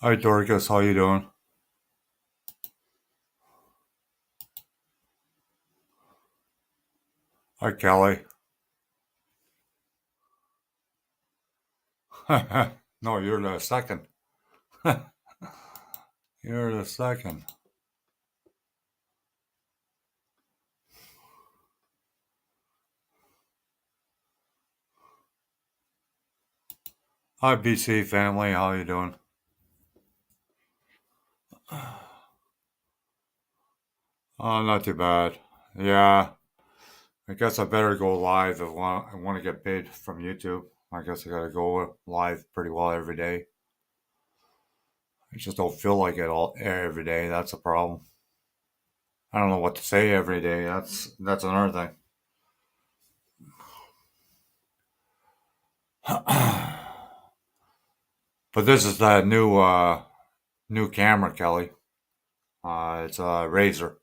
Hi Dorcas, how you doing? Hi Kelly. No, you're the second. You're the second. Hi BC family, how you doing? Oh, not too bad. Yeah, I guess I better go live if I want to get paid from YouTube. I guess I gotta go live pretty well every day. I just don't feel like it all every day. That's a problem. I don't know what to say every day. That's another thing. But this is the new camera, Kelly. It's a Razer.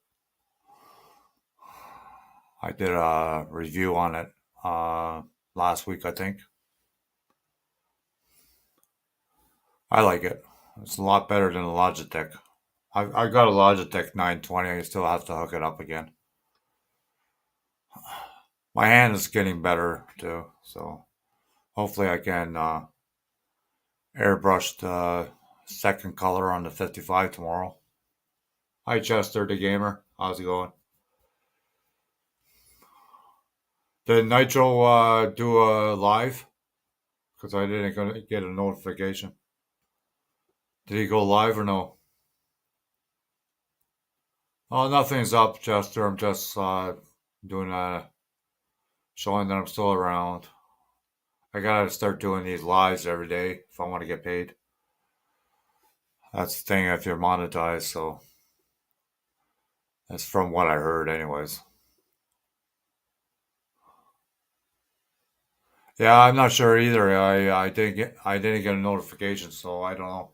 I did a review on it last week, I think. I like it. It's a lot better than the Logitech. I got a Logitech 920. I still have to hook it up again. My hand is getting better too, so hopefully I can airbrush the second color on the 55 tomorrow. Hi Chester the gamer, how's it going? Did Nitro do a live? Because I didn't get a notification. Did he go live or no? Oh, nothing's up, Chester. I'm just doing showing that I'm still around. I gotta start doing these lives every day if I want to get paid. That's the thing if you're monetized. So that's from what I heard, anyways. Yeah, I'm not sure either. I didn't get a notification, so I don't know.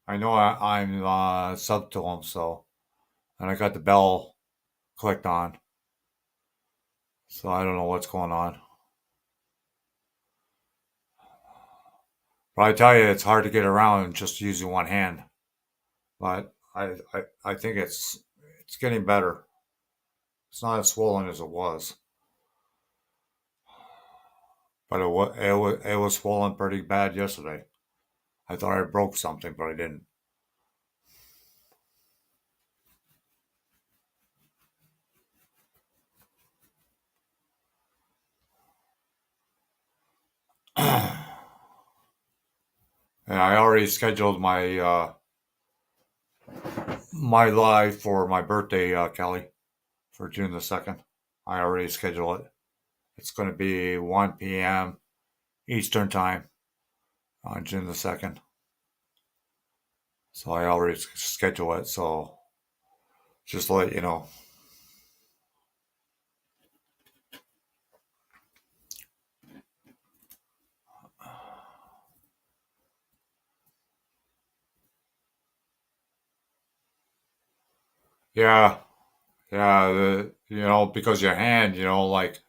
I know I'm sub to him, so and I got the bell clicked on, so I don't know what's going on. But I tell you, it's hard to get around just using one hand. But I think it's getting better. It's not as swollen as it was, but it was swollen pretty bad yesterday. I thought I broke something, but I didn't. And I already scheduled my live for my birthday, Kelly, for June 2nd. I already scheduled it. It's going to be 1 p.m. Eastern time on June 2nd. So I already scheduled it. So just to let you know. Yeah, yeah. Because your hand, like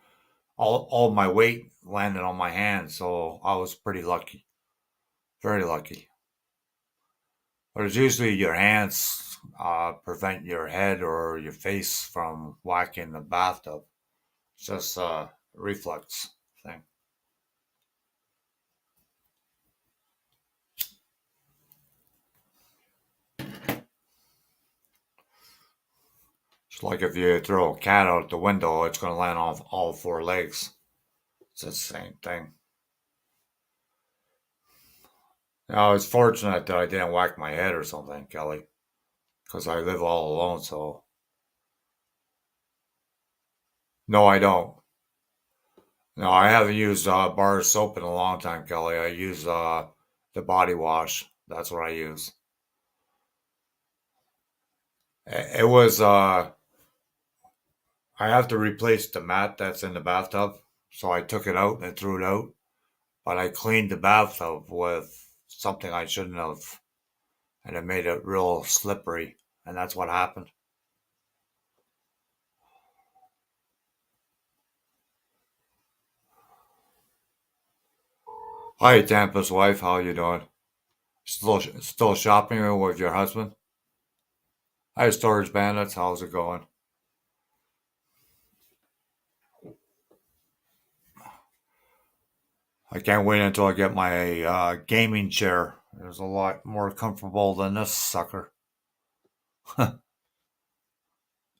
all my weight landed on my hand, so I was pretty lucky, very lucky. But it's usually your hands prevent your head or your face from whacking the bathtub. It's just a reflex thing. It's like if you throw a cat out the window, it's going to land on all four legs. It's the same thing. I was fortunate that I didn't whack my head or something, Kelly, because I live all alone. So no, I don't. No, I haven't used bar soap in a long time, Kelly. I use the body wash. That's what I use. It was I have to replace the mat that's in the bathtub, so I took it out and threw it out. But I cleaned the bathtub with something I shouldn't have, and it made it real slippery, and that's what happened. Hi, Tampa's wife. How you doing? Still shopping with your husband? Hi, Storage Bandits. How's it going? I can't wait until I get my gaming chair. It's a lot more comfortable than this sucker.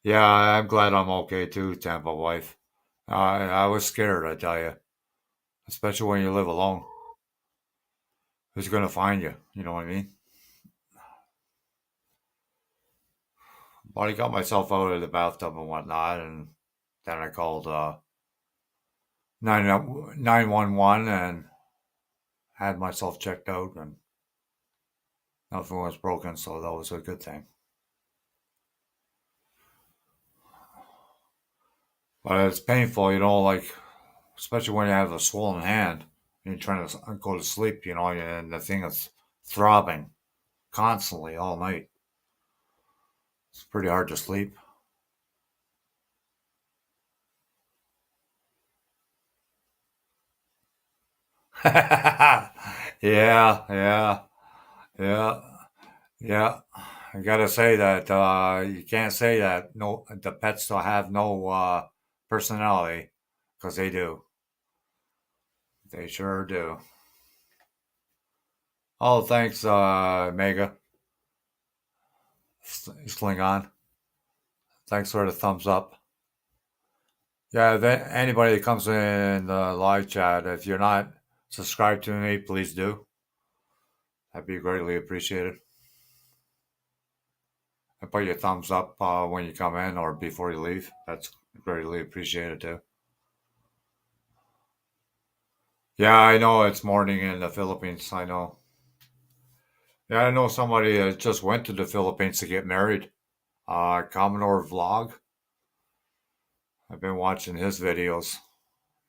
Yeah, I'm glad I'm okay too, Tampa wife. I was scared, I tell you, especially when you live alone. Who's gonna find you? You know what I mean? But I got myself out of the bathtub and whatnot, and then I called 911 and had myself checked out, and nothing was broken, so that was a good thing. But it's painful, like especially when you have a swollen hand and you're trying to go to sleep, and the thing is throbbing constantly all night. It's pretty hard to sleep. Yeah, yeah, yeah, yeah. I gotta say that you can't say that no the pets don't have no personality because they do. They sure do. Oh, thanks, Mega Slingon. Thanks for the thumbs up. Yeah, anybody that comes in the live chat, if you're not subscribed to me, please do. That'd be greatly appreciated. And put your thumbs up when you come in or before you leave. That's greatly appreciated too. Yeah, I know it's morning in the Philippines. I know. Yeah, I know somebody that just went to the Philippines to get married. Commodore Vlog. I've been watching his videos.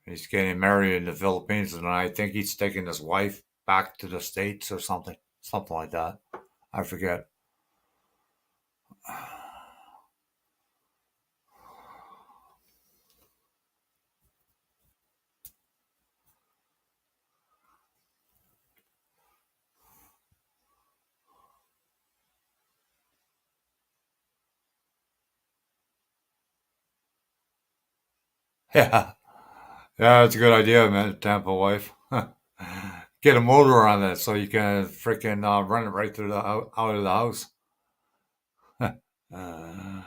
He's getting married in the Philippines, and I think he's taking his wife back to the States or something. Something like that. I forget. Yeah. Yeah, it's a good idea, man. Tampa wife. Get a motor on it so you can freaking run it right through out of the house. uh,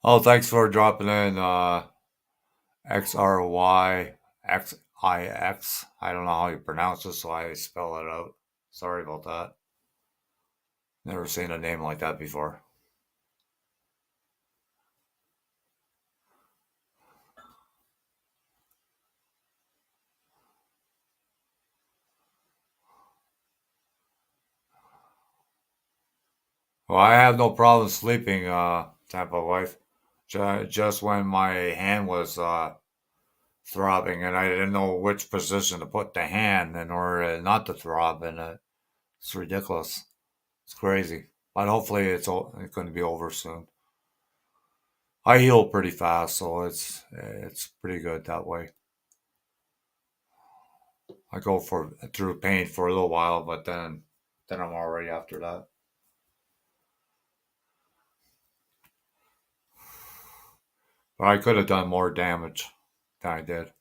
oh, thanks for dropping in XRYXIX. I don't know how you pronounce it, so I spell it out. Sorry about that. Never seen a name like that before. Well, I have no problem sleeping, Tampa wife. Just when my hand was throbbing, and I didn't know which position to put the hand in order not to throb, and it's ridiculous. It's crazy, but hopefully it's going to be over soon. I heal pretty fast, so it's pretty good that way. I go for through pain for a little while, but then I'm already after that. But I could have done more damage than I did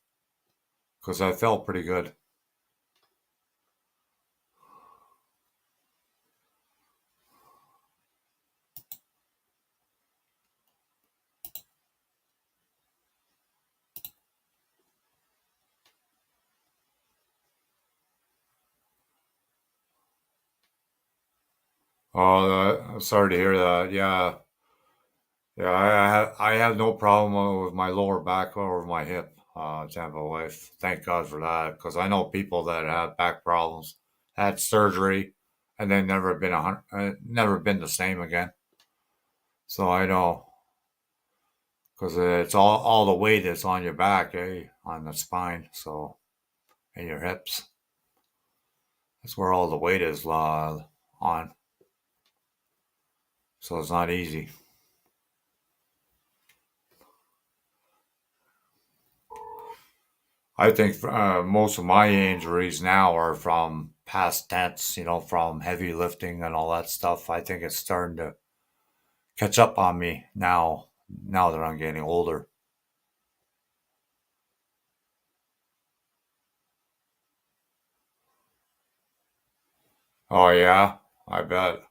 because I felt pretty good. Oh, I'm sorry to hear that. Yeah, yeah, I have no problem with my lower back or my hip, Tampa wife. Thank God for that, because I know people that have back problems, had surgery, and then never been the same again. So I know, because it's all the weight is on your back, on the spine, so and your hips. That's where all the weight is on. So it's not easy. I think most of my injuries now are from past tense, from heavy lifting and all that stuff. I think it's starting to catch up on me now that I'm getting older. Oh yeah, I bet.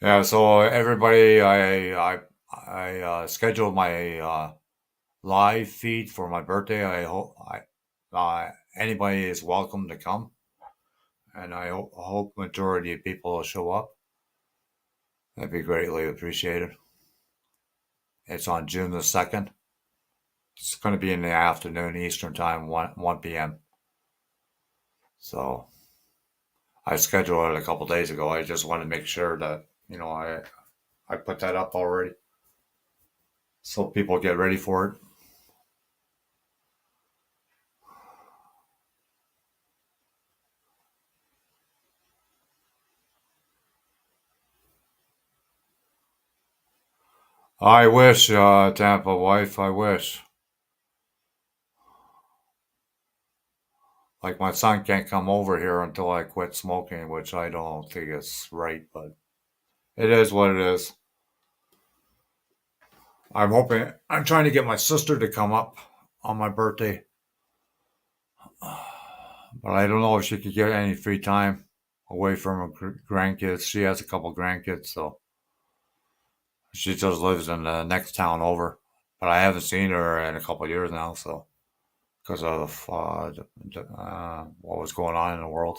Yeah, so everybody, I scheduled my live feed for my birthday. I hope anybody is welcome to come, and I hope majority of people will show up. That'd be greatly appreciated. It's on June the 2nd. It's going to be in the afternoon Eastern time, 1 p.m. So I scheduled it a couple days ago. I just want to make sure that I put that up already, so people get ready for it. I wish, Tampa wife. I wish. Like my son can't come over here until I quit smoking, which I don't think is right, but it is what it is. I'm trying to get my sister to come up on my birthday, but I don't know if she could get any free time away from her grandkids. She has a couple grandkids, so she just lives in the next town over. But I haven't seen her in a couple of years now, so because of what was going on in the world.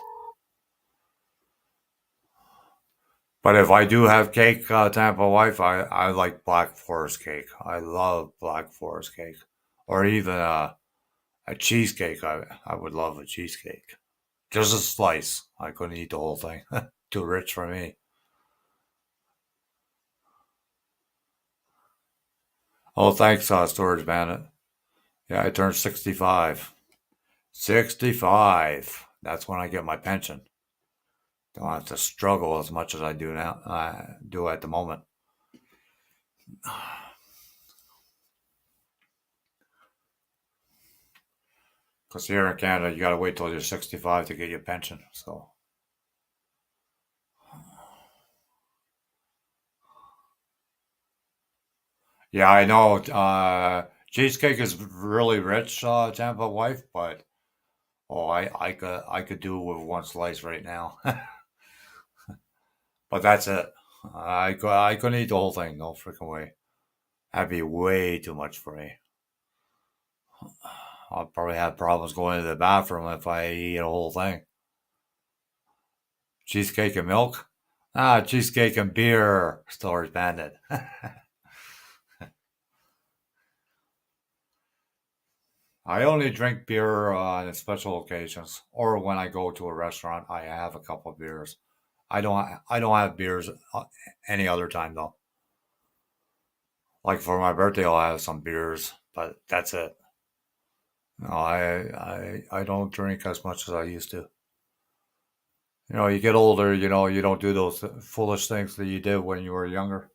But if I do have cake, Tampa wife, I like Black Forest cake. I love Black Forest cake, or even a cheesecake. I would love a cheesecake. Just a slice. I couldn't eat the whole thing. Too rich for me. Oh, thanks, Storage Bandit. Yeah, I turned 65. 65. That's when I get my pension. Don't have to struggle as much as I do now. Do at the moment. Because here in Canada, you got to wait till you're 65 to get your pension. So, yeah, I know. Cheesecake is really rich, Tampa wife, but I could do with one slice right now. But that's it. I couldn't eat the whole thing. No freaking way. That'd be way too much for me. I'll probably have problems going to the bathroom if I eat a whole thing. Cheesecake and milk? Ah, cheesecake and beer. Storage Bandit. I only drink beer on special occasions, or when I go to a restaurant, I have a couple of beers. I don't have beers any other time though. Like for my birthday, I'll have some beers, but that's it. No, I don't drink as much as I used to. You get older, you don't do those foolish things that you did when you were younger.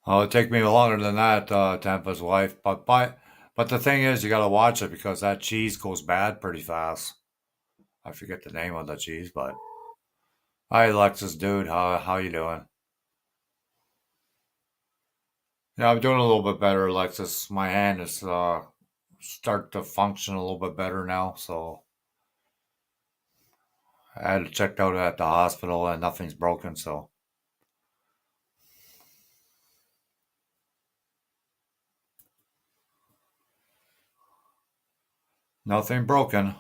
Oh, it'd take me longer than that, Tampa's wife. But the thing is, you got to watch it because that cheese goes bad pretty fast. I forget the name of the cheese, but hi, Alexis, dude. How you doing? Yeah, I'm doing a little bit better, Alexis. My hand is start to function a little bit better now, so I had it checked out at the hospital and nothing's broken, so nothing broken.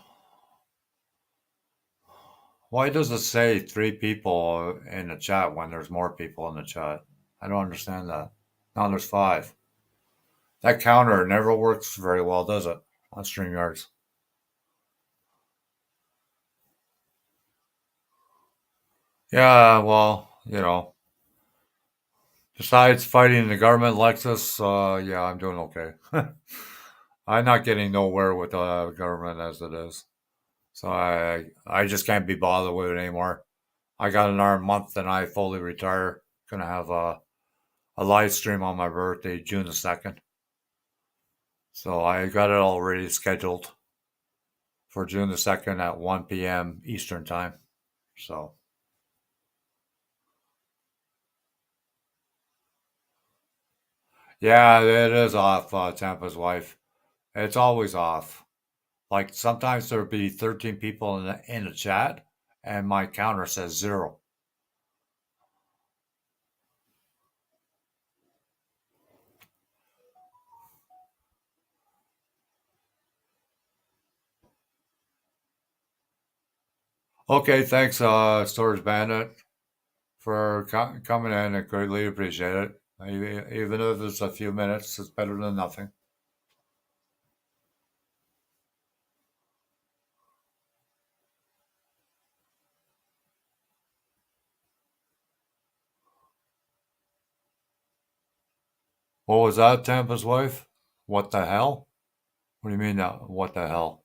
Why does it say three people in the chat when there's more people in the chat? I don't understand that. Now there's five. That counter never works very well, does it? On StreamYards. Yeah, well, besides fighting the government, Lexus, yeah, I'm doing okay. I'm not getting nowhere with the government as it is. So I just can't be bothered with it anymore. I got another month and I fully retire. Gonna have a live stream on my birthday, June the 2nd. So I got it already scheduled for June the 2nd at 1 p.m. Eastern Time. So, yeah, it is off, Tampa's wife. It's always off. Like sometimes there'll be 13 people in the chat, and my counter says 0. Okay, thanks, Storage Bandit, for coming in. I greatly appreciate it. Even if it's a few minutes, it's better than nothing. What was that, Tampa's wife? What the hell? What do you mean, what the hell?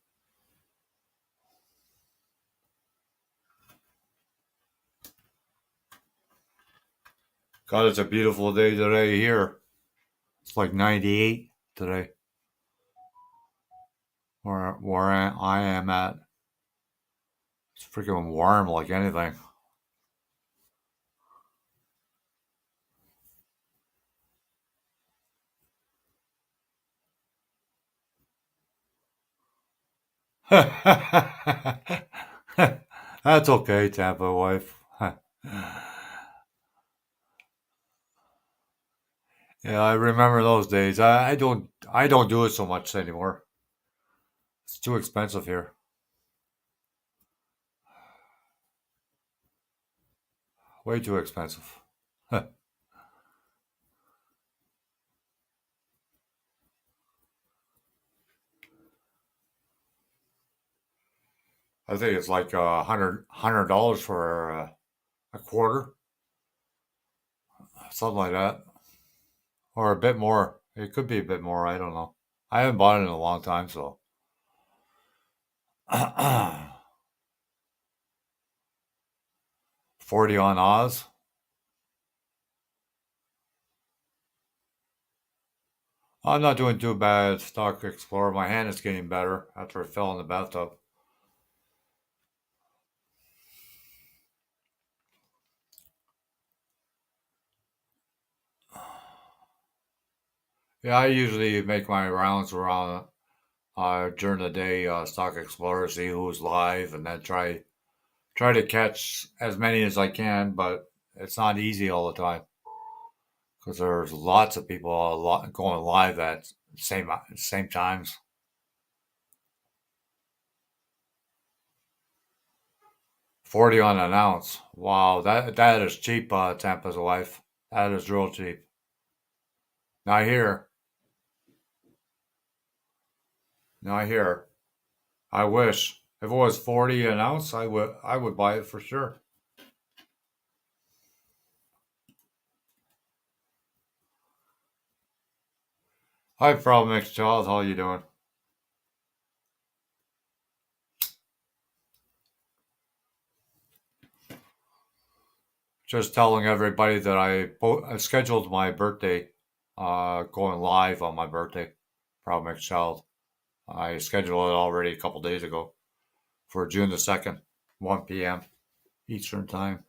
God, it's a beautiful day today here. It's like 98 today, where I am at. It's freaking warm like anything. That's okay, Tampa wife. Yeah, I remember those days. I don't do it so much anymore. It's too expensive here. Way too expensive. I think it's like $100 for a quarter, something like that, or a bit more. It could be a bit more. I don't know. I haven't bought it in a long time, so. 40 on Oz. I'm not doing too bad at Stock Explorer. My hand is getting better after I fell in the bathtub. Yeah, I usually make my rounds around during the day, Stock Explorer, see who's live, and then try to catch as many as I can. But it's not easy all the time because there's lots of people going live at same times. 40 on an ounce. Wow, that is cheap, Tampa's wife. That is real cheap. Not here. Not here. I wish. If it was 40 an ounce, I would buy it for sure. Hi, Problem X Child. How you doing? Just telling everybody that I scheduled my birthday, going live on my birthday. Problem X Child. I scheduled it already a couple days ago for June the 2nd, 1 p.m. Eastern Time.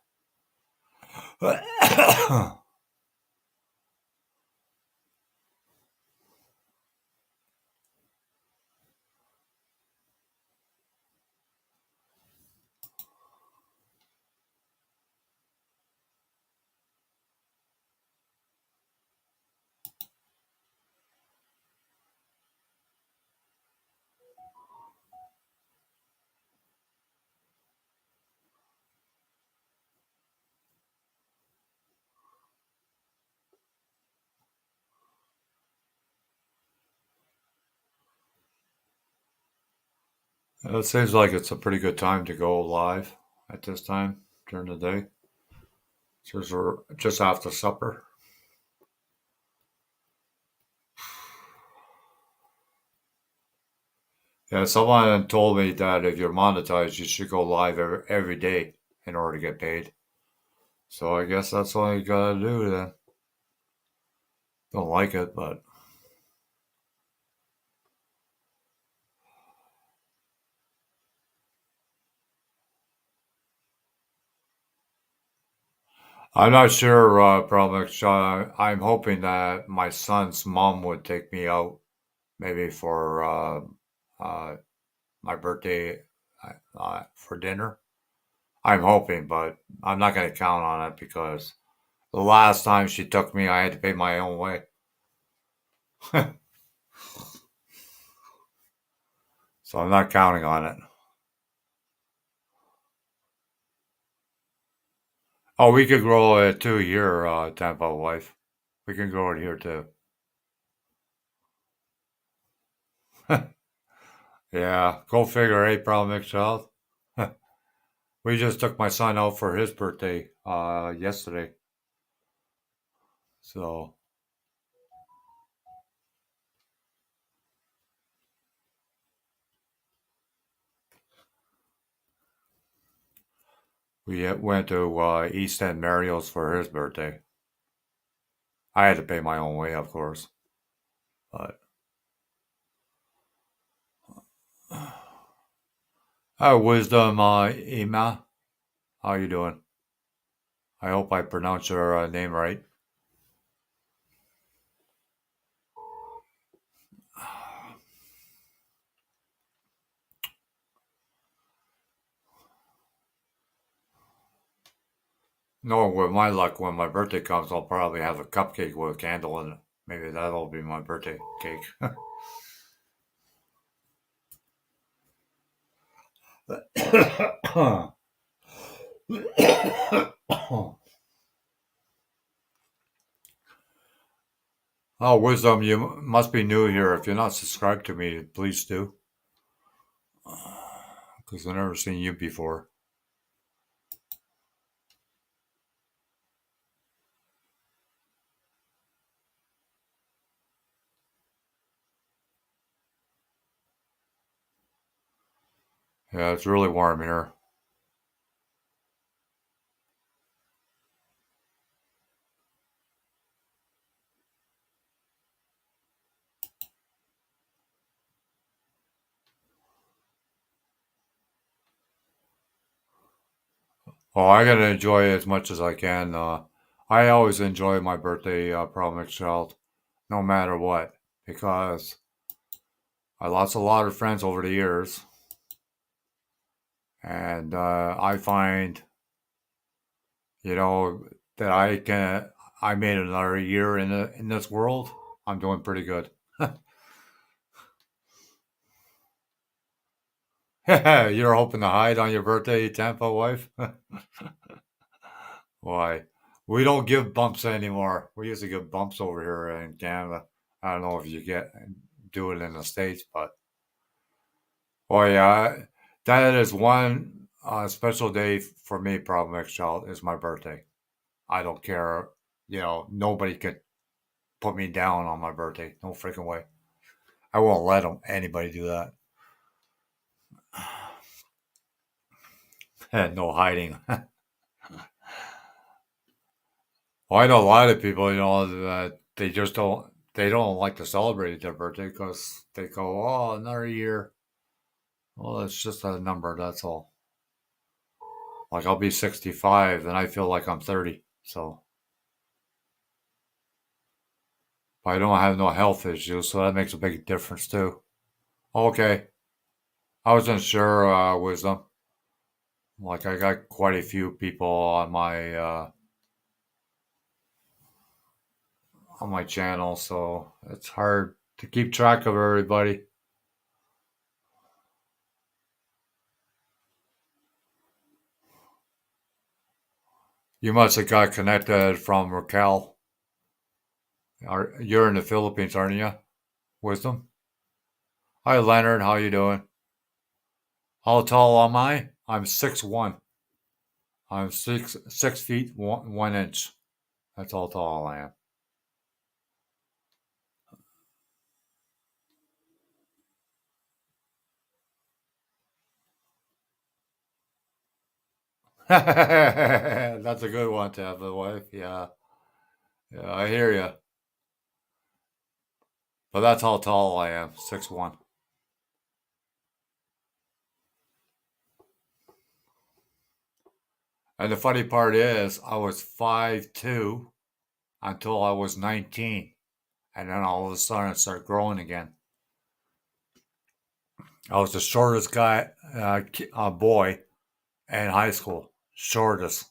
It seems like it's a pretty good time to go live at this time during the day. Since we're just after supper. Yeah, someone told me that if you're monetized, you should go live every day in order to get paid. So I guess that's all you gotta do then. Don't like it, but I'm not sure, probably. I'm hoping that my son's mom would take me out maybe for uh, my birthday for dinner. I'm hoping, but I'm not going to count on it because the last time she took me, I had to pay my own way. So I'm not counting on it. Oh, we could grow it too here, Tampa wife. We can grow it here too. Yeah, go figure, eh, problem mixed child. We just took my son out for his birthday yesterday. So we went to East End Mario's for his birthday. I had to pay my own way, of course. But wisdom, Ima, how you doing? I hope I pronounced your name right. No, with my luck, when my birthday comes, I'll probably have a cupcake with a candle in it. Maybe that'll be my birthday cake. Oh, wisdom, you must be new here. If you're not subscribed to me, please do, because I've never seen you before. Yeah, it's really warm here. Oh, I gotta enjoy it as much as I can. I always enjoy my birthday, problem child, no matter what, because I lost a lot of friends over the years, and I find, you know, that I made another year in this world. I'm doing pretty good. You're hoping to hide on your birthday, Tampa wife? Why? We don't give bumps anymore. We used to give bumps over here in Canada. I don't know if you get do it in the States, but oh yeah, that is one special day for me. Problem X child is my birthday. I don't care. Nobody could put me down on my birthday. No freaking way. I won't let anybody do that. No hiding. Well, I know a lot of people, that they don't like to celebrate their birthday because they go, oh, another year. Well, it's just a number, that's all. Like I'll be 65 and I feel like I'm 30. So I don't have no health issues, so that makes a big difference too. Okay. I wasn't sure, wisdom. Like I got quite a few people on my channel, so it's hard to keep track of everybody. You must have got connected from Raquel. You're in the Philippines, aren't you? Wisdom. Hi, Leonard. How you doing? How tall am I? I'm 6'1". I'm 6 feet 1 inch. That's how tall I am. That's a good one to have a wife. Yeah, yeah. I hear you. But that's how tall I am, 6'1". And the funny part is, I was 5'2" until I was 19. And then all of a sudden it started growing again. I was the shortest guy, boy in high school. Shortest.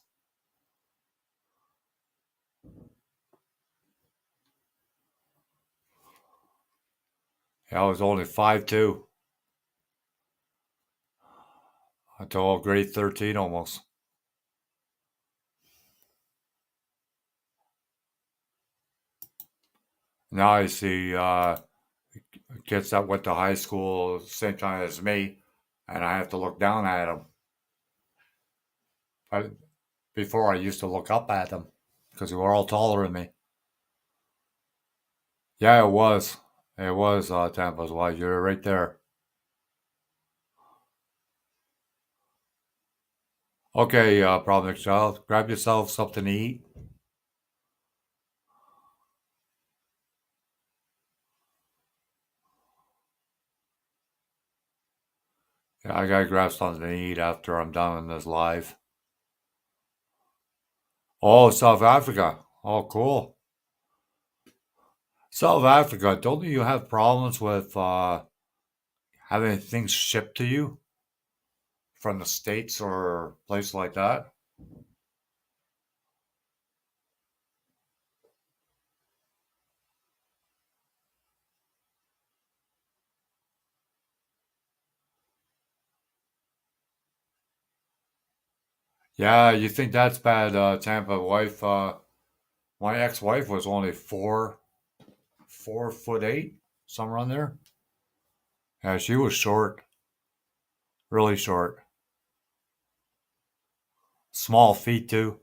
I was only 5'2" until grade 13 almost. Now I see kids that went to high school same time as me, and I have to look down at them. But before I used to look up at them because they were all taller than me. Yeah, it was. It was Tampa's Wife. You're right there. Okay, Problem Child, grab yourself something to eat. Yeah, I gotta grab something to eat after I'm done with this live. Oh, South Africa. Oh, cool. South Africa, don't you have problems with having things shipped to you from the States or places like that? Yeah, you think that's bad, Tampa wife? My ex-wife was only 4'8", somewhere on there. Yeah, she was short, really short. Small feet too.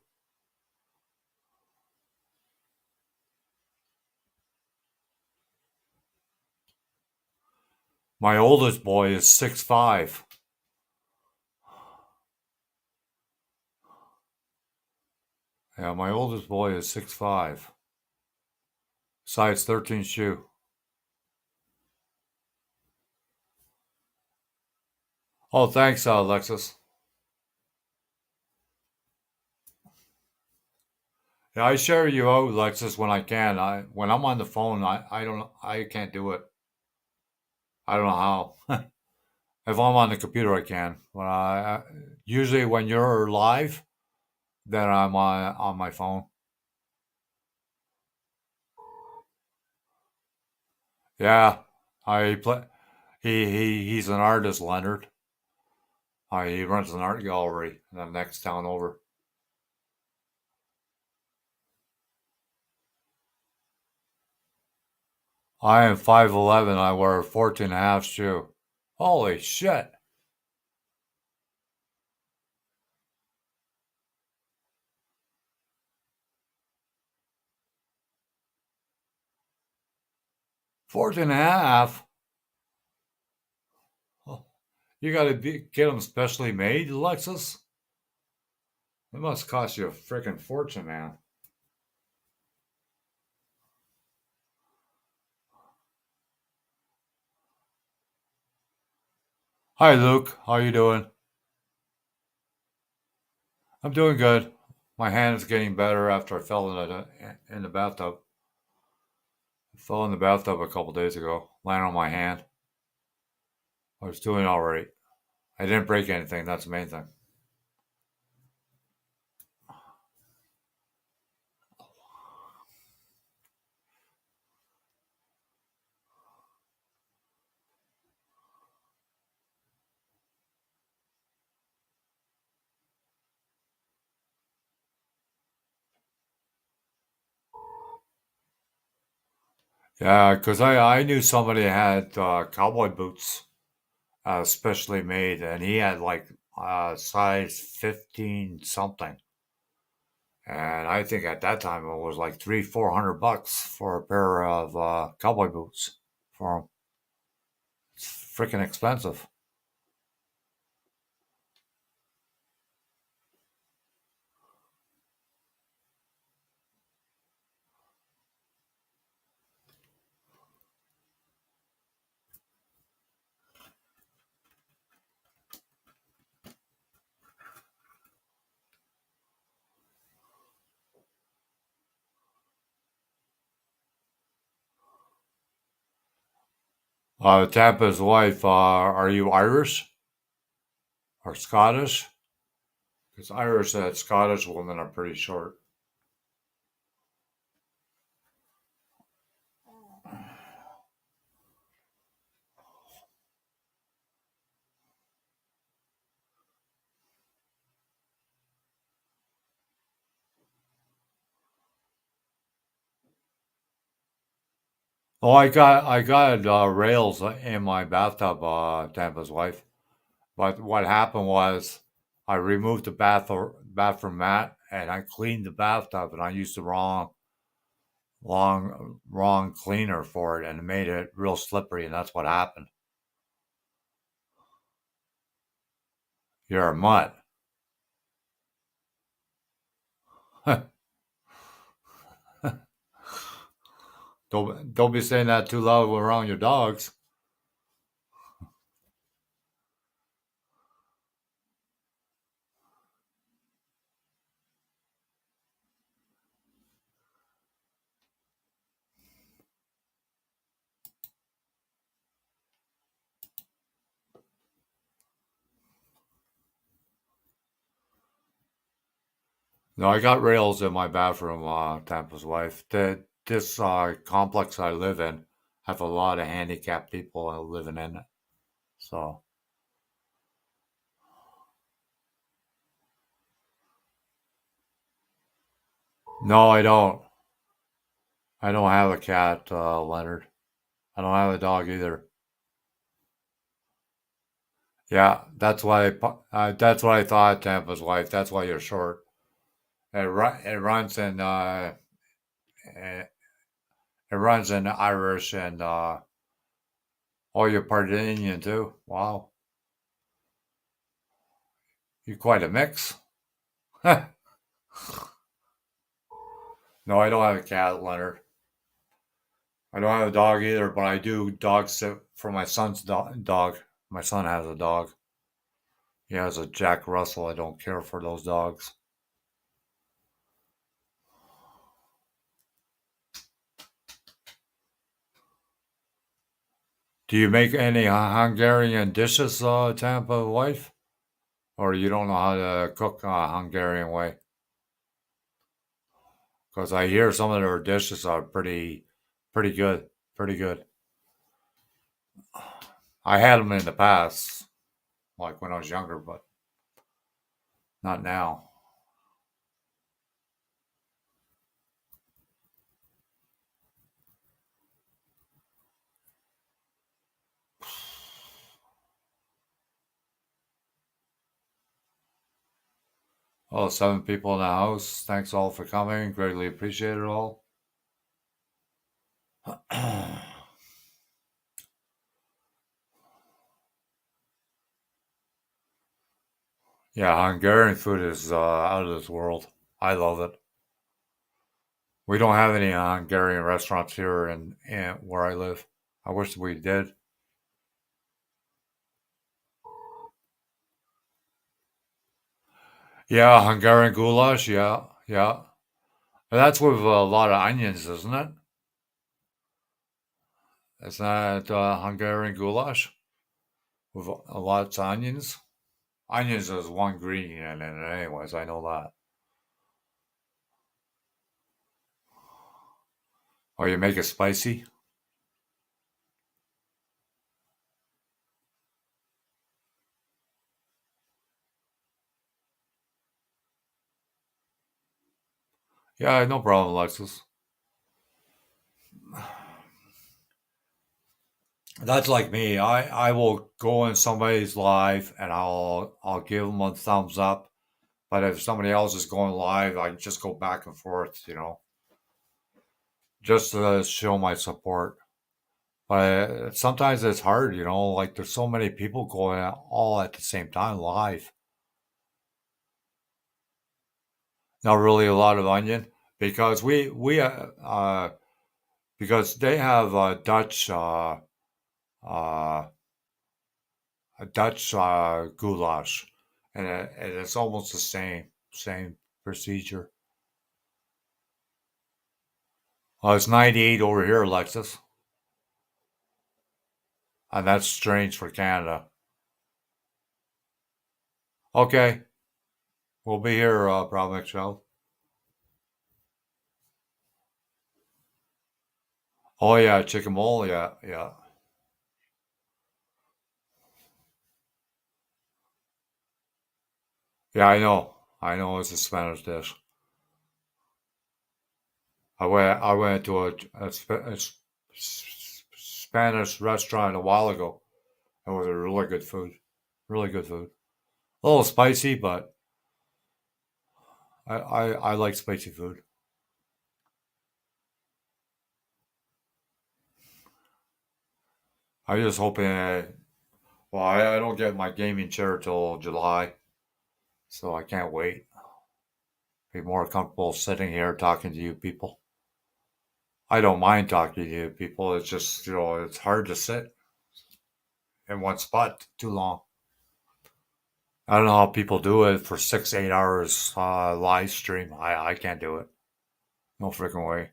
My oldest boy is 6'5". Yeah, my oldest boy is 6'5". Size 13 shoe. Oh, thanks, Alexis. Yeah, I share you out, Alexis, when I can. When I'm on the phone, I can't do it. I don't know how. If I'm on the computer, I can. Usually when you're live, then I'm on my phone. Yeah, I play. He's an artist, Leonard. He runs an art gallery in the next town over. I am 5'11". I wear a 14 and a half shoe. Holy shit. 14 and a half? Oh, you gotta get them specially made, Alexis? It must cost you a freaking fortune, man. Hi, Luke. How you doing? I'm doing good. My hand is getting better after I fell in the bathtub. I fell in the bathtub a couple days ago, landed on my hand. I was doing all right. I didn't break anything. That's the main thing. Yeah, because I knew somebody had cowboy boots, specially made, and he had like size 15 something. And I think at that time it was like 400 bucks for a pair of cowboy boots for him. It's freaking expensive. Tampa's wife, are you Irish or Scottish? Because Irish and Scottish women are pretty short. Oh, I got rails in my bathtub, Tampa's wife. But what happened was I removed the bathroom mat and I cleaned the bathtub and I used the wrong cleaner for it and it made it real slippery and that's what happened. You're a mutt. Don't be saying that too loud around your dogs. No, I got rails in my bathroom, Tampa's wife. This complex I live in have a lot of handicapped people living in it. So no, I don't. I don't have a cat, Leonard. I don't have a dog either. Yeah, that's what I thought, Tampa's wife. That's why you're short. It runs in it, it runs in Irish and oh, you're part Indian too. Wow, you're quite a mix. No, I don't have a cat, Leonard. I don't have a dog either, but I do dog sit for my son's dog. My son has a dog. He has a Jack Russell. I don't care for those dogs. Do you make any Hungarian dishes, Tampa wife? Or you don't know how to cook Hungarian way? Because I hear some of their dishes are pretty good, pretty good. I had them in the past, like when I was younger, but not now. Oh, 7 people in the house. Thanks all for coming. Greatly appreciate it all. Yeah, Hungarian food is out of this world. I love it. We don't have any Hungarian restaurants here in where I live. I wish we did. Yeah, Hungarian goulash. Yeah, yeah. That's with a lot of onions, isn't it? It's not Hungarian goulash with a lot of onions. Onions is one ingredient in it, anyways. I know that. Or you make it spicy. Yeah, no problem, Alexis. That's like me. I will go in somebody's live and I'll give them a thumbs up. But if somebody else is going live, I just go back and forth, just to show my support. But sometimes it's hard, like there's so many people going all at the same time live. Not really a lot of onion because because they have uh, a Dutch goulash, and it's almost the same procedure. It's 98 over here, Alexis. And that's strange for Canada. Okay, we'll be here, probably next show. Oh yeah, chicken bowl. Yeah, yeah, yeah. I know. I know it's a Spanish dish. I went to Spanish restaurant a while ago. It was a really good food. Really good food. A little spicy, but I like spicy food. I just hoping. Well, I don't get my gaming chair till July, so I can't wait. Be more comfortable sitting here talking to you people. I don't mind talking to you people. It's just it's hard to sit in one spot too long. I don't know how people do it for 6, 8 hours live stream. I can't do it. No freaking way.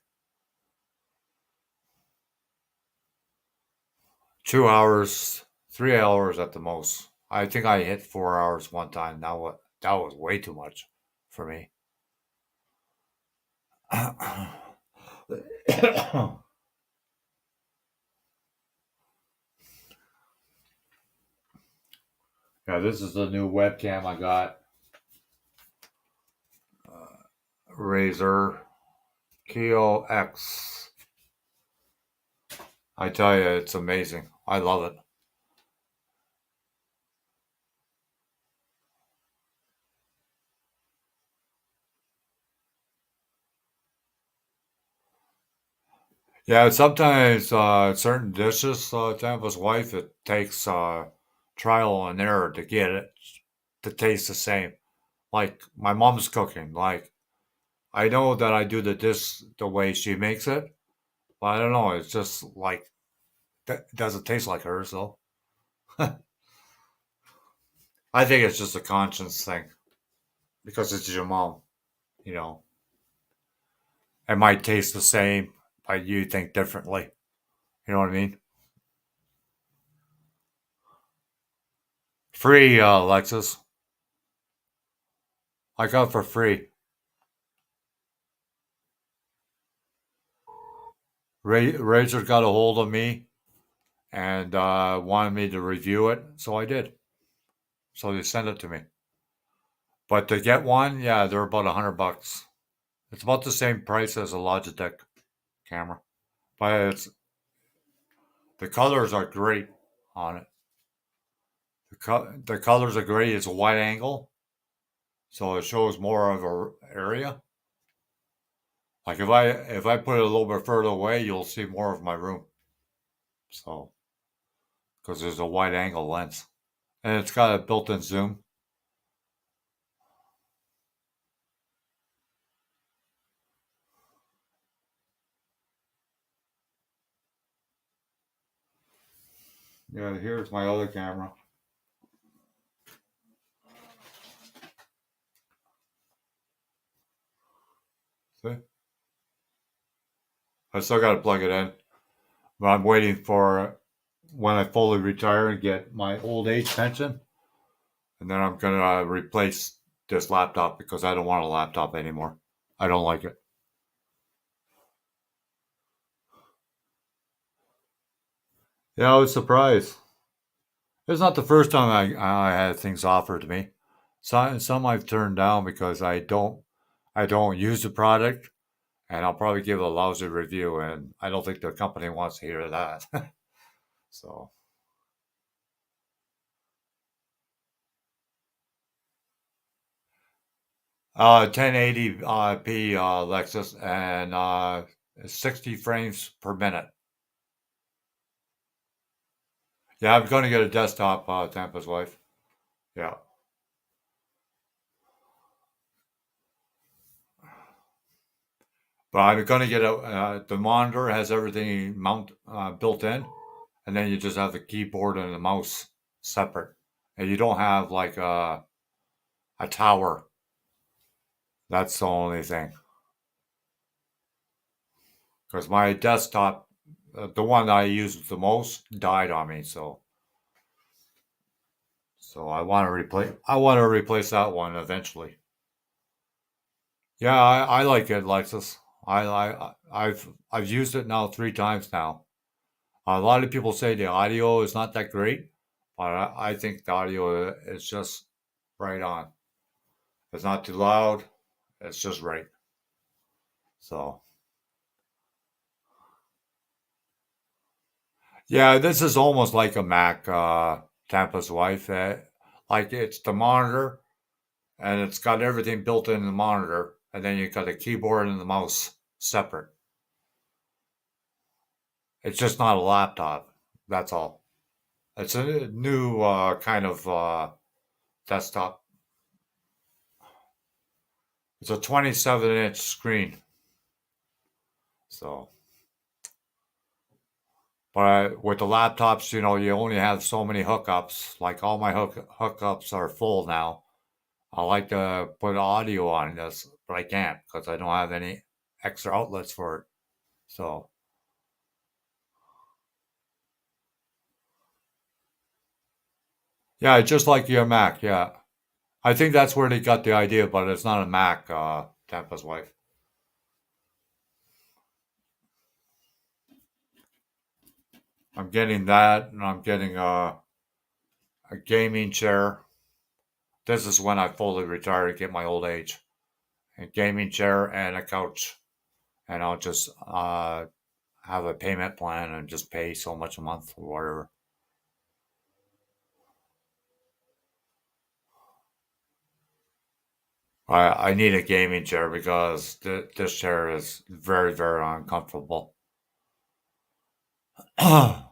2 hours, 3 hours at the most. I think I hit 4 hours one time. That was way too much for me. Yeah, this is the new webcam I got. Razer Keo X. I tell you, it's amazing. I love it. Yeah, sometimes certain dishes, Tampa's wife, it takes trial and error to get it to taste the same. Like my mom's cooking. Like I know that I do the dish the way she makes it, but I don't know. It's just like that doesn't taste like hers though. I think it's just a conscience thing because it's your mom. You know, it might taste the same, but you think differently. You know what I mean? Free, Lexus. I got it for free. Razor got a hold of me and wanted me to review it, so I did. So they sent it to me. But to get one, yeah, they're about $100. It's about the same price as a Logitech camera, but the colors are great on it. The colors are great. It's a wide angle, so it shows more of a area. Like if I put it a little bit further away, you'll see more of my room. So because there's a wide angle lens, and it's got a built-in zoom. Yeah, here's my other camera. See, I still got to plug it in, but I'm waiting for when I fully retire and get my old age pension, and then I'm gonna replace this laptop because I don't want a laptop anymore. I don't like it. Yeah, I was surprised. It's not the first time I had things offered to me. Some I've turned down because I don't use the product, and I'll probably give a lousy review, and I don't think the company wants to hear that. So, 1080 p Lexus and 60 frames per minute. Yeah, I'm going to get a desktop, Tampa's wife. Yeah. But I'm going to get the monitor has everything built in, and then you just have the keyboard and the mouse separate. And you don't have like a tower. That's the only thing. Because my desktop the one that I used the most died on me. So I want to replace that one eventually. Yeah, I like it, Lexus. I've used it now 3 times now. A lot of people say the audio is not that great, but I think the audio is just right on. It's not too loud. It's just right. So yeah, this is almost like a Mac, Tampa's wife. Like it's the monitor, and it's got everything built in the monitor, and then you got the keyboard and the mouse separate. It's just not a laptop. That's all. It's a new kind of desktop. It's a 27-inch screen. So, but with the laptops, you only have so many hookups. Like all my hookups are full now. I like to put audio on this, but I can't because I don't have any extra outlets for it. So, yeah, just like your Mac. Yeah, I think that's where they got the idea, but it's not a Mac. Tampa's wife. I'm getting that, and I'm getting a gaming chair. This is when I fully retire to get my old age. A gaming chair and a couch, and I'll just have a payment plan and just pay so much a month or whatever. I need a gaming chair because this chair is very, very uncomfortable. And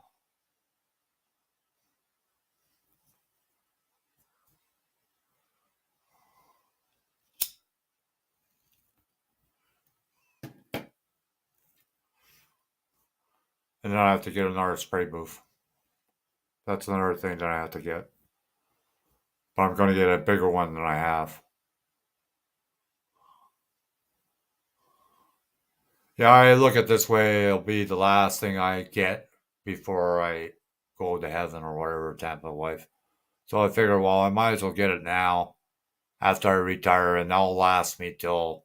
then I have to get another spray booth. That's another thing that I have to get. But I'm going to get a bigger one than I have. Yeah, I look at this way, it'll be the last thing I get before I go to heaven or whatever, Tampa wife. So I figure, well, I might as well get it now after I retire, and that'll last me till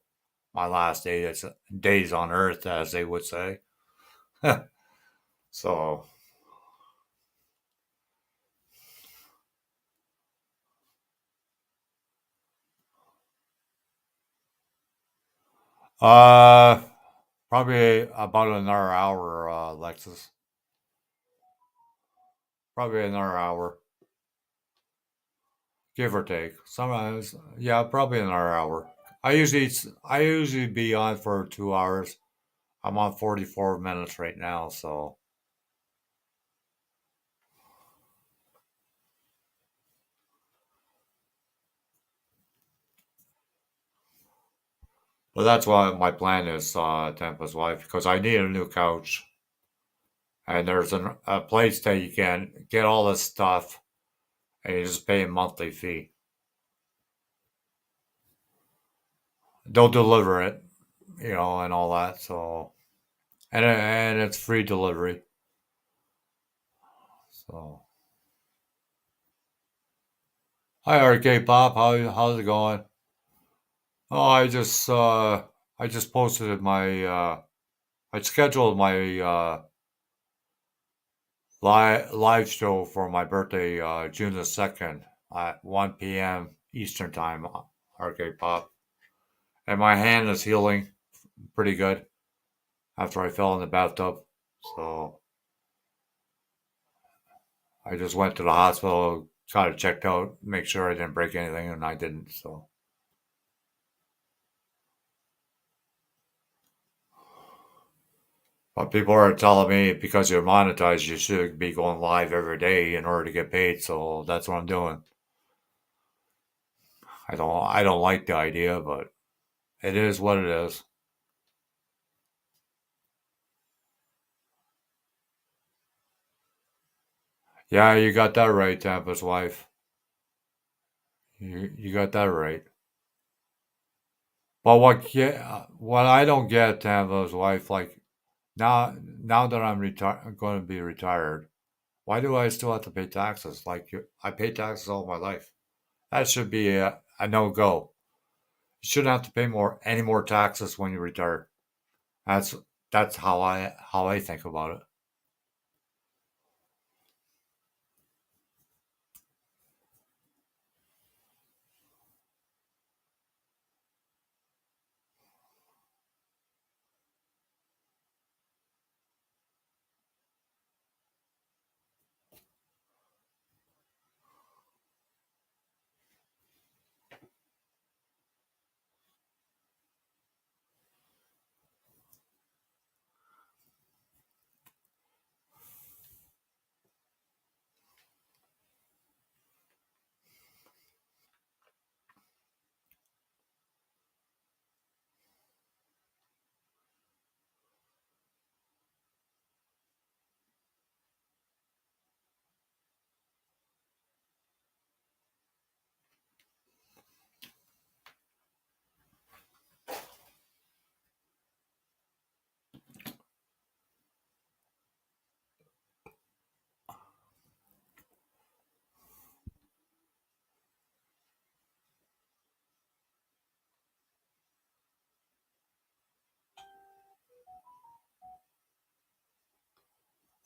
my last days on earth, as they would say. So, uh, probably about another hour, Lexus. Probably another hour, give or take. Sometimes, yeah, probably another hour. I usually be on for 2 hours. I'm on 44 minutes right now, so but that's what my plan is, Tampa's wife, because I need a new couch, and there's a place that you can get all this stuff, and you just pay a monthly fee. They'll deliver it, and all that. So and it's free delivery. So hi, RK Pop, how's it going? Oh, I just posted I scheduled my live show for my birthday, June the 2nd at 1 p.m. Eastern Time, RK Pop. And my hand is healing pretty good after I fell in the bathtub. So I just went to the hospital, got it checked out, make sure I didn't break anything, and I didn't. So, but people are telling me because you're monetized, you should be going live every day in order to get paid. So that's what I'm doing. I don't like the idea, but it is what it is. Yeah, you got that right, Tampa's wife. You got that right. But what I don't get, Tampa's wife, like Now that going to be retired, why do I still have to pay taxes? Like I pay taxes all my life. That should be a no go. You shouldn't have to pay any more taxes when you retire. That's that's how I think about it.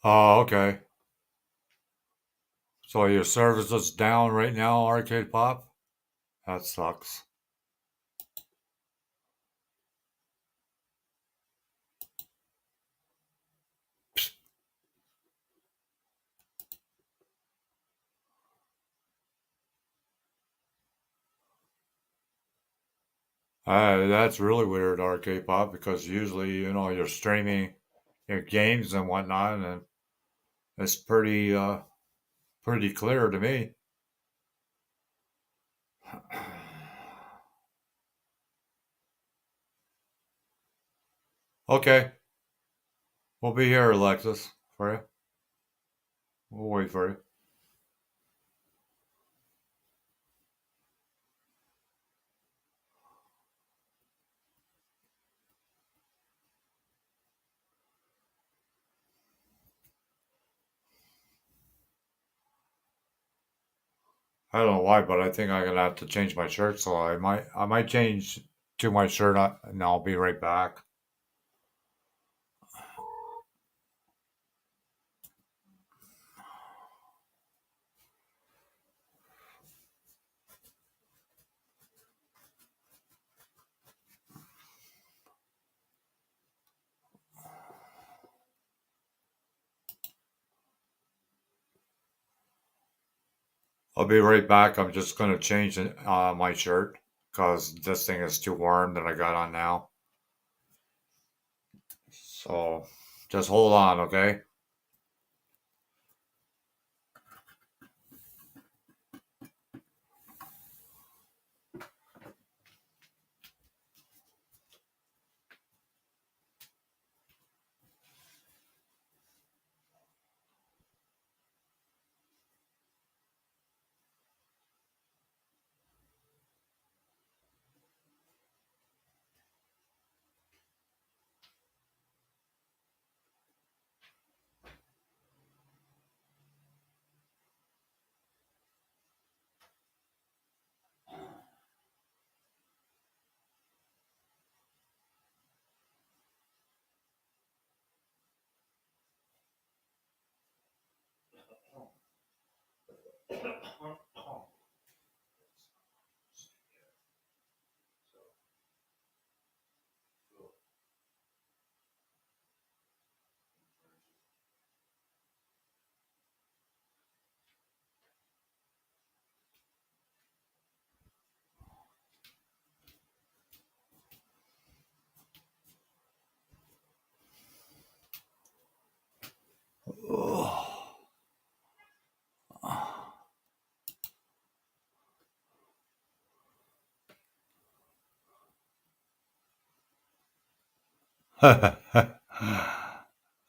Oh, okay. So your service is down right now, Arcade Pop? That sucks. That's really weird, Arcade Pop, because usually, you're streaming your games and whatnot, and it's pretty clear to me. Okay, we'll be here, Alexis, for you. We'll wait for you. I don't know why, but I think I'm gonna have to change my shirt, so I might change to my shirt, and I'll be right back. I'll be right back. I'm just gonna change my shirt because this thing is too warm that I got on now. So just hold on, okay?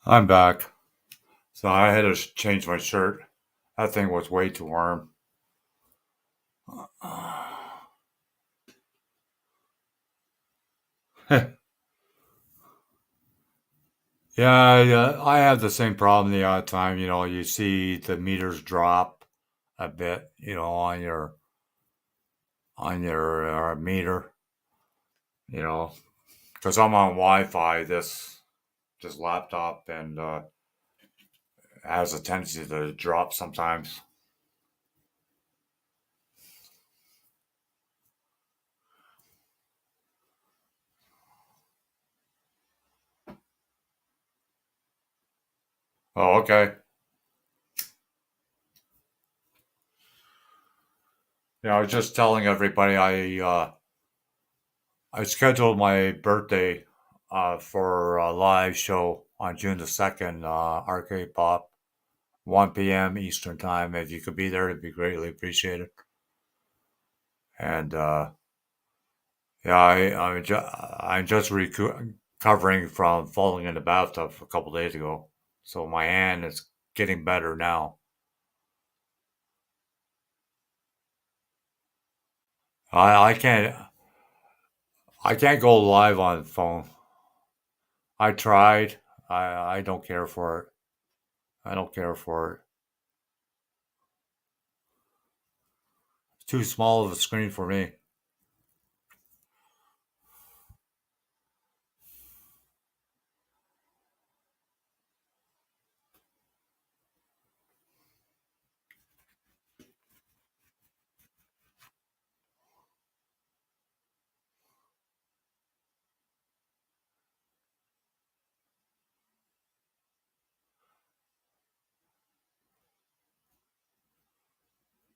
I'm back. So I had to change my shirt. That thing was way too warm. Yeah, yeah, I have the same problem the odd time. You see the meters drop a bit, on your meter, you know, because I'm on Wi-Fi. This laptop and has a tendency to drop sometimes. Oh, okay. Yeah, I was just telling everybody I scheduled my birthday for a live show on June the 2nd, Arcade Pop, 1 p.m. Eastern Time. If you could be there, it'd be greatly appreciated. And yeah, I'm just recovering from falling in the bathtub a couple days ago, so my hand is getting better now. I can't go live on the phone. I tried. I don't care for it. I don't care for it. It's too small of a screen for me.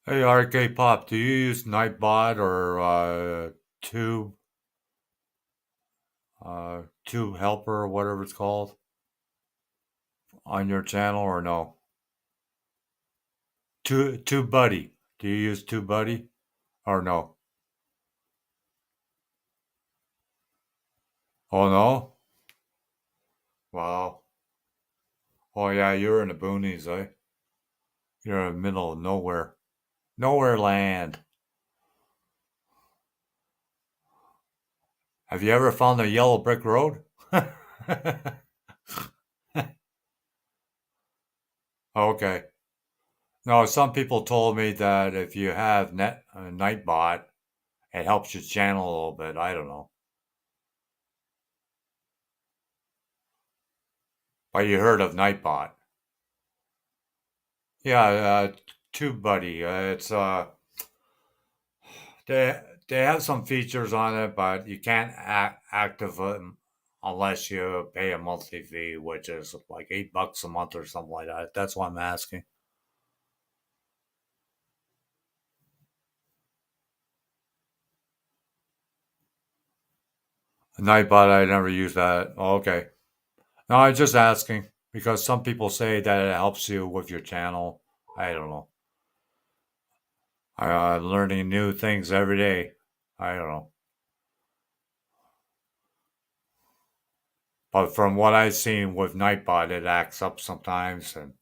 Hey, RK Pop, do you use Nightbot or Tube, Tube Helper or whatever it's called on your channel or no? Tube Buddy. Do you use Tube Buddy or no? Oh no? Wow. Oh yeah, you're in the boonies, eh? You're in the middle of nowhere. Nowhere land. Have you ever found a yellow brick road? Okay. No, some people told me that if you have Nightbot, it helps your channel a little bit. I don't know. But you heard of Nightbot. Yeah, TubeBuddy. It's they have some features on it, but you can't active them unless you pay a monthly fee, which is like $8 a month or something like that. That's why I'm asking. Nightbot, I never use that. Oh, okay. No, I'm just asking because some people say that it helps you with your channel. I don't know. I'm learning new things every day. I don't know. But from what I've seen with Nightbot, it acts up sometimes, and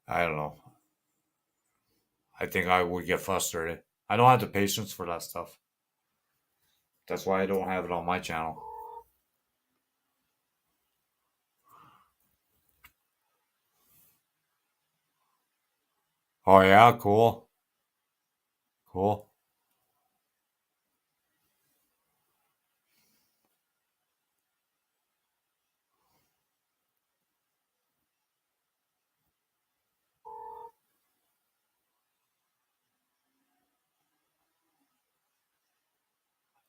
I don't know. I think I would get frustrated. I don't have the patience for that stuff. That's why I don't have it on my channel. Oh yeah, cool, cool.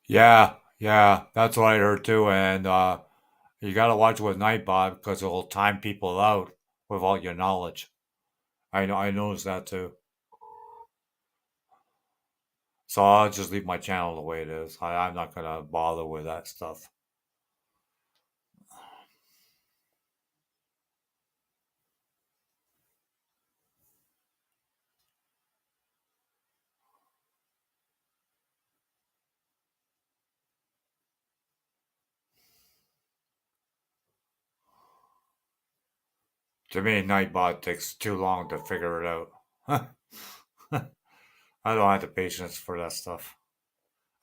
Yeah, yeah, that's what I heard too. And you got to watch with Nightbot because it'll time people out with all your knowledge. I noticed that too. So I'll just leave my channel the way it is. I'm not gonna bother with that stuff. To me, Nightbot takes too long to figure it out. I don't have the patience for that stuff.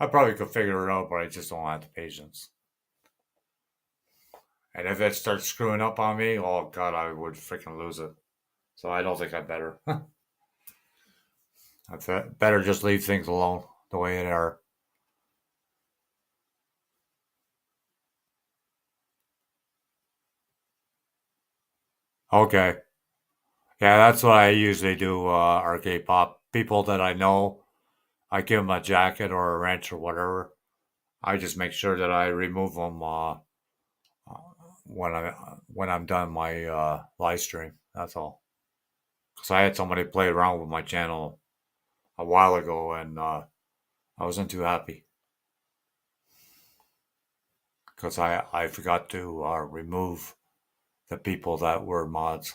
I probably could figure it out, but I just don't have the patience. And if it starts screwing up on me, oh god, I would freaking lose it. So I don't think I better. Better just leave things alone the way they are. Okay. Yeah, that's what I usually do, arcade pop. People that I know, I give them a jacket or a wrench or whatever. I just make sure that I remove them when I'm done my live stream. That's all. Because I had somebody play around with my channel a while ago, and I wasn't too happy because I forgot to remove the people that were mods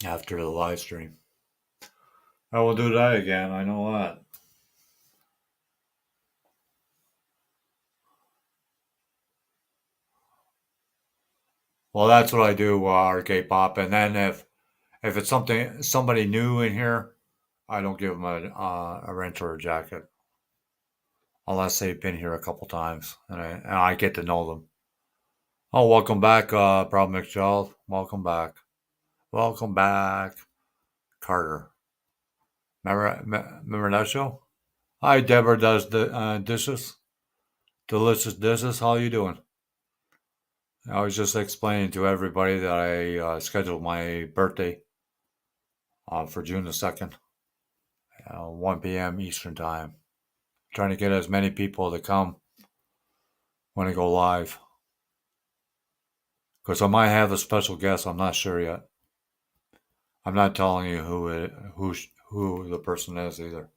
after the live stream. I will do that again. I know that. Well, that's what I do, arcade pop, and then if it's somebody new in here, I don't give them a wrench or a jacket unless they've been here a couple times and I get to know them. Oh, welcome back, Problem McChild. Welcome back. Welcome back, Carter. Remember that show? Hi, Deborah does the dishes. Delicious dishes. How you doing? I was just explaining to everybody that I scheduled my birthday for June the 2nd, 1 p.m. Eastern Time. Trying to get as many people to come when I go live. Because I might have a special guest. I'm not sure yet. I'm not telling you who the person is either.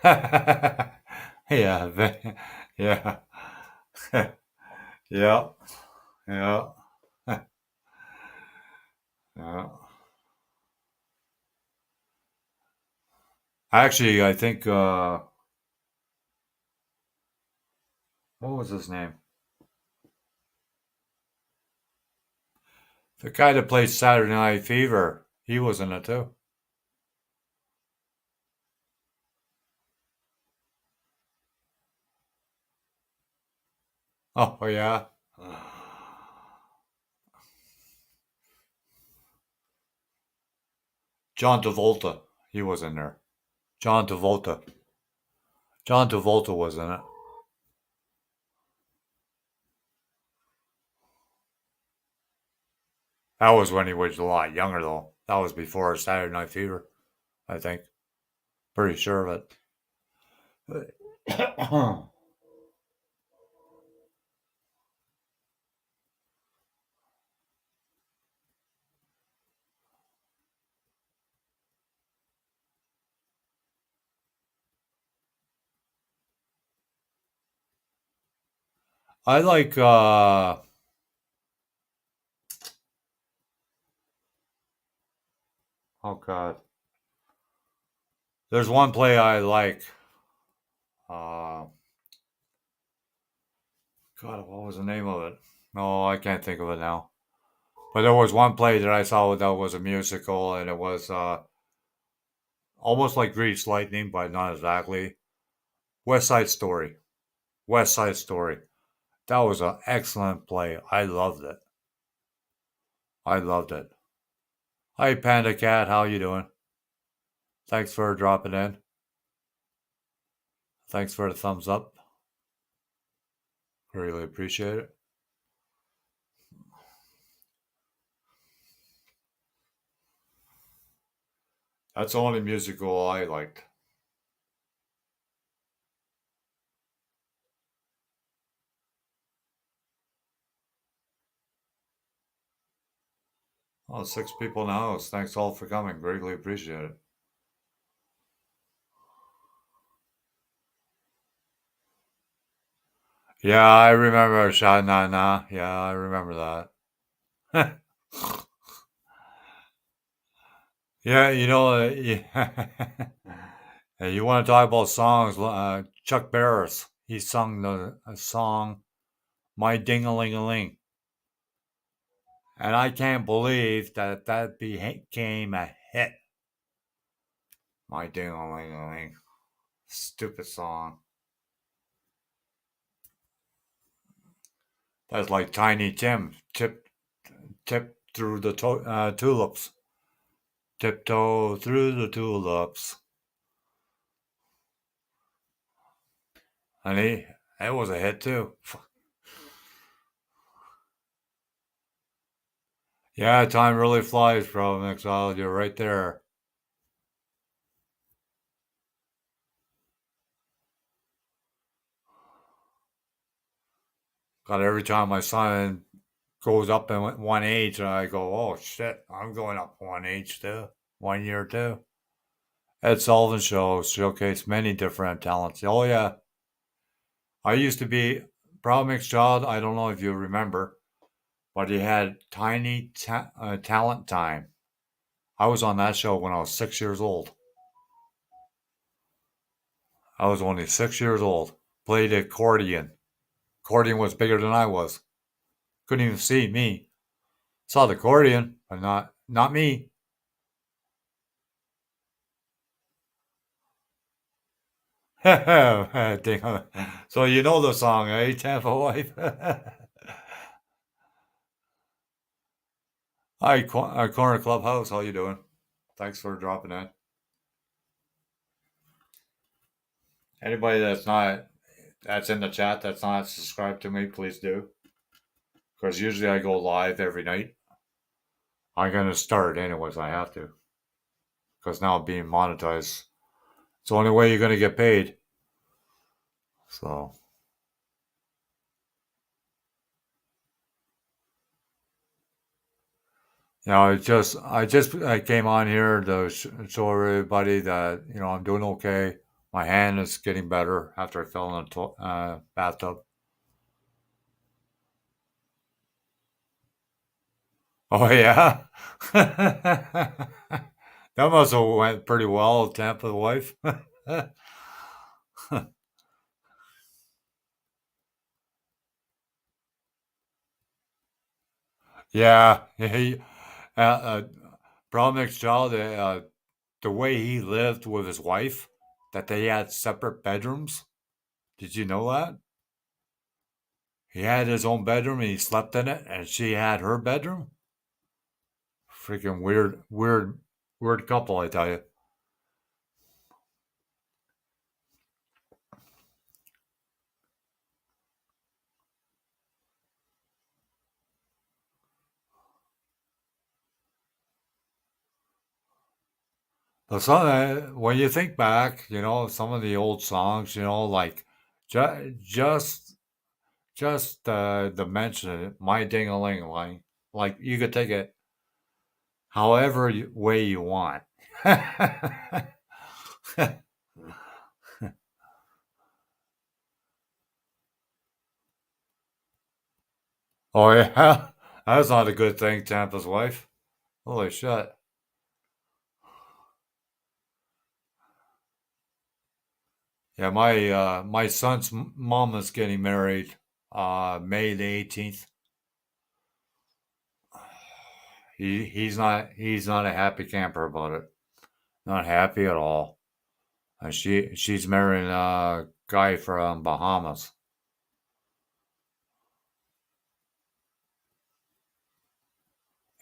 Yeah, yeah, yeah, yeah, yeah. Actually, I think what was his name? The guy that played Saturday Night Fever. He was in it too. Oh yeah. John Travolta. He was in there. John Travolta. John Travolta was in it. That was when he was a lot younger though. That was before Saturday Night Fever, I think. Pretty sure of it. I like oh god. There's one play I like. Uh God, what was the name of it? No, I can't think of it now. But there was one play that I saw that was a musical, and it was almost like Grease Lightning, but not exactly. West Side Story. West Side Story. That was an excellent play. I loved it. I loved it. Hi, Panda Cat. How you doing? Thanks for dropping in. Thanks for the thumbs up. Really appreciate it. That's the only musical I liked. Oh, 6 people in the house. Thanks all for coming. Greatly appreciate it. Yeah, I remember Sha Na Na. Yeah, I remember that. Yeah, yeah. You want to talk about songs? Chuck Barris. He sung the song "My Ding-a-ling-a-ling," and I can't believe that became a hit. My Ding-a-ling-a-ling. Stupid song. That's like Tiny Tim. Tip through the tulips. Tiptoe through the tulips. Honey, that was a hit too. Yeah, time really flies, bro. Exile, you're right there. God, every time my son goes up in one age, I go, oh shit, I'm going up one age too, 1 year too. Ed Sullivan Show showcased many different talents. Oh yeah, I used to be Proud Mix Child. I don't know if you remember, but he had Talent Time. I was on that show when I was 6 years old. I was only 6 years old. Played accordion. Accordion was bigger than I was. Couldn't even see me. Saw the accordion, but not me. So you know the song, eh, Tampa Wife? Hi, Corner Clubhouse. How you doing? Thanks for dropping in. Anybody that's in the chat that's not subscribed to me, please do. Because usually I go live every night. I'm gonna start anyways. I have to because now I'm being monetized. It's the only way you're gonna get paid. So I came on here to show everybody that I'm doing okay. My hand is getting better after I fell in a bathtub. Oh yeah, that must have went pretty well, Tampa wife. Yeah, he, Bromwich Child, the way he lived with his wife, that they had separate bedrooms. Did you know that? He had his own bedroom and he slept in it, and she had her bedroom. Freaking weird couple, I tell you. But when you think back, some of the old songs, like just the mention of it, my ding a ling ling, like you could take it however way you want. Oh yeah, that's not a good thing, Tampa's wife. Holy shit! Yeah, my son's mom is getting married, May the 18th. He's not a happy camper about it. Not happy at all. And she's marrying a guy from Bahamas.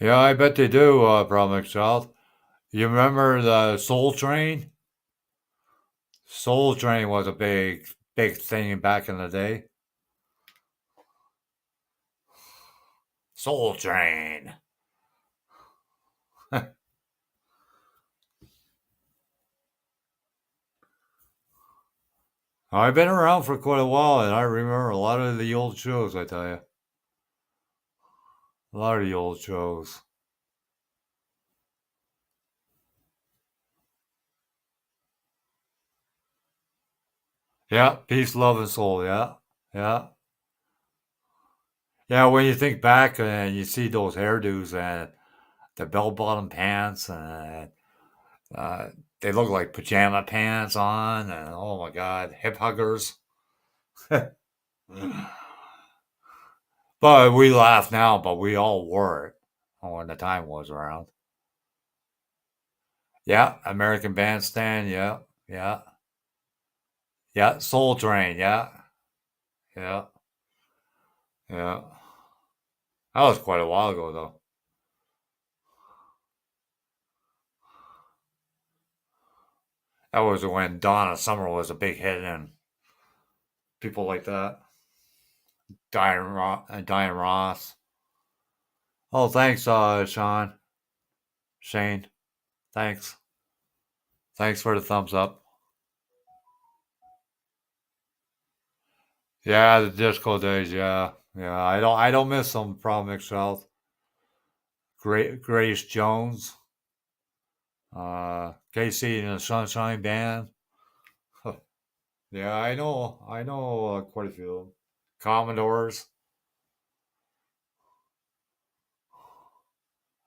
Yeah, I bet they do, Promise Child. You remember the Soul Train? Soul Train was a big thing back in the day. Soul Train. I've been around for quite a while, and I remember a lot of the old shows. I tell you, a lot of the old shows. Yeah, peace, love, and soul. Yeah, yeah, yeah. When you think back and you see those hairdos and the bell-bottom pants, and uh, they look like pajama pants on, and oh my god, hip huggers. But we laugh now, but we all wore it when the time was around. Yeah, American Bandstand. Yeah, yeah. Yeah, Soul Train. Yeah, yeah, yeah. That was quite a while ago, though. That was when Donna Summer was a big hit, and people like that. Diane Ross. Oh, thanks, Shane. Thanks. Thanks for the thumbs up. Yeah, the disco days. Yeah, yeah. I don't miss them. Problem Health. Grace Jones. Casey and the Sunshine Band. Yeah, I know. I know quite a few of them. Commodores.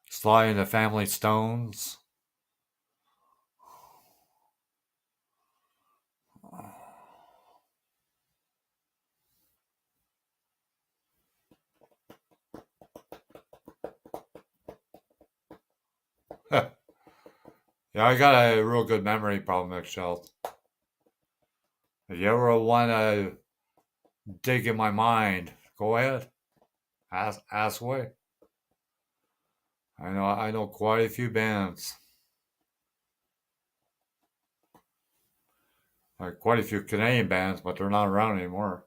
Sly and the Family Stones. Yeah, I got a real good memory problem, Health. If you ever want to dig in my mind, go ahead. Ask away. I know quite a few bands. Like quite a few Canadian bands, but they're not around anymore.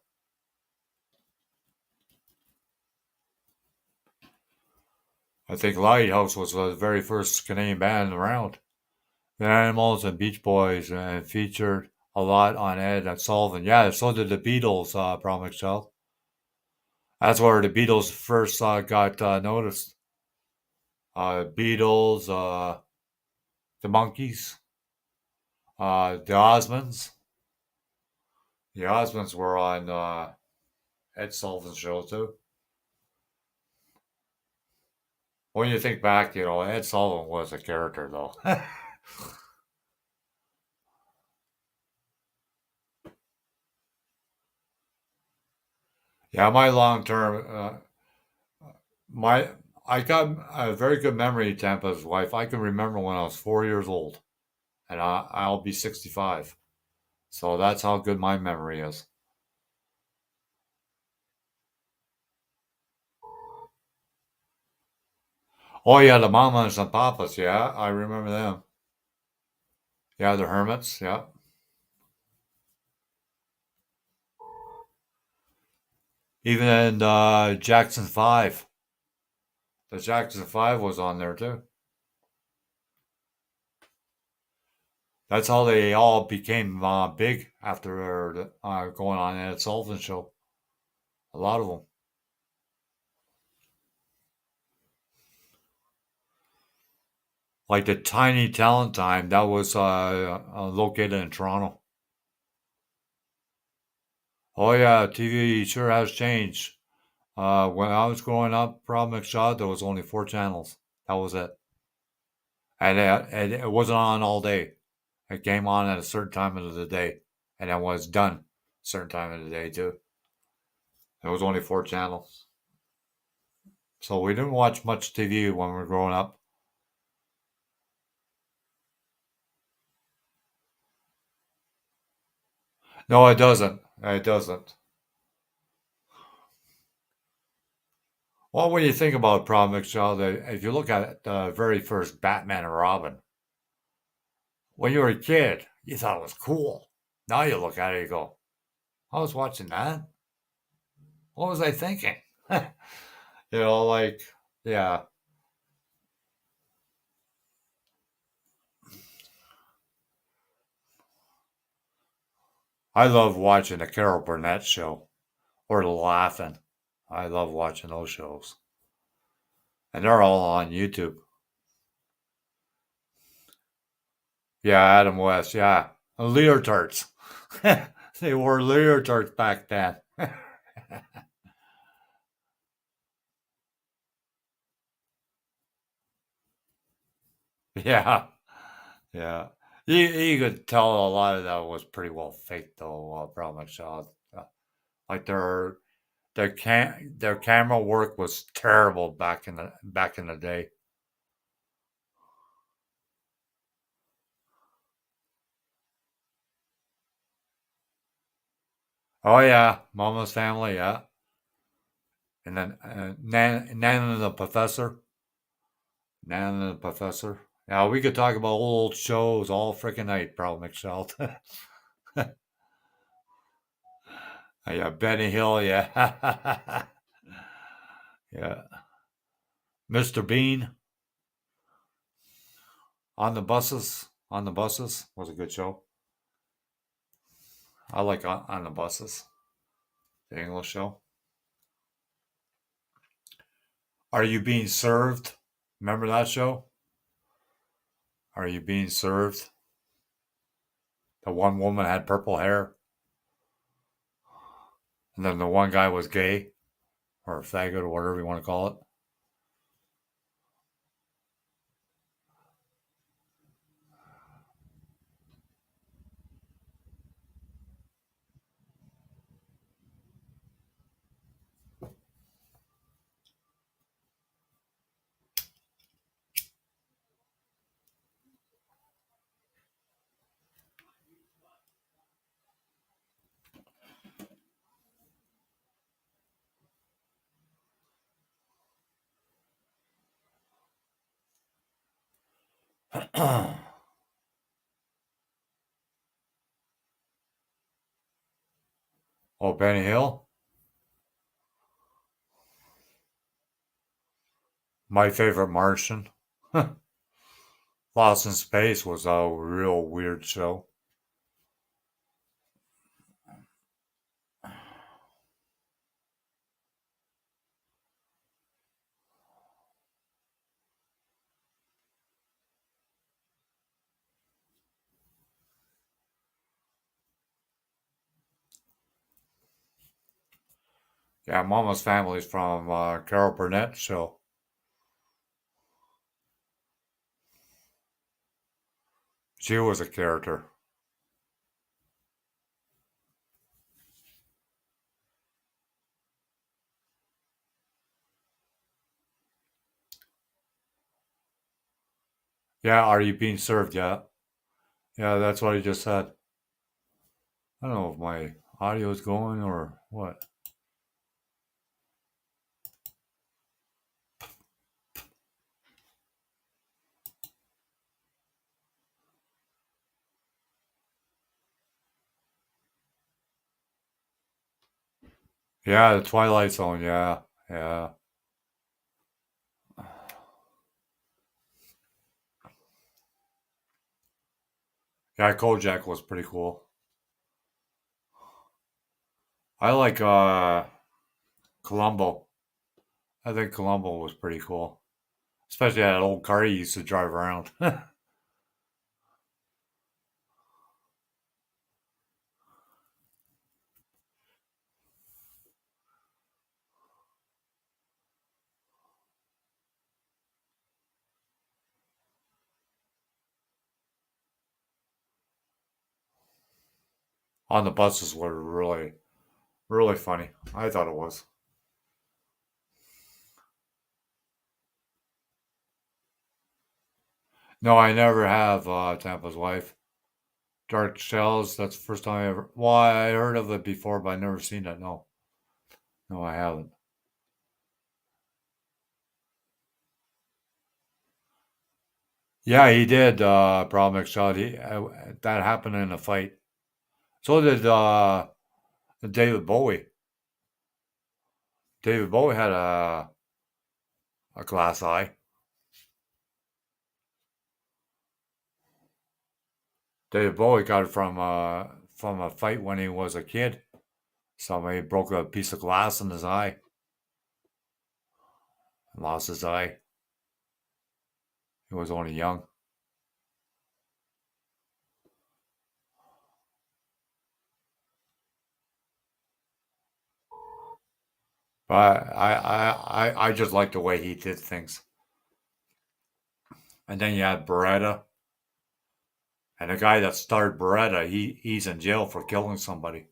I think Lighthouse was the very first Canadian band around. The Animals and Beach Boys and featured a lot on Ed and Sullivan. Yeah, so did the Beatles, Problem Health. That's where the Beatles first got noticed. Beatles, the Monkees, the Osmonds. The Osmonds were on Ed Sullivan's show too. When you think back, Ed Sullivan was a character though. Yeah, my long term, my I got a very good memory. Tampa's wife. I can remember when I was 4 years old, and I'll be 65. So that's how good my memory is. Oh yeah, the Mamas and Papas. Yeah, I remember them. Yeah, the Hermits. Yeah, even in Jackson Five. The Jackson Five was on there too. That's how they all became big after going on Ed Sullivan show. A lot of them. Like the Tiny Talent Time, that was located in Toronto. Oh yeah, TV sure has changed. When I was growing up, Problem Shot, there was only 4 channels. That was it, and it wasn't on all day. It came on at a certain time of the day, and it was done a certain time of the day too. There was only 4 channels, so we didn't watch much TV when we were growing up. No, it doesn't. It doesn't. Well, when you think about Problem Child, if you look at the very first Batman and Robin, when you were a kid, you thought it was cool. Now you look at it, you go, I was watching that. What was I thinking? Like, yeah. I love watching the Carol Burnett show or the Laughing. I love watching those shows. And they're all on YouTube. Yeah, Adam West, yeah. Leotards. They wore leotards back then. Yeah, yeah. You could tell a lot of that was pretty well faked, though. Probably shot. Like their camera work was terrible back in the day. Oh yeah, Mama's Family. Yeah, and then Nan and the Professor. Nan and the Professor. Yeah, we could talk about old shows all freaking night, probably, Michelle. Yeah, Benny Hill. Yeah, yeah. Mr. Bean on the buses. On the buses was a good show. I like on the buses. The English show. Are you being served? Remember that show? Are you being served? The one woman had purple hair, and then the one guy was gay or a faggot or whatever you want to call it. Oh, Benny Hill. My favorite Martian. Lost in Space was a real weird show. Yeah, Mama's Family's from Carol Burnett show. She was a character. Yeah, are you being served yet? Yeah, that's what I just said. I don't know if my audio is going or what. Yeah, the Twilight Zone. Yeah, yeah. Yeah, Kojak was pretty cool. I like Columbo. I think Columbo was pretty cool. Especially that old car he used to drive around. On the buses were really, really funny. I thought it was. No, I never have Tampa's Wife. Dark Shells, that's the first time I ever. Well, I heard of it before, but I never seen it. No, no, I haven't. Yeah, he did. Problem shot. That happened in a fight. So did David Bowie. David Bowie had a glass eye. David Bowie got it from a fight when he was a kid. Somebody broke a piece of glass in his eye, and lost his eye. He was only young. But I just like the way he did things. And then you had Beretta, and the guy that started Beretta, he's in jail for killing somebody.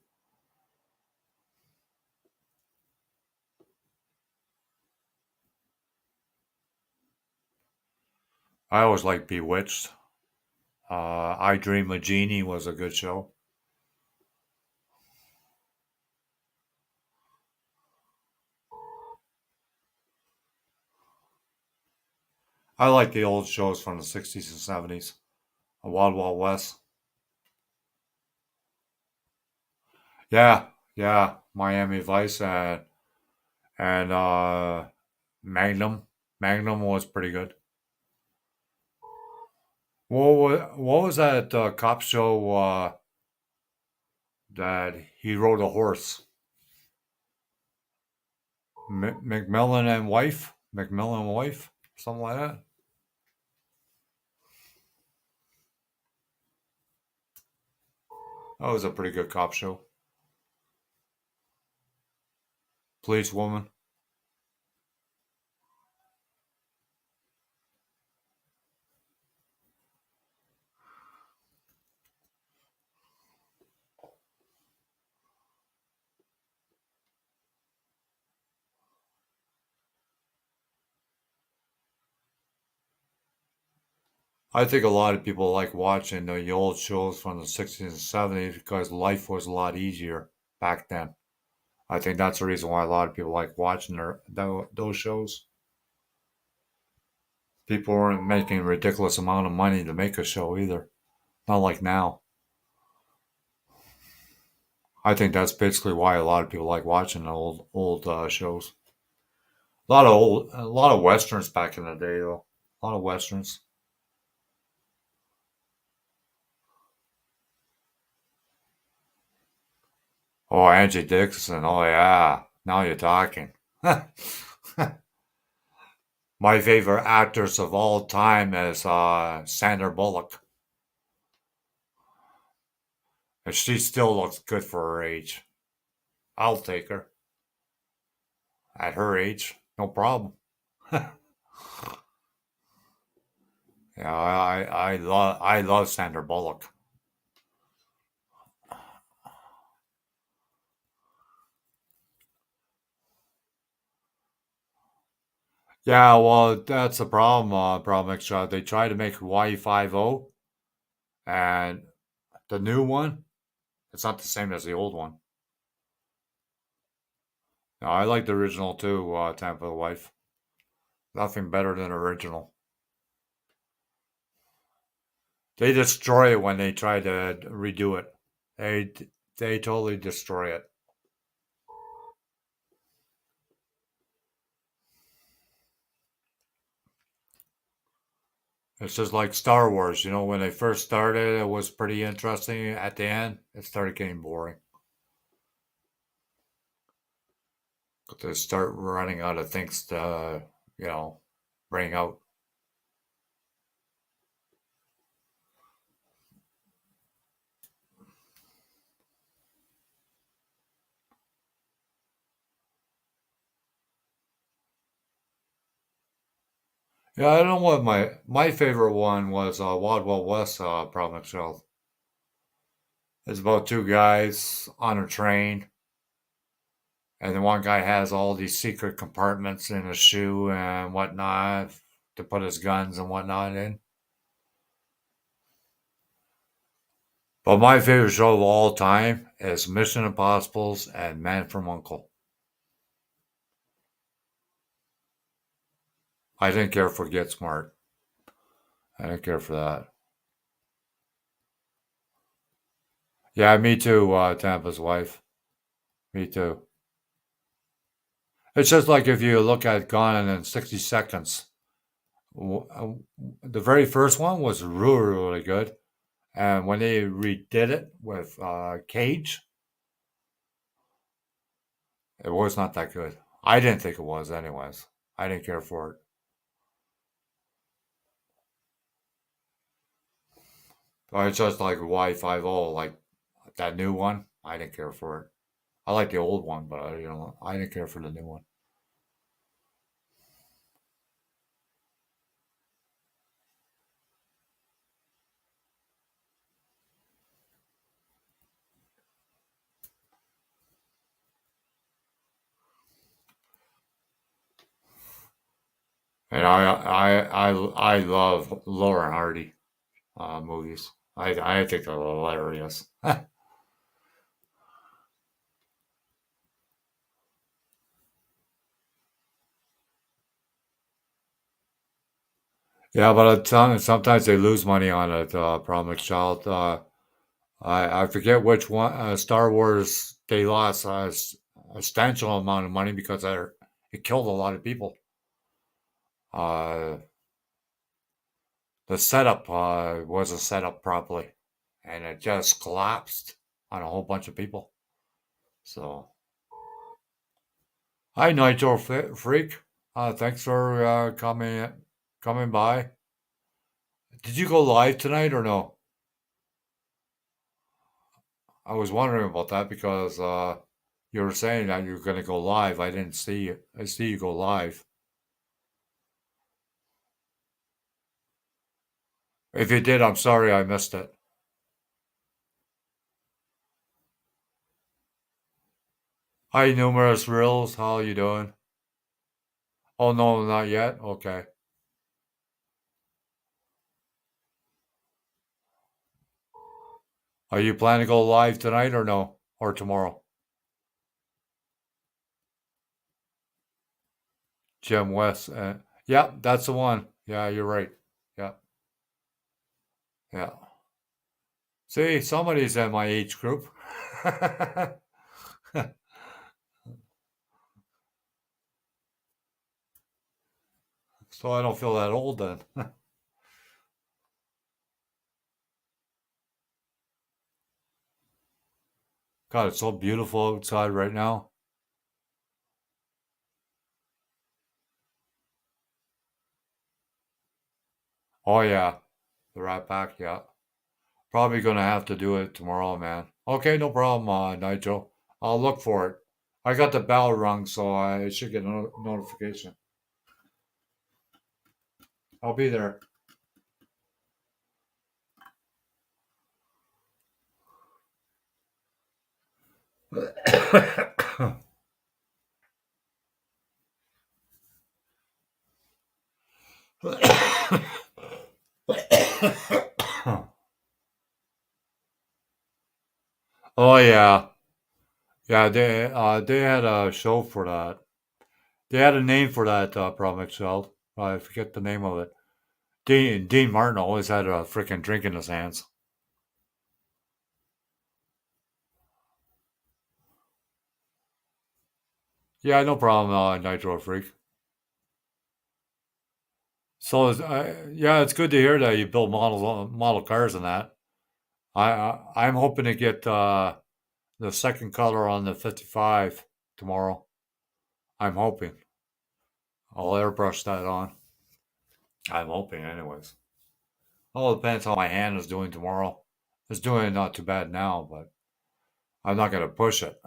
I always liked Bewitched. I Dream of Jeannie was a good show. I like the old shows from the 60s and 70s. Wild Wild West. Yeah, yeah. Miami Vice and Magnum. Magnum was pretty good. What was that cop show that he rode a horse? McMillan and Wife? McMillan and Wife? Something like that? That was a pretty good cop show. Police Woman. I think a lot of people like watching the old shows from the 60s and 70s because life was a lot easier back then. I think that's the reason why a lot of people like watching those shows. People weren't making a ridiculous amount of money to make a show either. Not like now. I think that's basically why a lot of people like watching the old shows. A lot of westerns back in the day though. A lot of westerns. Oh, Angie Dixon. Oh yeah. Now you're talking. My favorite actress of all time is Sandra Bullock. And she still looks good for her age. I'll take her at her age. No problem. Yeah, I love Sandra Bullock. Yeah, well, that's the problem. Problem extra. They try to make Y50, and the new one, it's not the same as the old one. No, I like the original too. Time for the Wife. Nothing better than original. They destroy it when they try to redo it. They they totally destroy it. It's just like Star Wars. When they first started, it was pretty interesting. At the end, it started getting boring. But they start running out of things to, you know, bring out. Yeah, I don't know what my favorite one was. Wild Wild West. Problem Child. It's about two guys on a train, and the one guy has all these secret compartments in his shoe and whatnot to put his guns and whatnot in. But my favorite show of all time is Mission Impossible's and Man from Uncle. I didn't care for Get Smart. I didn't care for that. Yeah, me too, Tampa's wife. Me too. It's just like if you look at Gone in 60 Seconds. The very first one was really, really good. And when they redid it with Cage, it was not that good. I didn't think it was, anyways. I didn't care for it. But it's just like Y50, like that new one. I didn't care for it. I like the old one, but I didn't care for the new one. And I love Laura Hardy movies. I think they're hilarious. Yeah, but sometimes they lose money on it. Promise Child. I forget which one. Star Wars they lost a substantial amount of money because it killed a lot of people. Uh, the setup wasn't set up properly, and it just collapsed on a whole bunch of people. So, hi Nitro Freak. Thanks for coming by. Did you go live tonight or no? I was wondering about that because you were saying that you were going to go live. I didn't see it. I see you go live. If you did, I'm sorry I missed it. Hi, numerous reels. How you doing? Oh no, not yet. Okay. Are you planning to go live tonight or no? Or tomorrow? Jim West. Yeah, that's the one. Yeah, you're right. Yeah, yeah. See, somebody's in my age group. So I don't feel that old then. God, it's so beautiful outside right now. Oh yeah, the Rat Pack. Yeah, probably gonna have to do it tomorrow, man. Okay, no problem, Nigel. I'll look for it. I got the bell rung, so I should get a notification. I'll be there. Oh yeah, yeah. They had a show for that. They had a name for that problem itself. I forget the name of it. Dean Martin always had a freaking drink in his hands. Yeah, no problem, Nitro Freak. So yeah, it's good to hear that you build model cars and that. I'm hoping to get the second color on the 55 tomorrow. I'm hoping. I'll airbrush that on. I'm hoping, anyways. All depends how my hand is doing tomorrow. It's doing not too bad now, but I'm not going to push it.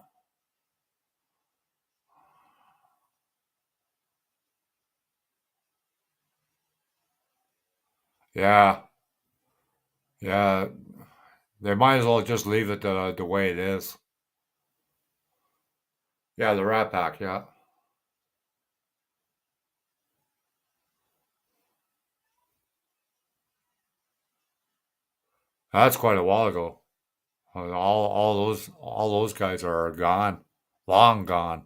Yeah, yeah. They might as well just leave it the way it is. Yeah, the Rat Pack. Yeah, that's quite a while ago. All those guys are gone, long gone.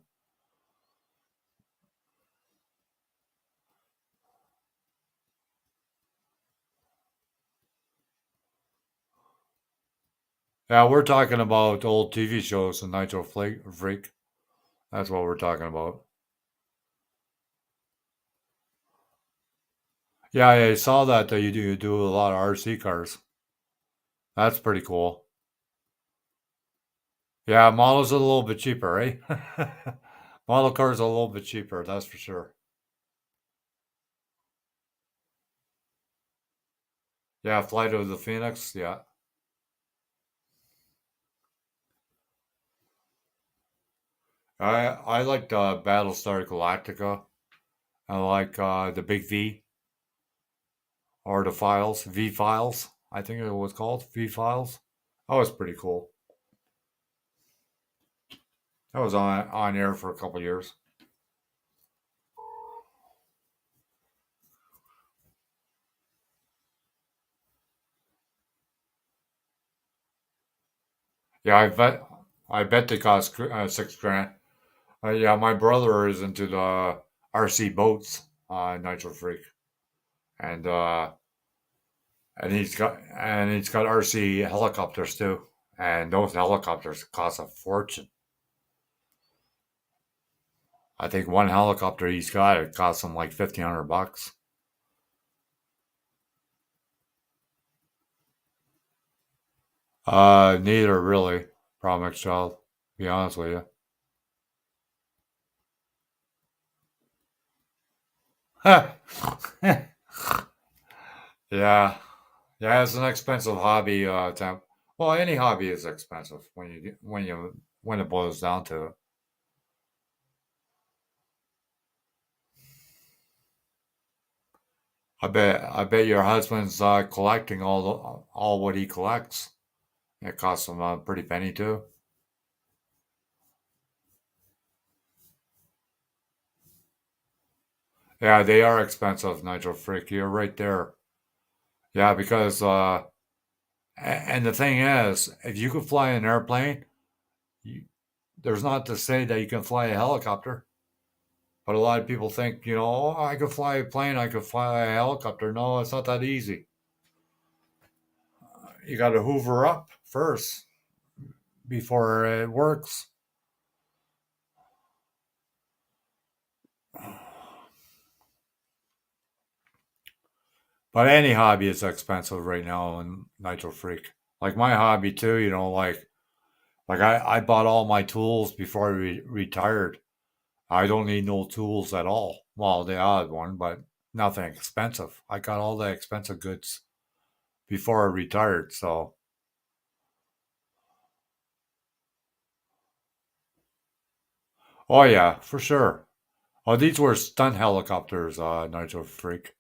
Yeah, we're talking about old TV shows and Nitro Freak. That's what we're talking about. Yeah, I saw that you do a lot of RC cars. That's pretty cool. Yeah, models are a little bit cheaper, eh? Model cars are a little bit cheaper, that's for sure. Yeah, Flight of the Phoenix. Yeah, I like Battlestar Galactica. I like the Big V or the Files V Files. I think it was called V Files. That was pretty cool. That was on air for a couple years. Yeah, I bet they cost 6 grand. Yeah, my brother is into the RC boats. Nitro Freak. and he's got RC helicopters too, and those helicopters cost a fortune. I think one helicopter he's got it costs him like $1,500. Neither really. Promise Child. To be honest with you. Yeah, yeah. It's an expensive hobby. Well, any hobby is expensive when it boils down to it. I bet your husband's collecting all what he collects. It costs him a pretty penny too. Yeah, they are expensive, Nigel Freak. You're right there. Yeah, because and the thing is, if you could fly an airplane, you, there's not to say that you can fly a helicopter. But a lot of people think, oh, I could fly a plane, I could fly a helicopter. No, it's not that easy. You got to hoover up first before it works. But any hobby is expensive right now in Nitro Freak. Like my hobby too, like I bought all my tools before I retired. I don't need no tools at all. Well, the odd one, but nothing expensive. I got all the expensive goods before I retired. So, oh yeah, for sure. Oh, these were stunt helicopters, Nitro Freak.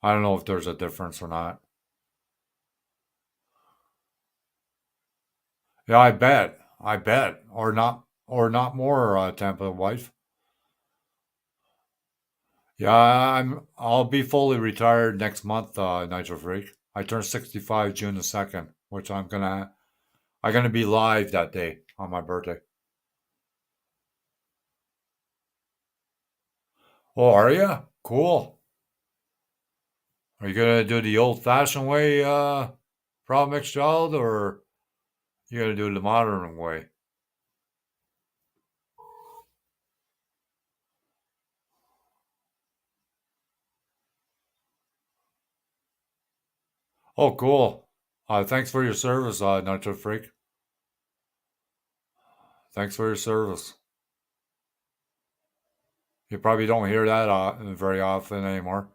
I don't know if there's a difference or not. Yeah, I bet, or not more, Tampa wife. Yeah, I'll be fully retired next month, Nitro Freak. I turn 65 June the 2nd, which I'm gonna be live that day on my birthday. Oh, are you? Cool. Are you gonna do the old-fashioned way, Proud Mixed Child, or you gonna do the modern way? Oh, cool. Thanks for your service, Nitro Freak. Thanks for your service. You probably don't hear that very often anymore,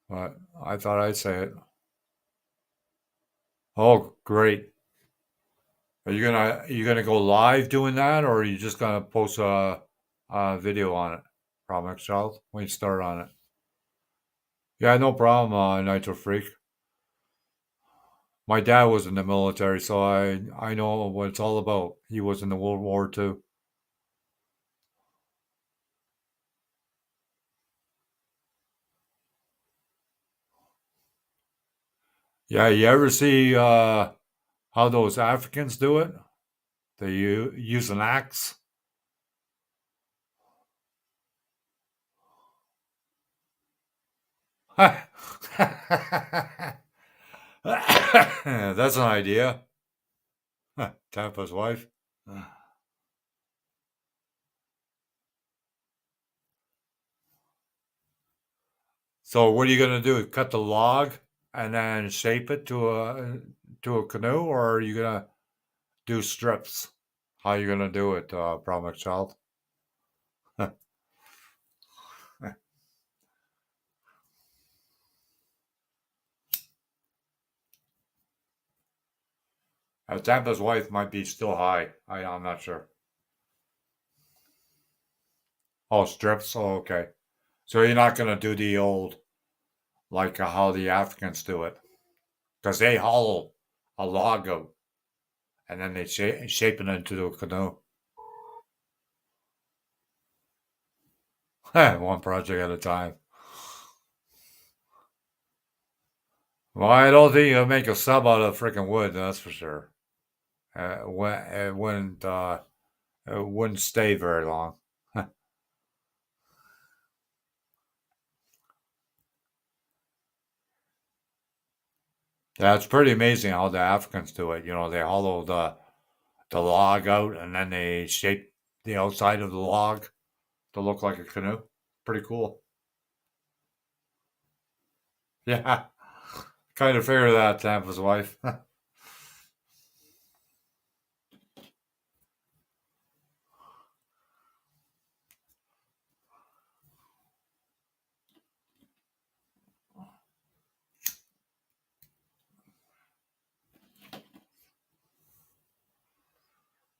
but I thought I'd say it. Oh, great. Are you gonna go live doing that, or are you just gonna post a video on it? Proud Mixed Child when you start on it. Yeah, no problem, Nitro Freak. My dad was in the military, so I know what it's all about. He was in the World War II. Yeah, you ever see how those Africans do it? They use an axe. That's an idea. Tampa's wife. So what are you gonna do? Cut the log and then shape it to a canoe, or are you gonna do strips? How are you gonna do it, Promise Child? Tampa's wife might be still high. I'm not sure. Oh, strips. Oh, okay. So you're not gonna do the old like how the Africans do it, because they hollow a log out and then they shape it into a canoe. One project at a time. Well, I don't think you'll make a sub out of freaking wood. That's for sure. It wouldn't stay very long. Yeah, it's pretty amazing how the Africans do it. They hollow the log out and then they shape the outside of the log to look like a canoe. Pretty cool. Yeah, kind of figured that, Tampa's wife.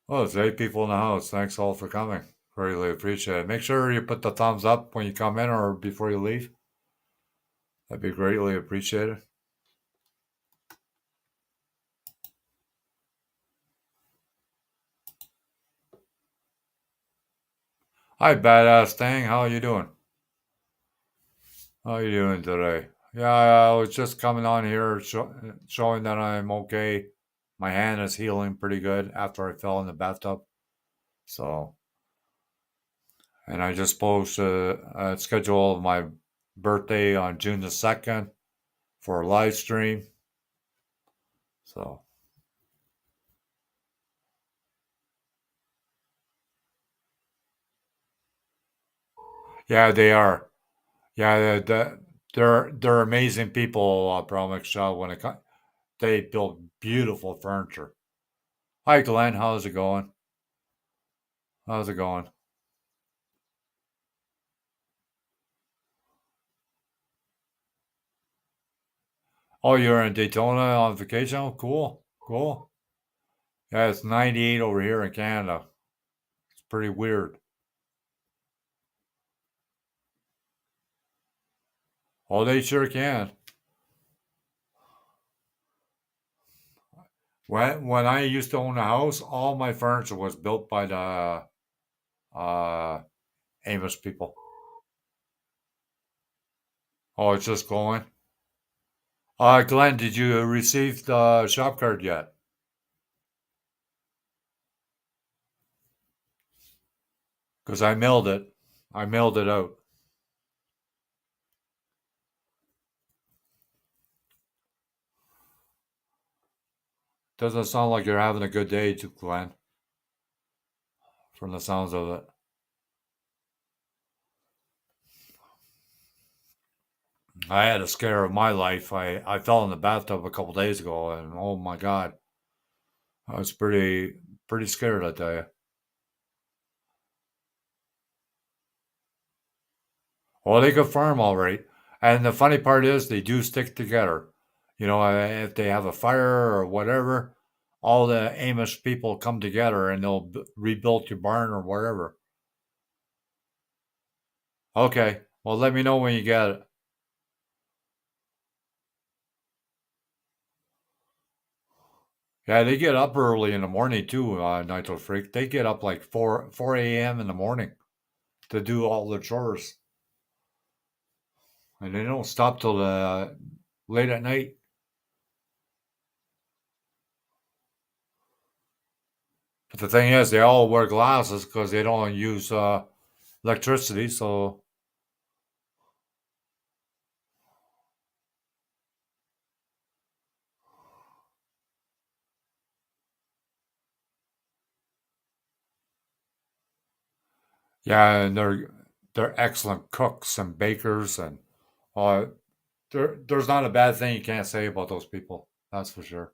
Well, it's 8 people in the house. Thanks all for coming. Greatly appreciate it. Make sure you put the thumbs up when you come in or before you leave. That'd be greatly appreciated. Hi, badass thing. How are you doing? How are you doing today? Yeah, I was just coming on here showing that I'm okay. My hand is healing pretty good after I fell in the bathtub. So, and I just posted a schedule of my birthday on June the 2nd for a live stream. So, yeah, they are. Yeah, they're amazing people, Promic Shaw, they build beautiful furniture. Hi, Glenn. How's it going? How's it going? Oh, you're in Daytona on vacation? Oh, cool. Cool. Yeah, it's 98 over here in Canada. It's pretty weird. Oh, they sure can. When I used to own a house, all my furniture was built by the uh, Amos people. Oh, it's just going. Glenn, did you receive the shop card yet? Because I mailed it. I mailed it out. Doesn't sound like you're having a good day, Glenn, from the sounds of it. I had a scare of my life. I fell in the bathtub a couple days ago, and oh my god, I was pretty scared. I tell you. Well, they confirm all right, and the funny part is they do stick together. If they have a fire or whatever, all the Amish people come together and they'll rebuild your barn or whatever. Okay, well, let me know when you get it. Yeah, they get up early in the morning too, Nitro Freak. They get up like four a.m. in the morning to do all the chores, and they don't stop till late at night. But the thing is, they all wear glasses because they don't use electricity. So yeah, and they're excellent cooks and bakers, and uh, there's not a bad thing you can't say about those people. That's for sure.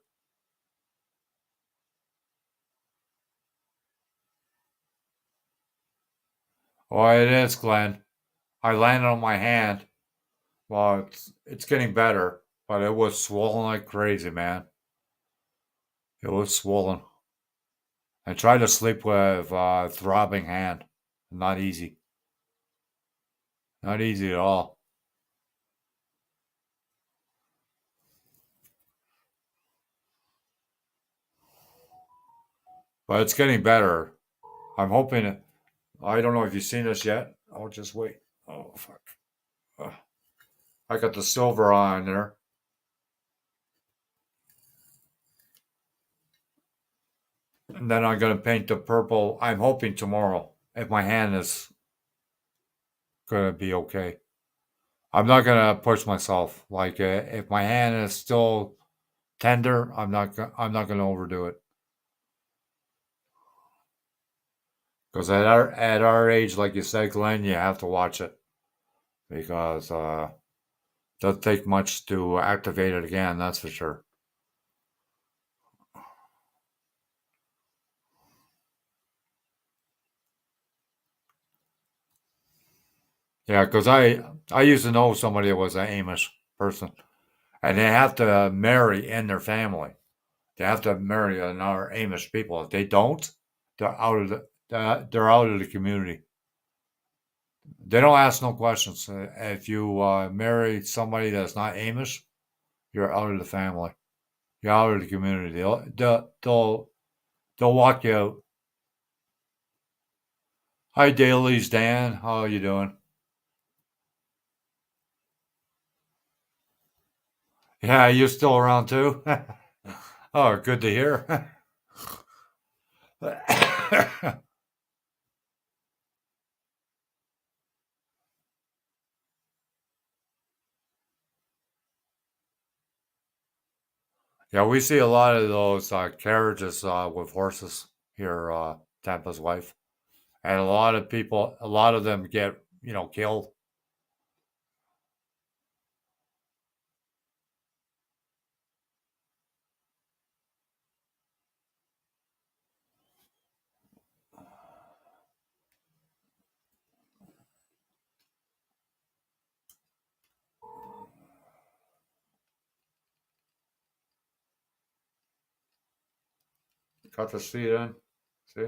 Oh, it is, Glenn. I landed on my hand. Well, it's getting better, but it was swollen like crazy, man. It was swollen. I tried to sleep with a throbbing hand. Not easy. Not easy at all. But it's getting better. I'm hoping. I don't know if you've seen this yet. I'll just wait. Oh fuck! I got the silver on there, and then I'm gonna paint the purple. I'm hoping tomorrow if my hand is gonna be okay. I'm not gonna push myself. Like if my hand is still tender. I'm not going to overdo it because at our age, like you said, Glenn, you have to watch it because it doesn't take much to activate it again. That's for sure. Yeah, because I used to know somebody that was an Amish person, and they have to marry in their family. They have to marry another Amish people. If they don't, they're out of the community. They don't ask no questions. If you marry somebody that's not Amish, you're out of the family. You're out of the community. They'll walk you out. Hi, Dailies, Dan. How are you doing? Yeah, you still around too? Oh, good to hear. Yeah, we see a lot of those carriages with horses here, Tampa's wife, and a lot of people, a lot of them get killed. Cut the seat in. See,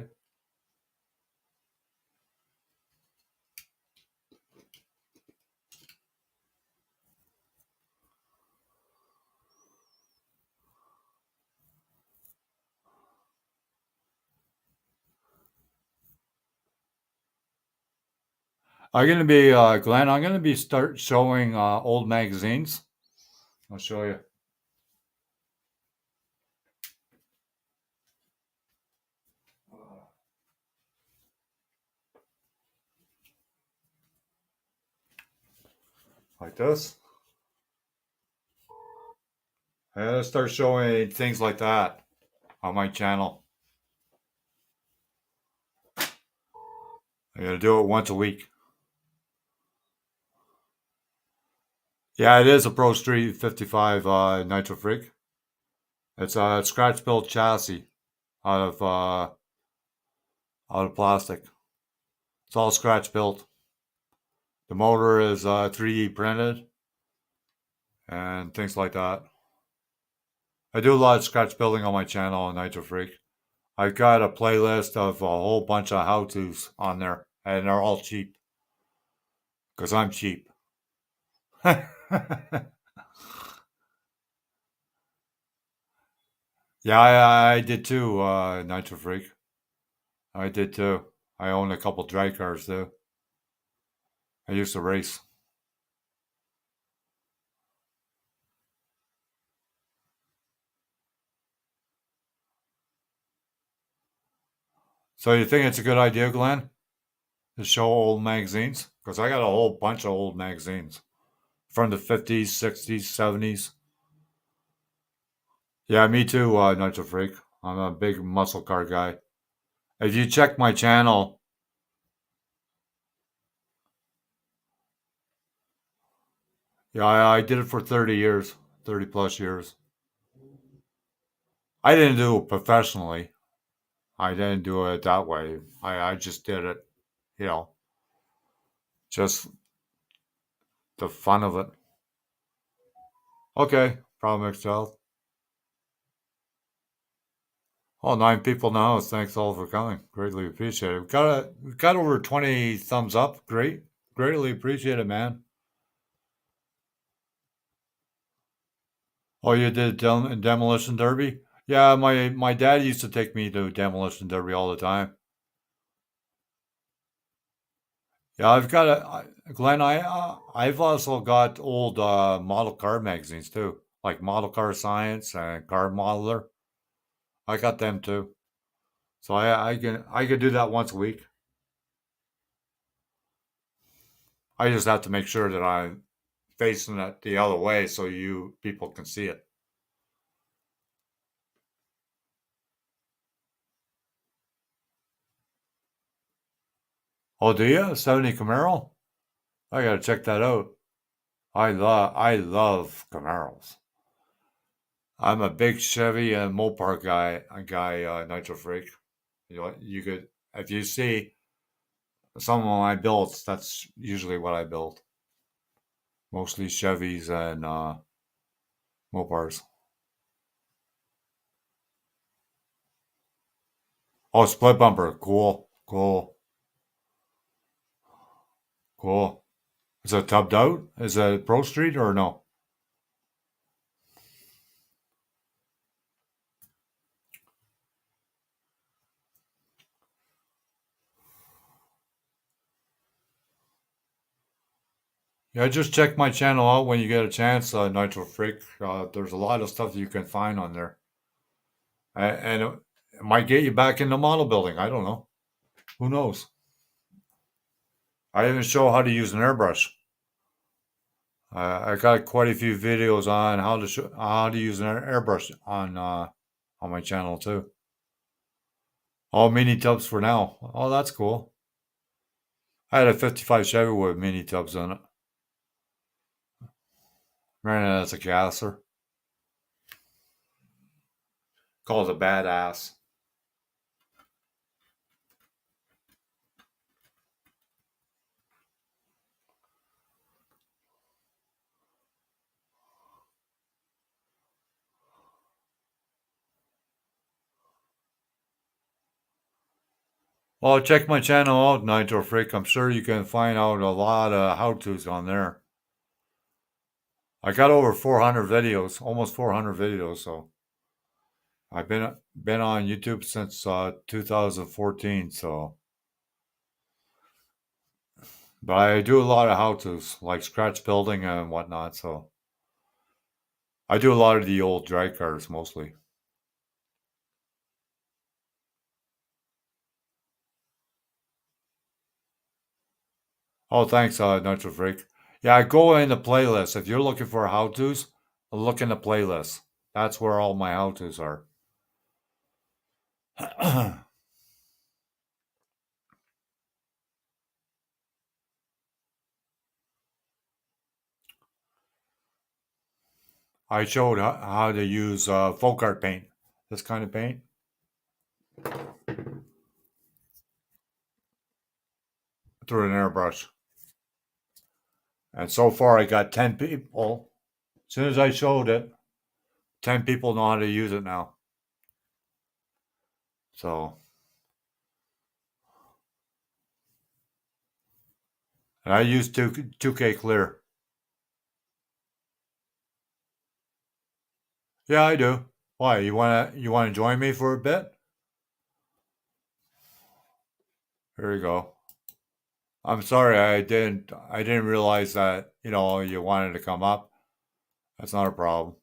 I'm gonna be Glenn. I'm gonna be start showing old magazines. I'll show you like this. I'm gonna start showing things like that on my channel. I'm gonna do it once a week. Yeah, it is a Pro Street 55 Nitro Freak. It's a scratch built chassis out of uh, out of plastic. It's all scratch built. The motor is 3D printed and things like that. I do a lot of scratch building on my channel on Nitro Freak. I've got a playlist of a whole bunch of how to's on there, and they're all cheap because I'm cheap. Yeah, I did too, Nitro Freak. I did too. I own a couple drag cars too. I used to race. So you think it's a good idea, Glenn, to show old magazines? Because I got a whole bunch of old magazines from the 50s, 60s, 70s. Yeah, me too, Nitro Freak. I'm a big muscle car guy. If you check my channel, yeah, I did it for 30 years, 30 plus years. I didn't do it professionally. I didn't do it that way. I just did it, you know, just the fun of it. Okay, problem Excel. Oh, 9 people now. Thanks all for coming. Greatly appreciate it. We've got over 20 thumbs up. Great. Greatly appreciate it, man. Oh, you did Demolition Derby? Yeah, my dad used to take me to Demolition Derby all the time. Yeah, Glenn. I've also got old model car magazines too, like Model Car Science and Car Modeler. I got them too. So I can do that once a week. I just have to make sure that I'm facing it the other way so you people can see it. Oh, do you? 70 Camaro? I gotta check that out. I love Camaros. I'm a big Chevy and Mopar guy, Nitro Freak. You know, you could if you see some of my builds, that's usually what I build. Mostly Chevys and Mopars. Oh, split bumper. Cool. Cool. Cool. Is it tubbed out? Is it Pro Street or no? Yeah, just check my channel out when you get a chance, Nitro Freak. There's a lot of stuff you can find on there. And it might get you back into model building. I don't know. Who knows? I even show how to use an airbrush. I got quite a few videos on how to use an airbrush on my channel too. All mini tubs for now. Oh, that's cool. I had a 55 Chevy with mini tubs on it. Ran it as a gasser. Called it a badass. Well, check my channel out, Nitro Freak. I'm sure you can find out a lot of how-tos on there. I got over 400 videos, almost 400 videos. So I've been on YouTube since 2014. So, but I do a lot of how-tos, like scratch building and whatnot. So I do a lot of the old drag cars mostly. Oh, thanks, Nitro Freak. Yeah, go in the playlist. If you're looking for how-tos, look in the playlist. That's where all my how-tos are. I showed how to use folk art paint, this kind of paint, through an airbrush. And so far, I got 10 people. As soon as I showed it, 10 people know how to use it now. So, and I use 2K Clear. Yeah, I do. Why? You wanna join me for a bit? Here you go. I'm sorry, I didn't realize that, you wanted to come up. That's not a problem.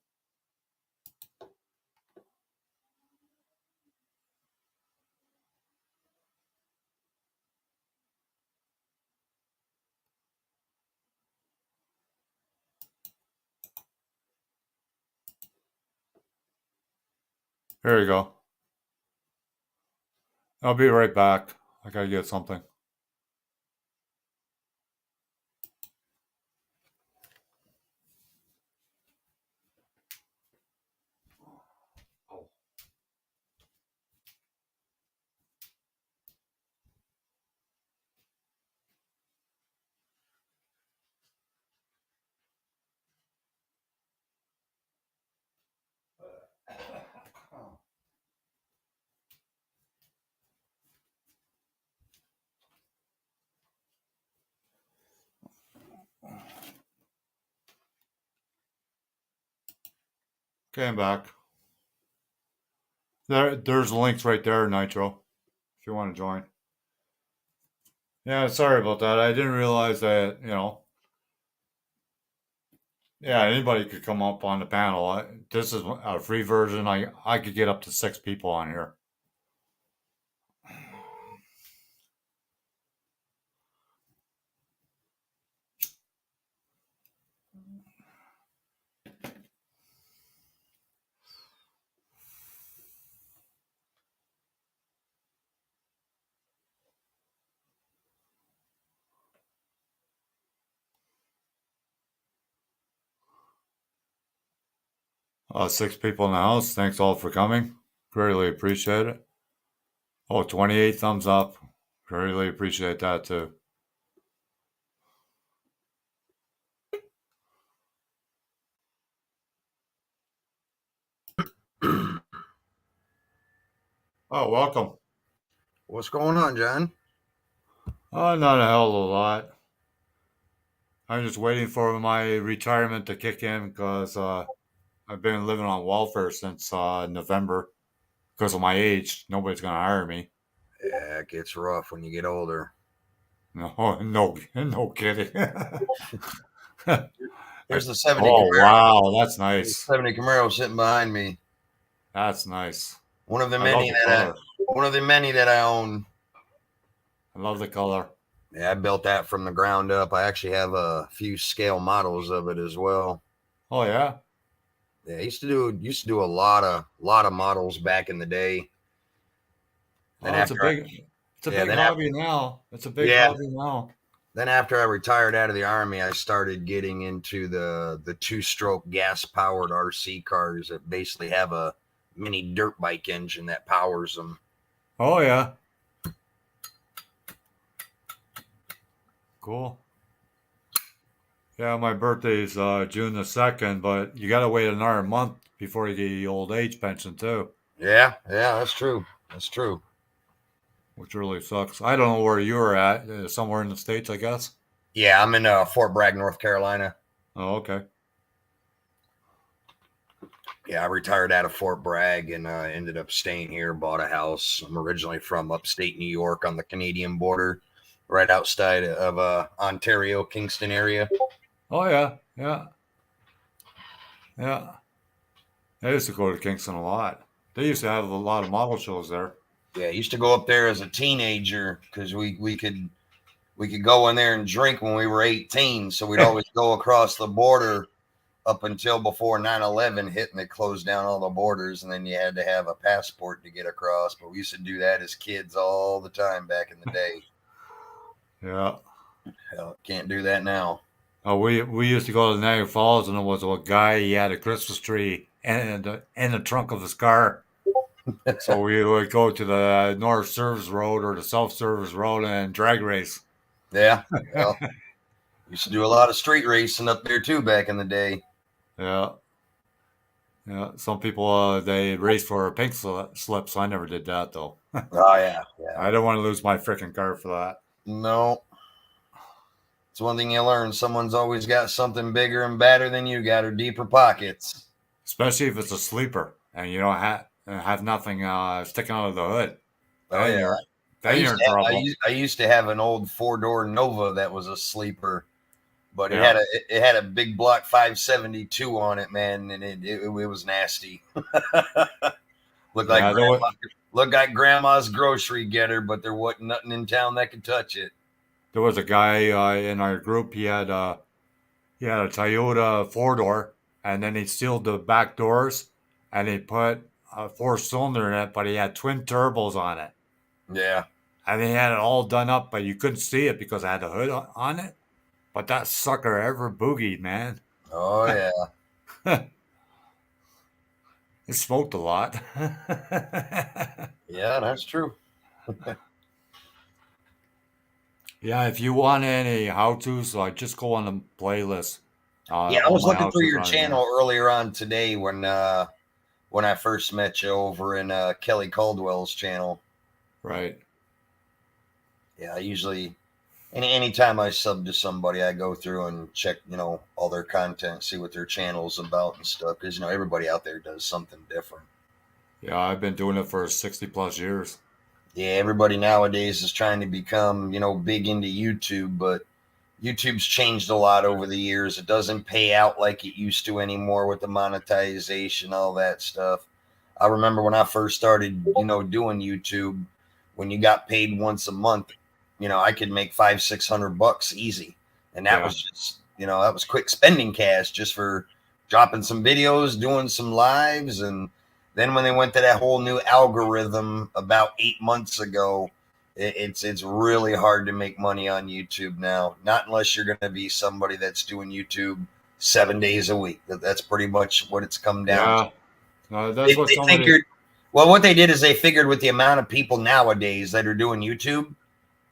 Here you go. I'll be right back. I gotta get something. Oh, okay, I'm back. There's links right there, Nitro, if you want to join. Yeah, sorry about that. I didn't realize that, yeah, anybody could come up on the panel. This is a free version. I could get up to 6 people on here. 6 people in the house. Thanks all for coming. Greatly appreciate it. Oh, 28 thumbs up. Greatly appreciate that too. Oh, welcome. What's going on, John? Oh, not a hell of a lot. I'm just waiting for my retirement to kick in because I've been living on welfare since November because of my age. Nobody's going to hire me. Yeah, it gets rough when you get older. No, no kidding. Here's the 70 Oh, Camaro. wow. That's The nice. 70 Camaro sitting behind me. That's nice. One of the I love many the that color. I own. I love the color. Yeah, I built that from the ground up. I actually have a few scale models of it as well. Oh, yeah. Yeah, I used to do a lot of models back in the day. Then Oh, after I it's a yeah, big then after hobby now. It's a big yeah, hobby now. then after I retired out of the army, I started getting into the two-stroke gas-powered RC cars that basically have a mini dirt bike engine that powers them. Oh, yeah. Cool. Yeah, my birthday's June the 2nd, but you got to wait another month before you get your old age pension, too, Yeah, that's true. That's true. which really sucks. I don't know where you were at. Somewhere in the States, I guess. Yeah, I'm in Fort Bragg, North Carolina. Oh, okay. Yeah, I retired out of Fort Bragg and ended up staying here, bought a house. I'm originally from upstate New York on the Canadian border, right outside of Ontario, Kingston area. Oh, yeah. Yeah. Yeah. I used to go to Kingston a lot. They used to have a lot of model shows there. Yeah, I used to go up there as a teenager because we could go in there and drink when we were 18. So we'd always go across the border up until before 9/11 hit and they closed down all the borders. And then you had to have a passport to get across. But we used to do that as kids all the time back in the day. Yeah. Hell, can't do that now. We used to go to Niagara Falls, and there was a guy. He had a Christmas tree in the trunk of his car. So we would go to the North Service Road or the South Service Road and drag race. Yeah. Well, used to do a lot of street racing up there too back in the day. Yeah, yeah. Some people they race for a pink slips. I never did that though. Oh yeah, yeah. I don't want to lose my freaking car for that. No, it's one thing you learn. Someone's always got something bigger and badder than you got, or deeper pockets. Especially if it's a sleeper and you don't have nothing sticking out of the hood. Oh Then yeah. you're I then you're used in to have, trouble. I used to have an old 4-door Nova that was a sleeper, but Yeah, it had a big block 572 on it, man, and it was nasty. looked like yeah. looked like grandma's grocery getter, but there wasn't nothing in town that could touch it. There was a guy in our group. He had a Toyota 4-door, and then he sealed the back doors, and he put a 4-cylinder in it, but he had twin turbos on it. Yeah. And he had it all done up, but you couldn't see it because I had the hood on it. But that sucker ever boogied, man. Oh yeah. It smoked a lot. Yeah, that's true. Yeah, if you want any how-tos, like just go on the playlist. Yeah, I All was my looking through how-tos your are in there. channel earlier on today when I first met you over in Kelly Caldwell's channel. Right. Yeah, I usually anytime I sub to somebody, I go through and check, all their content, see what their channel's about and stuff. Because everybody out there does something different. Yeah, I've been doing it for 60 plus years. Yeah, everybody nowadays is trying to become, big into YouTube, but YouTube's changed a lot over the years. It doesn't pay out like it used to anymore with the monetization, all that stuff. I remember when I first started, doing YouTube, when you got paid once a month, I could make 500-600 bucks easy. And that Yeah. was just, that was quick spending cash just for dropping some videos, doing some lives. And then when they went to that whole new algorithm about 8 months ago, it's really hard to make money on YouTube now. Not unless you're going to be somebody that's doing YouTube 7 days a week. That's pretty much what it's come down to. Yeah. That's what They somebody. figured, well, what they did is they figured with the amount of people nowadays that are doing YouTube,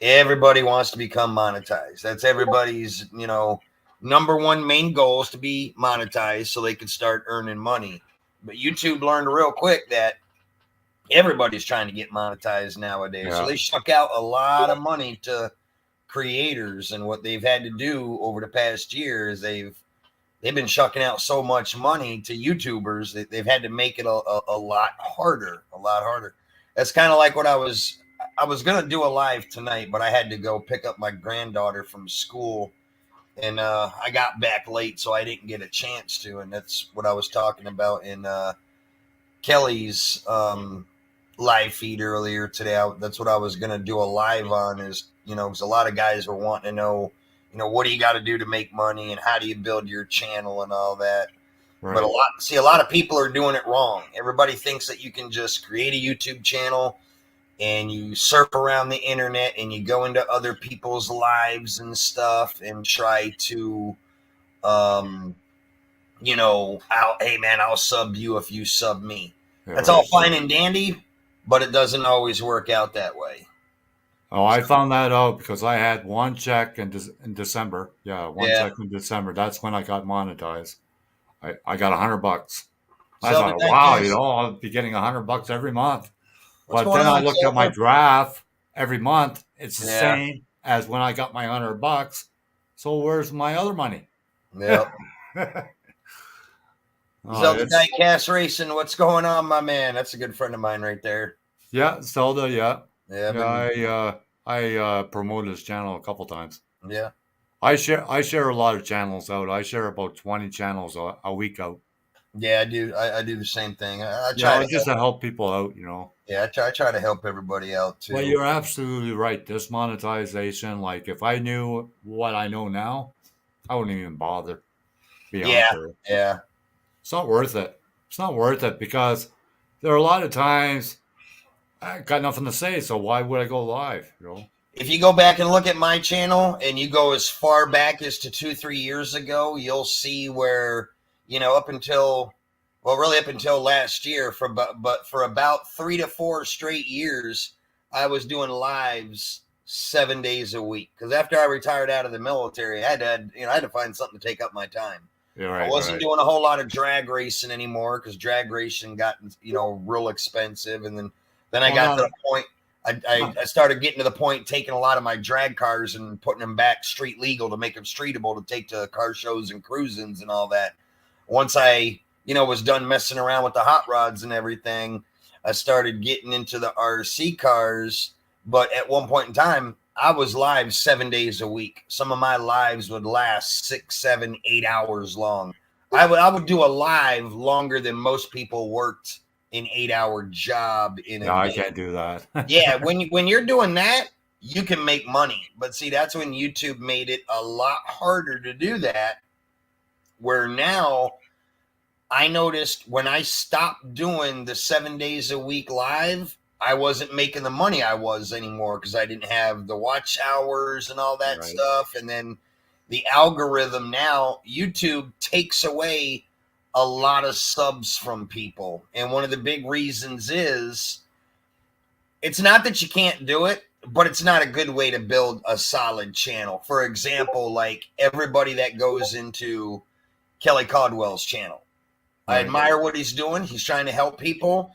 everybody wants to become monetized. That's everybody's, number one main goal is to be monetized so they can start earning money. But YouTube learned real quick that everybody's trying to get monetized nowadays. So Yeah. they shuck out a lot of money to creators, and what they've had to do over the past year is they've been shucking out so much money to YouTubers that they've had to make it a lot harder, That's kind of like what I was going to do a live tonight, but I had to go pick up my granddaughter from school, and I got back late, so I didn't get a chance to. And that's what I was talking about in Kelly's live feed earlier today. That's what I was going to do a live on, is, because a lot of guys were wanting to know, what do you got to do to make money, and how do you build your channel and all that. Right. But a lot of people are doing it wrong. Everybody thinks that you can just create a YouTube channel and you surf around the internet and you go into other people's lives and stuff and try to, hey man, I'll sub you if you sub me. Yeah, That's all fine and dandy, but it doesn't always work out that way. Oh, I found that out because I had one check in December. Yeah, one check in December. That's when I got monetized. I got $100. I thought, wow, I'll be getting $100 every month. But then I looked at my graph every month. It's the same as when I got my $100. So where's my other money? Yep. Zelda Diecast Racing, what's going on, my man? That's a good friend of mine right there. Yeah, Zelda. Yeah. Yeah. I promoted his channel a couple times. Yeah. I share a lot of channels out. I share about 20 channels a week out. Yeah, I do. I do the same thing. I try to help people out, Yeah, I try to help everybody out too. Well, you're absolutely right. This monetization, like if I knew what I know now, I wouldn't even bother. Yeah. It's not worth it. It's not worth it because there are a lot of times I got nothing to say, so why would I go live? If you go back and look at my channel and you go as far back as to 2-3 years ago, you'll see where, up until last year, for about 3 to 4 straight years, I was doing lives 7 days a week. Because after I retired out of the military, I had to find something to take up my time. Yeah, right, I wasn't doing a whole lot of drag racing anymore because drag racing got real expensive, and then I got to the point. I started getting to the point taking a lot of my drag cars and putting them back street legal to make them streetable to take to car shows and cruisings and all that. Once I was done messing around with the hot rods and everything, I started getting into the RC cars. But at one point in time, I was live 7 days a week. Some of my lives would last 6, 7, 8 hours long. I would do a live longer than most people worked an 8-hour job in a day. I can't do that. Yeah, when you're doing that, you can make money. But see, that's when YouTube made it a lot harder to do that. Where now I noticed when I stopped doing the 7 days a week live, I wasn't making the money I was anymore because I didn't have the watch hours and all that stuff. And then the algorithm now, YouTube takes away a lot of subs from people. And one of the big reasons is it's not that you can't do it, but it's not a good way to build a solid channel. For example, like everybody that goes into Kelly Caldwell's channel. I admire what he's doing. He's trying to help people,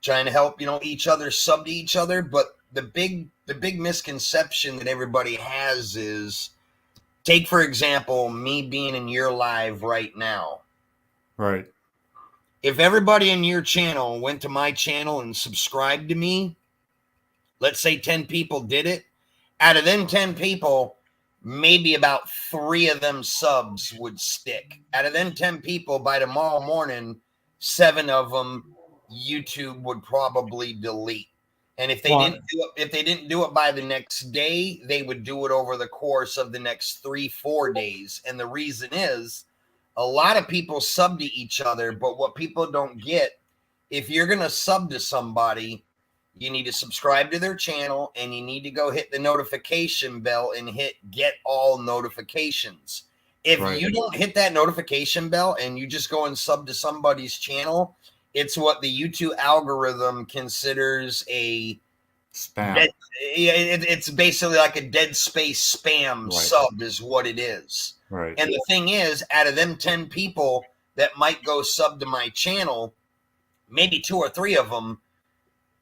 trying to help, each other sub to each other. But the big misconception that everybody has is, take, for example, me being in your live right now. Right. If everybody in your channel went to my channel and subscribed to me, let's say 10 people did it. Out of them 10 people, maybe about 3 of them subs would stick. Out of them 10 people, by tomorrow morning, 7 of them YouTube would probably delete. And if they didn't do it by the next day, they would do it over the course of the next 3-4 days. And the reason is, a lot of people sub to each other, but what people don't get, if you're going to sub to somebody, you need to subscribe to their channel and you need to go hit the notification bell and hit get all notifications. If Right. you don't hit that notification bell and you just go and sub to somebody's channel, it's what the YouTube algorithm considers a Spam. dead, it's basically like a dead space spam Right. sub is what it is. Right. And the thing is, out of them 10 people that might go sub to my channel, maybe 2 or 3 of them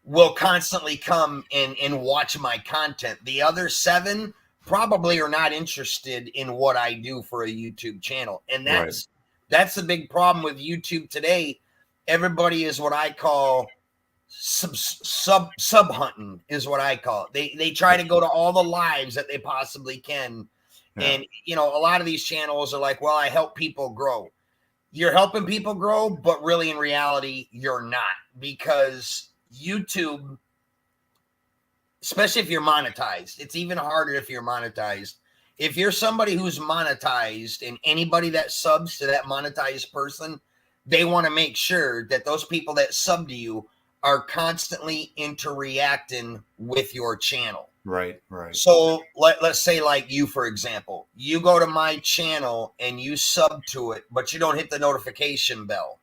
will constantly come and watch my content. The other 7 probably are not interested in what I do for a YouTube channel. And that's the big problem with YouTube today. Everybody is what I call sub hunting is what I call it. They try to go to all the lives that they possibly can. Yeah. And you know, a lot of these channels are like, well, I help people grow. You're helping people grow, but really in reality, you're not, because YouTube, especially if you're monetized, it's even harder if you're monetized. If you're somebody who's monetized and anybody that subs to that monetized person, they want to make sure that those people that sub to you are constantly interacting with your channel. Right. Right. So let's say like you, for example, you go to my channel and you sub to it, but you don't hit the notification bell.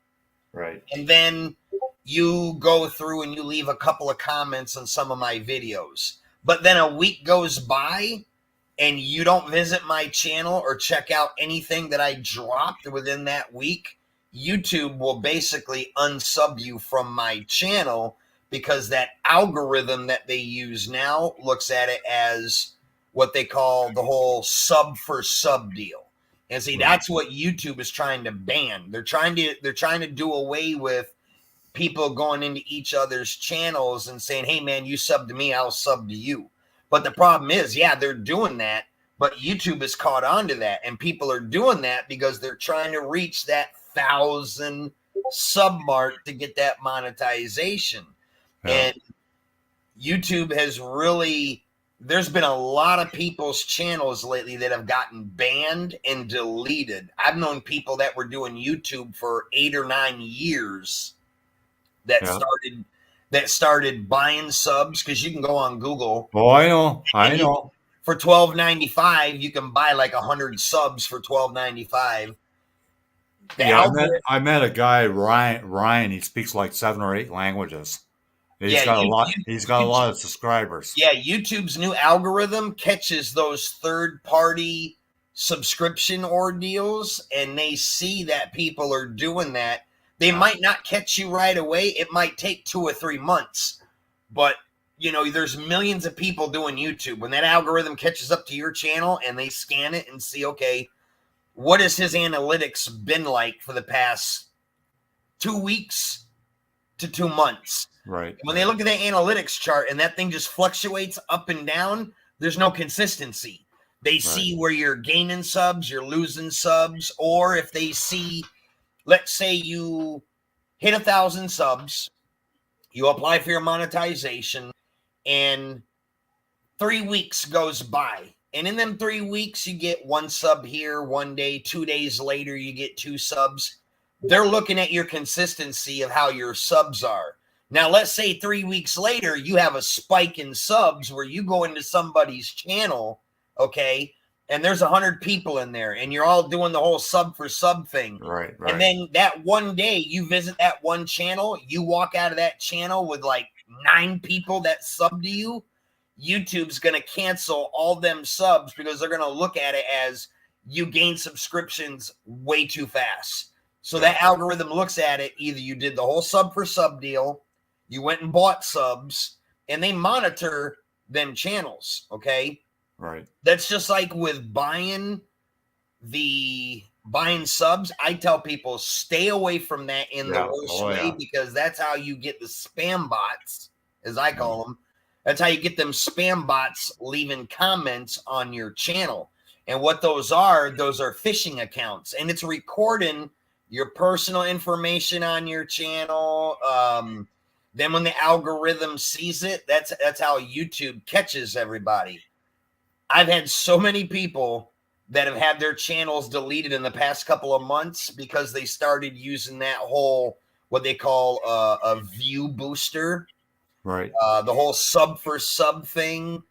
Right. And then you go through and you leave a couple of comments on some of my videos. But then a week goes by and you don't visit my channel or check out anything that I dropped within that week, YouTube will basically unsub you from my channel, because that algorithm that they use now looks at it as what they call the whole sub for sub deal. And see, that's what YouTube is trying to ban. They're trying to do away with people going into each other's channels and saying, hey man, you sub to me, I'll sub to you. But the problem is, yeah, they're doing that, but YouTube has caught on to that, and people are doing that because they're trying to reach that 1,000 sub mark to get that monetization. Yeah. And YouTube has really, there's been a lot of people's channels lately that have gotten banned and deleted. I've known people that were doing YouTube for 8 or 9 years that started buying subs, because you can go on Google. Oh, I know. For $12.95, you can buy like 100 subs for $12.95. I met a guy, Ryan. He speaks like 7 or 8 languages. He's got a lot of subscribers. Yeah, YouTube's new algorithm catches those third-party subscription ordeals, and they see that people are doing that. They might not catch you right away. It might take 2 or 3 months, but you know, there's millions of people doing YouTube. When that algorithm catches up to your channel and they scan it and see, okay, what has his analytics been like for the past 2 weeks to 2 months? Right. When they look at the analytics chart and that thing just fluctuates up and down, there's no consistency. They see where you're gaining subs, you're losing subs, or if they see, let's say you hit 1,000 subs, you apply for your monetization, and 3 weeks goes by. And in them 3 weeks, you get 1 sub here, 1 day, 2 days later, you get 2 subs. They're looking at your consistency of how your subs are. Now, let's say 3 weeks later, you have a spike in subs where you go into somebody's channel, okay, and there's 100 people in there, and you're all doing the whole sub for sub thing. Right. And then that one day, you visit that one channel, you walk out of that channel with like 9 people that sub to you. YouTube's going to cancel all them subs because they're going to look at it as you gain subscriptions way too fast. So that algorithm looks at it, either you did the whole sub for sub deal, you went and bought subs, and they monitor them channels, okay? Right. That's just like with buying subs. I tell people, stay away from that in the worst way, because that's how you get the spam bots, as I call them. That's how you get them spam bots leaving comments on your channel. And what those are phishing accounts, and it's recording your personal information on your channel. Then when the algorithm sees it, that's how YouTube catches everybody. I've had so many people that have had their channels deleted in the past couple of months because they started using that whole, what they call a view booster. Right. The whole sub for sub thing.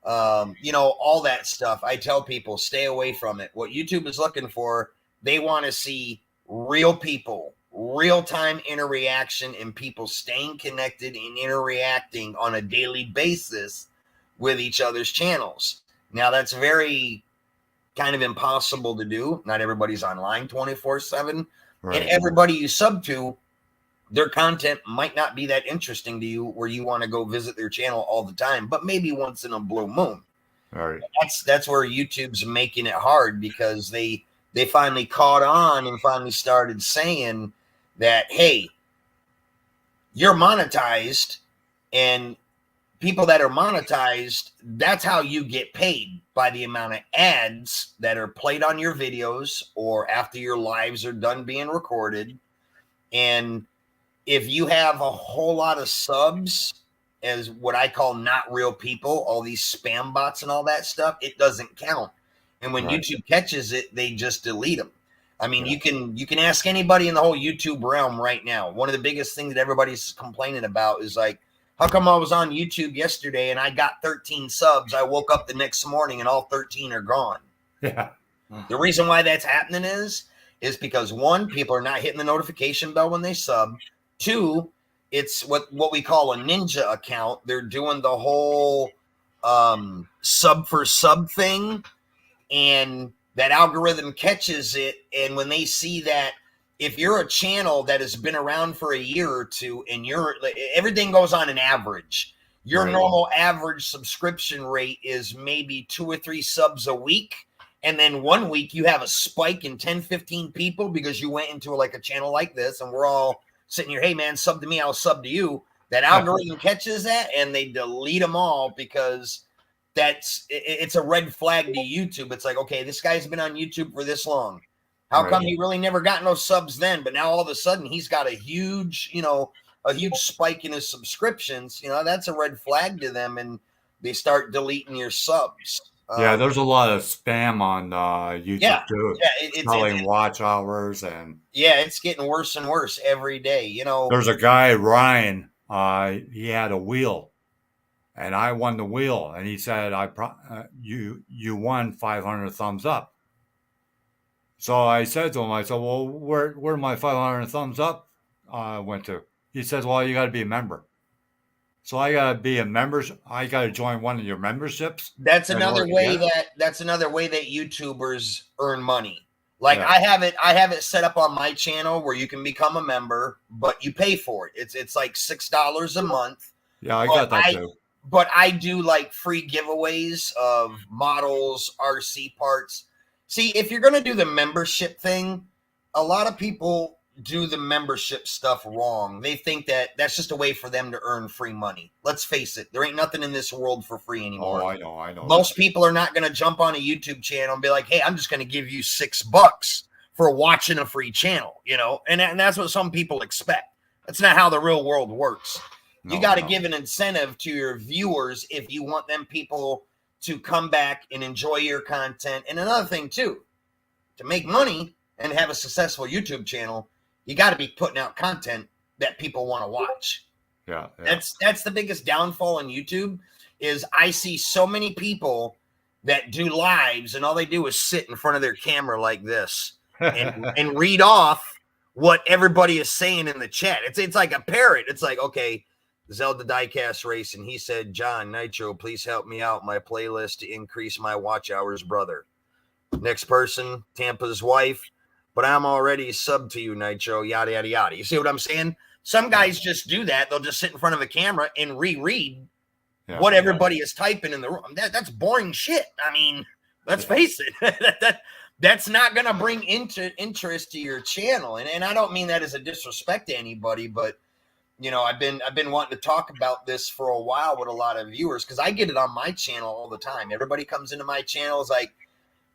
all that stuff. I tell people stay away from it. What YouTube is looking for, they want to see real people, real-time interaction, and people staying connected and interacting on a daily basis with each other's channels. Now, that's very kind of impossible to do. Not everybody's online 24/7. Right. And everybody you sub to, their content might not be that interesting to you where you want to go visit their channel all the time, but maybe once in a blue moon. All right. That's where YouTube's making it hard, because they finally caught on and finally started saying that, hey, you're monetized, and people that are monetized, that's how you get paid, by the amount of ads that are played on your videos or after your lives are done being recorded. And if you have a whole lot of subs as what I call not real people, all these spam bots and all that stuff, it doesn't count. And when YouTube catches it, they just delete them. I mean, you can ask anybody in the whole YouTube realm right now. One of the biggest things that everybody's complaining about is like, how come I was on YouTube yesterday and I got 13 subs? I woke up the next morning and all 13 are gone. Yeah. The reason why that's happening is because, one, people are not hitting the notification bell when they sub. Two, it's what we call a ninja account. They're doing the whole sub for sub thing, and that algorithm catches it. And when they see that, if you're a channel that has been around for a year or two, and everything goes on an average, your normal average subscription rate is maybe 2 or 3 subs a week. And then one week you have a spike in 10, 15 people because you went into like a channel like this, and we're all sitting here, hey man, sub to me, I'll sub to you. That algorithm catches that and they delete them all, because it's a red flag to YouTube. It's like, okay, this guy's been on YouTube for this long. How come he really never got no subs then? But now all of a sudden he's got a huge spike in his subscriptions. That's a red flag to them, and they start deleting your subs. Yeah, there's a lot of spam on YouTube too. Yeah, it's telling watch hours, and it's getting worse and worse every day. There's a guy, Ryan. He had a wheel, and I won the wheel, and he said, you won 500 thumbs up." So I said to him, well, where my 500 thumbs up went to? He says, well, you got to be a member. So I got to be a member. I got to join one of your memberships. That's another way that YouTubers earn money. Like I have it set up on my channel where you can become a member, but you pay for it. It's like $6 a month. Yeah, I got that too. But I do like free giveaways of models, RC parts. See, if you're going to do the membership thing, a lot of people do the membership stuff wrong. They think that that's just a way for them to earn free money. Let's face it. There ain't nothing in this world for free anymore. Oh, I know. Most people are not going to jump on a YouTube channel and be like, hey, I'm just going to give you $6 for watching a free channel, and that's what some people expect. That's not how the real world works. You got to give an incentive to your viewers if you want them people to come back and enjoy your content. And another thing too, to make money and have a successful YouTube channel, you got to be putting out content that people want to watch. Yeah. That's the biggest downfall in YouTube, is I see so many people that do lives and all they do is sit in front of their camera like this and read off what everybody is saying in the chat. It's like a parrot. It's like, okay, Zelda Diecast Racing, he said, John Nitro, please help me out my playlist to increase my watch hours, brother. Next person, Tampa's wife, but I'm already subbed to you, Nitro, yada, yada, yada. You see what I'm saying? Some guys just do that. They'll just sit in front of a camera and reread what everybody is typing in the room. That's boring shit. I mean, let's face it. That's not going to bring interest to your channel. And I don't mean that as a disrespect to anybody, but I've been wanting to talk about this for a while with a lot of viewers, because I get it on my channel all the time. Everybody comes into my channel is like,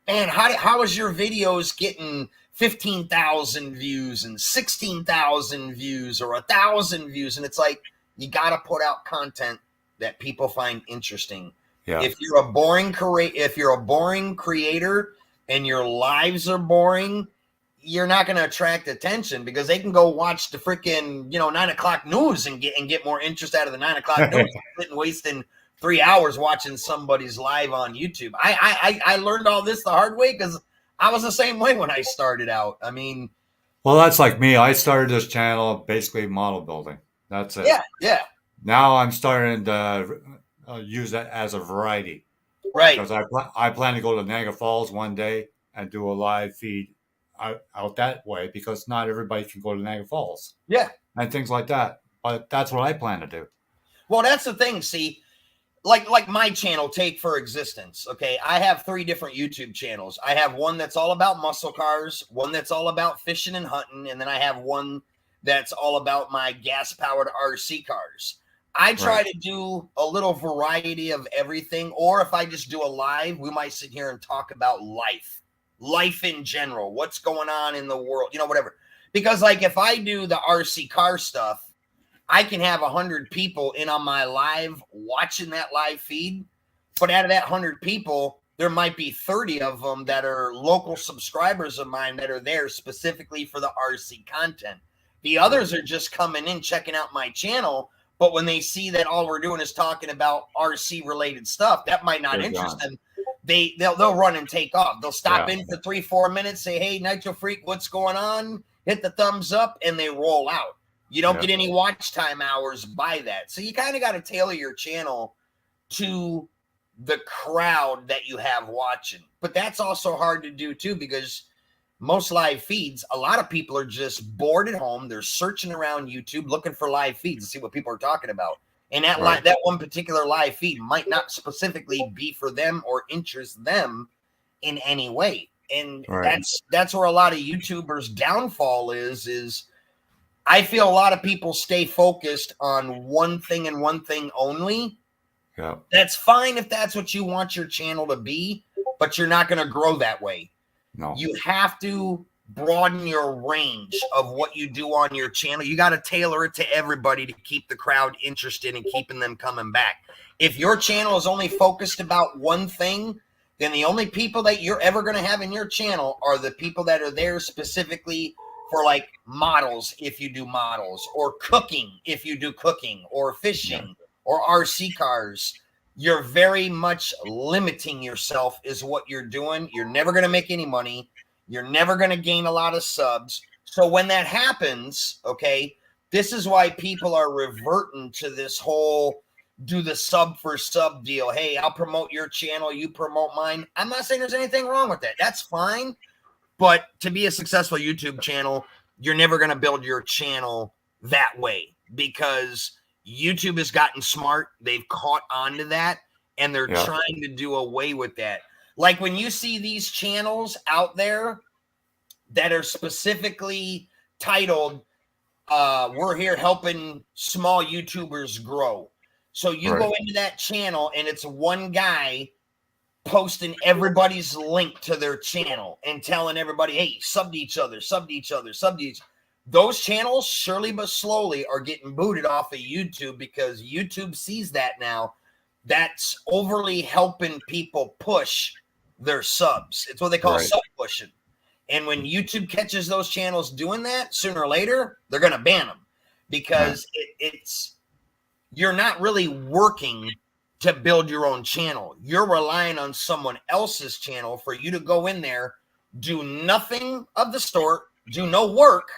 man, how is your videos getting 15,000 views and 16,000 views or 1,000 views? And it's like, you got to put out content that people find interesting. Yeah. If you're a boring creator and your lives are boring, you're not going to attract attention, because they can go watch the freaking 9 o'clock news and get more interest out of the 9 o'clock news than wasting 3 hours watching somebody's live on YouTube. I learned all this the hard way because I was the same way when I started out. I mean, Well, that's like me. I started this channel basically model building. That's it. yeah, Now I'm starting to use that as a variety right. because I plan to go to Niagara Falls one day and do a live feed out that way because not everybody can go to Niagara Falls Yeah. and things like that. But that's what I plan to do. Well, that's the thing. See, like my channel, take for existence. Okay, I have 3 different YouTube channels. I have one that's all about muscle cars, one that's all about fishing and hunting, and then I have one that's all about my gas powered RC cars. I try Right. to do a little variety of everything, or if I just do a live, we might sit here and talk about life in general, what's going on in the world, whatever. Because like if I do the RC car stuff, I can have 100 people in on my live watching that live feed, but out of that 100 people, there might be 30 of them that are local subscribers of mine that are there specifically for the RC content. The others are just coming in, checking out my channel, but when they see that all we're doing is talking about RC related stuff, that might not They're interest gone. them. They'll run and take off. They'll stop Yeah. in for 3-4 minutes, say, "Hey, Nitro Freak, what's going on?" Hit the thumbs up, and they roll out. You don't Yeah. get any watch time hours by that. So you kind of got to tailor your channel to the crowd that you have watching. But that's also hard to do too, because most live feeds, a lot of people are just bored at home. They're searching around YouTube looking for live feeds to see what people are talking about. And that Right. that one particular live feed might not specifically be for them or interest them in any way. And Right. that's where a lot of YouTubers' downfall is I feel a lot of people stay focused on one thing and one thing only. Yeah. That's fine if that's what you want your channel to be, but you're not going to grow that way. No. You have to broaden your range of what you do on your channel. You got to tailor it to everybody to keep the crowd interested and keeping them coming back. If your channel is only focused about one thing, then the only people that you're ever going to have in your channel are the people that are there specifically for like models, if you do models, or cooking, if you do cooking, or fishing, or RC cars. You're very much limiting yourself is what you're doing. You're never going to make any money. You're never going to gain a lot of subs. So when that happens, okay, this is why people are reverting to this whole do the sub for sub deal. Hey, I'll promote your channel, you promote mine. I'm not saying there's anything wrong with that. That's fine. But to be a successful YouTube channel, you're never going to build your channel that way because YouTube has gotten smart. They've caught on to that, and they're trying to do away with that. Like when you see these channels out there that are specifically titled, we're here helping small YouTubers grow. So you go into that channel, and it's one guy posting everybody's link to their channel and telling everybody, hey, sub to each other, sub to each other, sub to each other. Those channels, surely but slowly, are getting booted off of YouTube because YouTube sees that now. That's overly helping people push their subs. It's what they call sub pushing. And when YouTube catches those channels doing that, sooner or later, they're going to ban them because it's you're not really working to build your own channel. You're relying on someone else's channel for you to go in there, do nothing of the sort, do no work,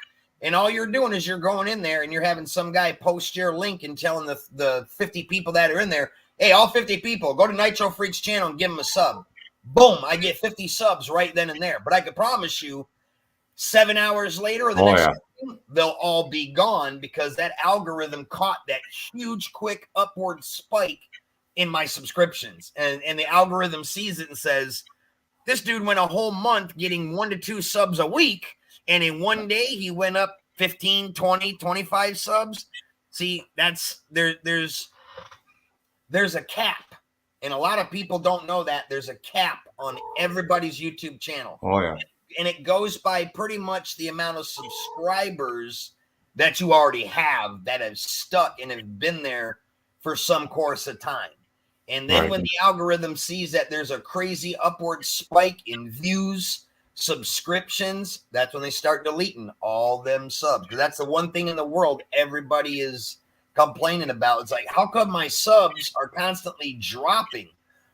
and all you're doing is you're going in there and you're having some guy post your link and telling the 50 people that are in there, hey, all 50 people, go to Nitro Freak's channel and give them a sub. Boom, I get 50 subs right then and there. But I can promise you 7 hours later or the next day, they'll all be gone because that algorithm caught that huge, quick upward spike in my subscriptions. And the algorithm sees it and says, this dude went a whole month getting 1 to 2 subs a week. And in one day, he went up 15, 20, 25 subs. See, that's there's a cap. And a lot of people don't know that there's a cap on everybody's YouTube channel. Oh, yeah. And it goes by pretty much the amount of subscribers that you already have that have stuck and have been there for some course of time. And then when the algorithm sees that there's a crazy upward spike in views, subscriptions, that's when they start deleting all them subs. Because that's the one thing in the world everybody is complaining about. It's like, how come my subs are constantly dropping?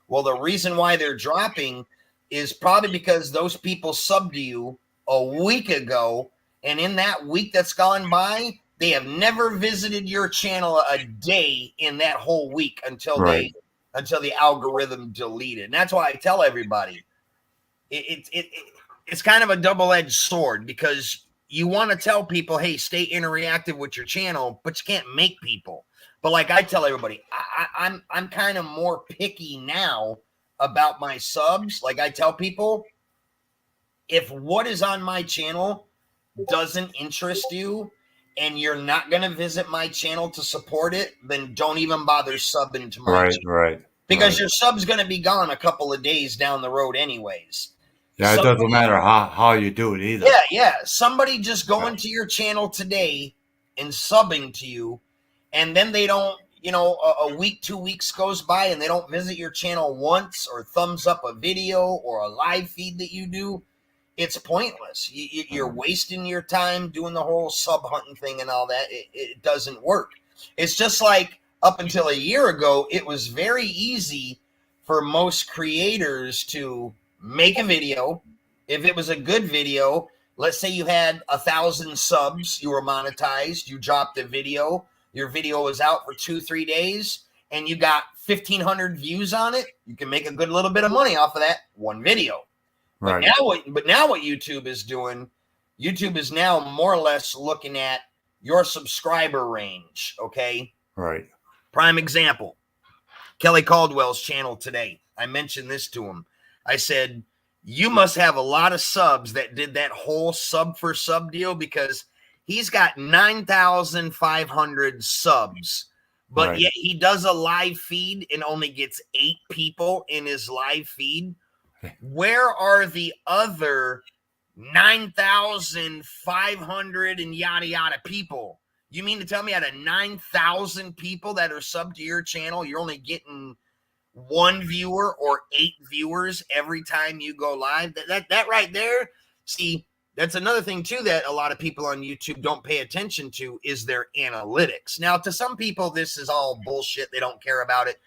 Well, the reason why they're dropping is probably because those people subbed to you a week ago, and in that week that's gone by, they have never visited your channel a day in that whole week until Right. the algorithm deleted. And that's why I tell everybody, it's kind of a double-edged sword, because you want to tell people, hey, stay interactive with your channel, but you can't make people. But like I tell everybody, I'm kind of more picky now about my subs. Like I tell people, if what is on my channel doesn't interest you and you're not going to visit my channel to support it, then don't even bother subbing to my channel. Right. Because your sub's going to be gone a couple of days down the road anyways. Yeah, it doesn't matter how you do it either. Yeah. Somebody just going to your channel today and subbing to you, and then they don't, a week, 2 weeks goes by and they don't visit your channel once or thumbs up a video or a live feed that you do, it's pointless. You're wasting your time doing the whole sub hunting thing and all that. It doesn't work. It's just like up until a year ago, it was very easy for most creators to make a video. If it was a good video, let's say you had 1,000 subs, you were monetized, you dropped a video, your video was out for 2-3 days, and you got 1,500 views on it, you can make a good little bit of money off of that one video. Right. But now what YouTube is doing, YouTube is now more or less looking at your subscriber range, okay? Right. Prime example, Kelly Caldwell's channel today. I mentioned this to him. I said, you must have a lot of subs that did that whole sub for sub deal, because he's got 9,500 subs, but yet he does a live feed and only gets 8 people in his live feed. Where are the other 9,500 and yada yada people? You mean to tell me out of 9,000 people that are subbed to your channel, you're only getting 1 viewer or 8 viewers every time you go live? That right there, see, that's another thing too that a lot of people on YouTube don't pay attention to, is their analytics. Now, to some people, this is all bullshit. They don't care about it.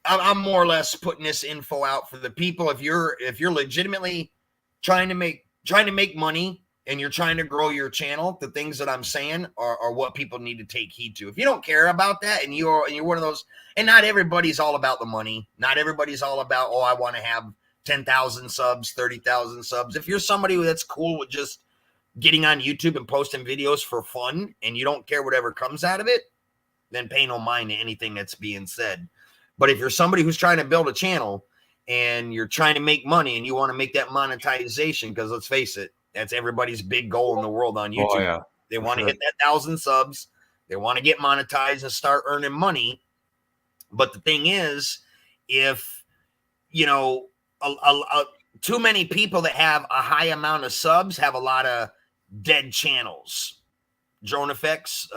I'm more or less putting this info out for the people. If you're legitimately trying to make money and you're trying to grow your channel, the things that I'm saying are what people need to take heed to. If you don't care about that, and you're one of those, and not everybody's all about the money. Not everybody's all about, oh, I want to have 10,000 subs, 30,000 subs. If you're somebody that's cool with just getting on YouTube and posting videos for fun, and you don't care whatever comes out of it, then pay no mind to anything that's being said. But if you're somebody who's trying to build a channel and you're trying to make money and you want to make that monetization, because let's face it, that's everybody's big goal in the world on YouTube. Oh, yeah. They want to hit that 1,000 subs. They want to get monetized and start earning money. But the thing is, if, too many people that have a high amount of subs have a lot of dead channels. Drone Effects,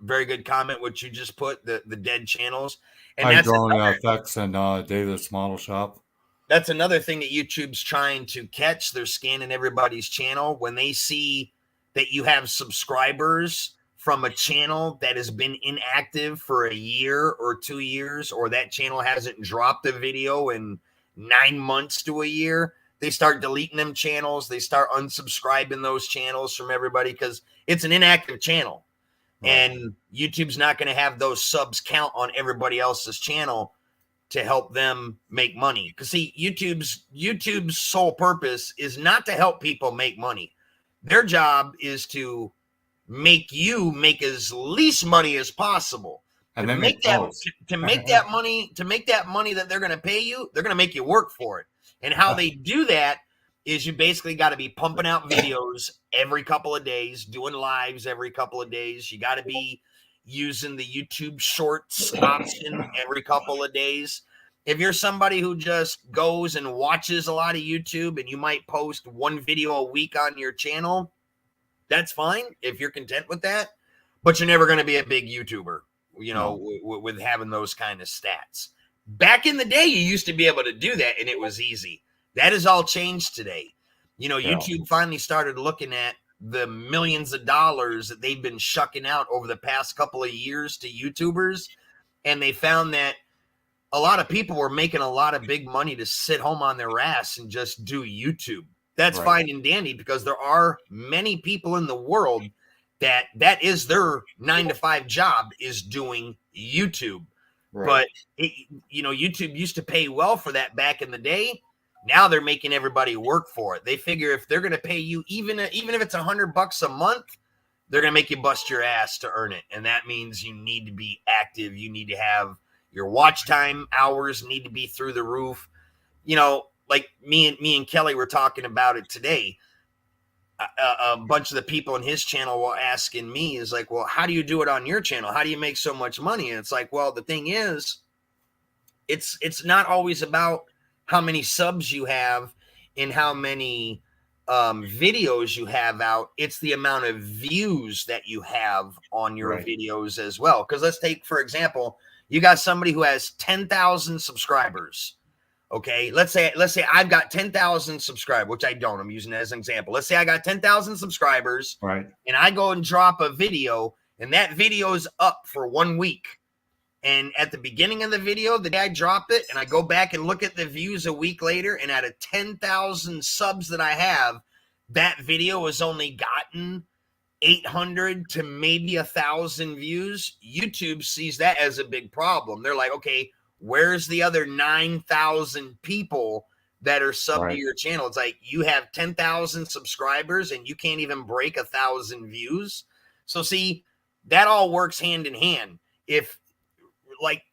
very good comment, what you just put, the dead channels. And Hi, Drone Effects and Davis Model Shop. That's another thing that YouTube's trying to catch. They're scanning everybody's channel. When they see that you have subscribers from a channel that has been inactive for a year or 2 years, or that channel hasn't dropped a video in 9 months to a year, they start deleting them channels. They start unsubscribing those channels from everybody, because it's an inactive channel. And YouTube's not going to have those subs count on everybody else's channel to help them make money. Because see, YouTube's sole purpose is not to help people make money. Their job is to make you make as least money as possible. And to make that money that they're going to pay you, they're going to make you work for it. And how they do that is you basically got to be pumping out videos every couple of days, doing lives every couple of days. You got to be using the YouTube Shorts option every couple of days. If you're somebody who just goes and watches a lot of YouTube and you might post 1 video a week on your channel, that's fine if you're content with that. But you're never going to be a big YouTuber, with having those kind of stats. Back in the day, you used to be able to do that, and it was easy. That has all changed today. YouTube finally started looking at the millions of dollars that they've been shucking out over the past couple of years to YouTubers, and they found that a lot of people were making a lot of big money to sit home on their ass and just do YouTube. That's Right. fine and dandy, because there are many people in the world that is their 9-to-5 job, is doing YouTube. Right. But YouTube used to pay well for that back in the day. Now they're making everybody work for it. They figure if they're going to pay you, even if it's $100 a month, they're going to make you bust your ass to earn it. And that means you need to be active. You need to have your watch time hours need to be through the roof. Like me and Kelly were talking about it today. A bunch of the people in his channel were asking me, is like, well, how do you do it on your channel? How do you make so much money? And it's like, well, the thing is, it's not always about how many subs you have and how many videos you have out. It's the amount of views that you have on your Right. videos as well. Because let's take, for example, you got somebody who has 10,000 subscribers. Okay, let's say I've got 10,000 subscribers, which I don't. I'm using it as an example. Let's say I got 10,000 subscribers, Right. and I go and drop a video, and that video's up for 1 week. And at the beginning of the video, the day I drop it, and I go back and look at the views a week later, and out of 10,000 subs that I have, that video has only gotten 800 to maybe 1,000 views. YouTube sees that as a big problem. They're like, okay, where's the other 9,000 people that are subbed Right. to your channel? It's like, you have 10,000 subscribers and you can't even break 1,000 views. So see, that all works hand in hand. If, like,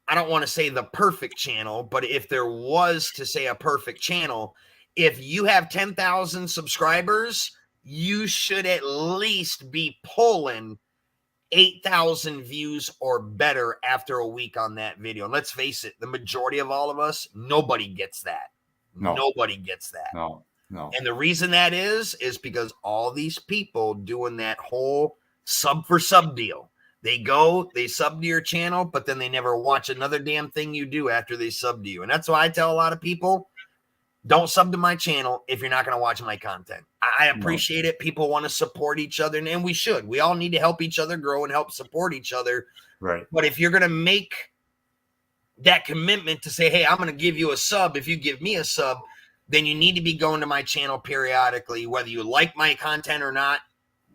I don't want to say the perfect channel, but if there was to say a perfect channel, if you have 10,000 subscribers, you should at least be pulling 8,000 views or better after a week on that video. And let's face it, the majority of all of us, nobody gets that. No. Nobody gets that. No. And the reason that is because all these people doing that whole sub for sub deal. They go, they sub to your channel, but then they never watch another damn thing you do after they sub to you. And that's why I tell a lot of people, don't sub to my channel if you're not going to watch my content. I appreciate it. People want to support each other, and we should. We all need to help each other grow and help support each other. Right. But if you're going to make that commitment to say, hey, I'm going to give you a sub if you give me a sub, then you need to be going to my channel periodically, whether you like my content or not.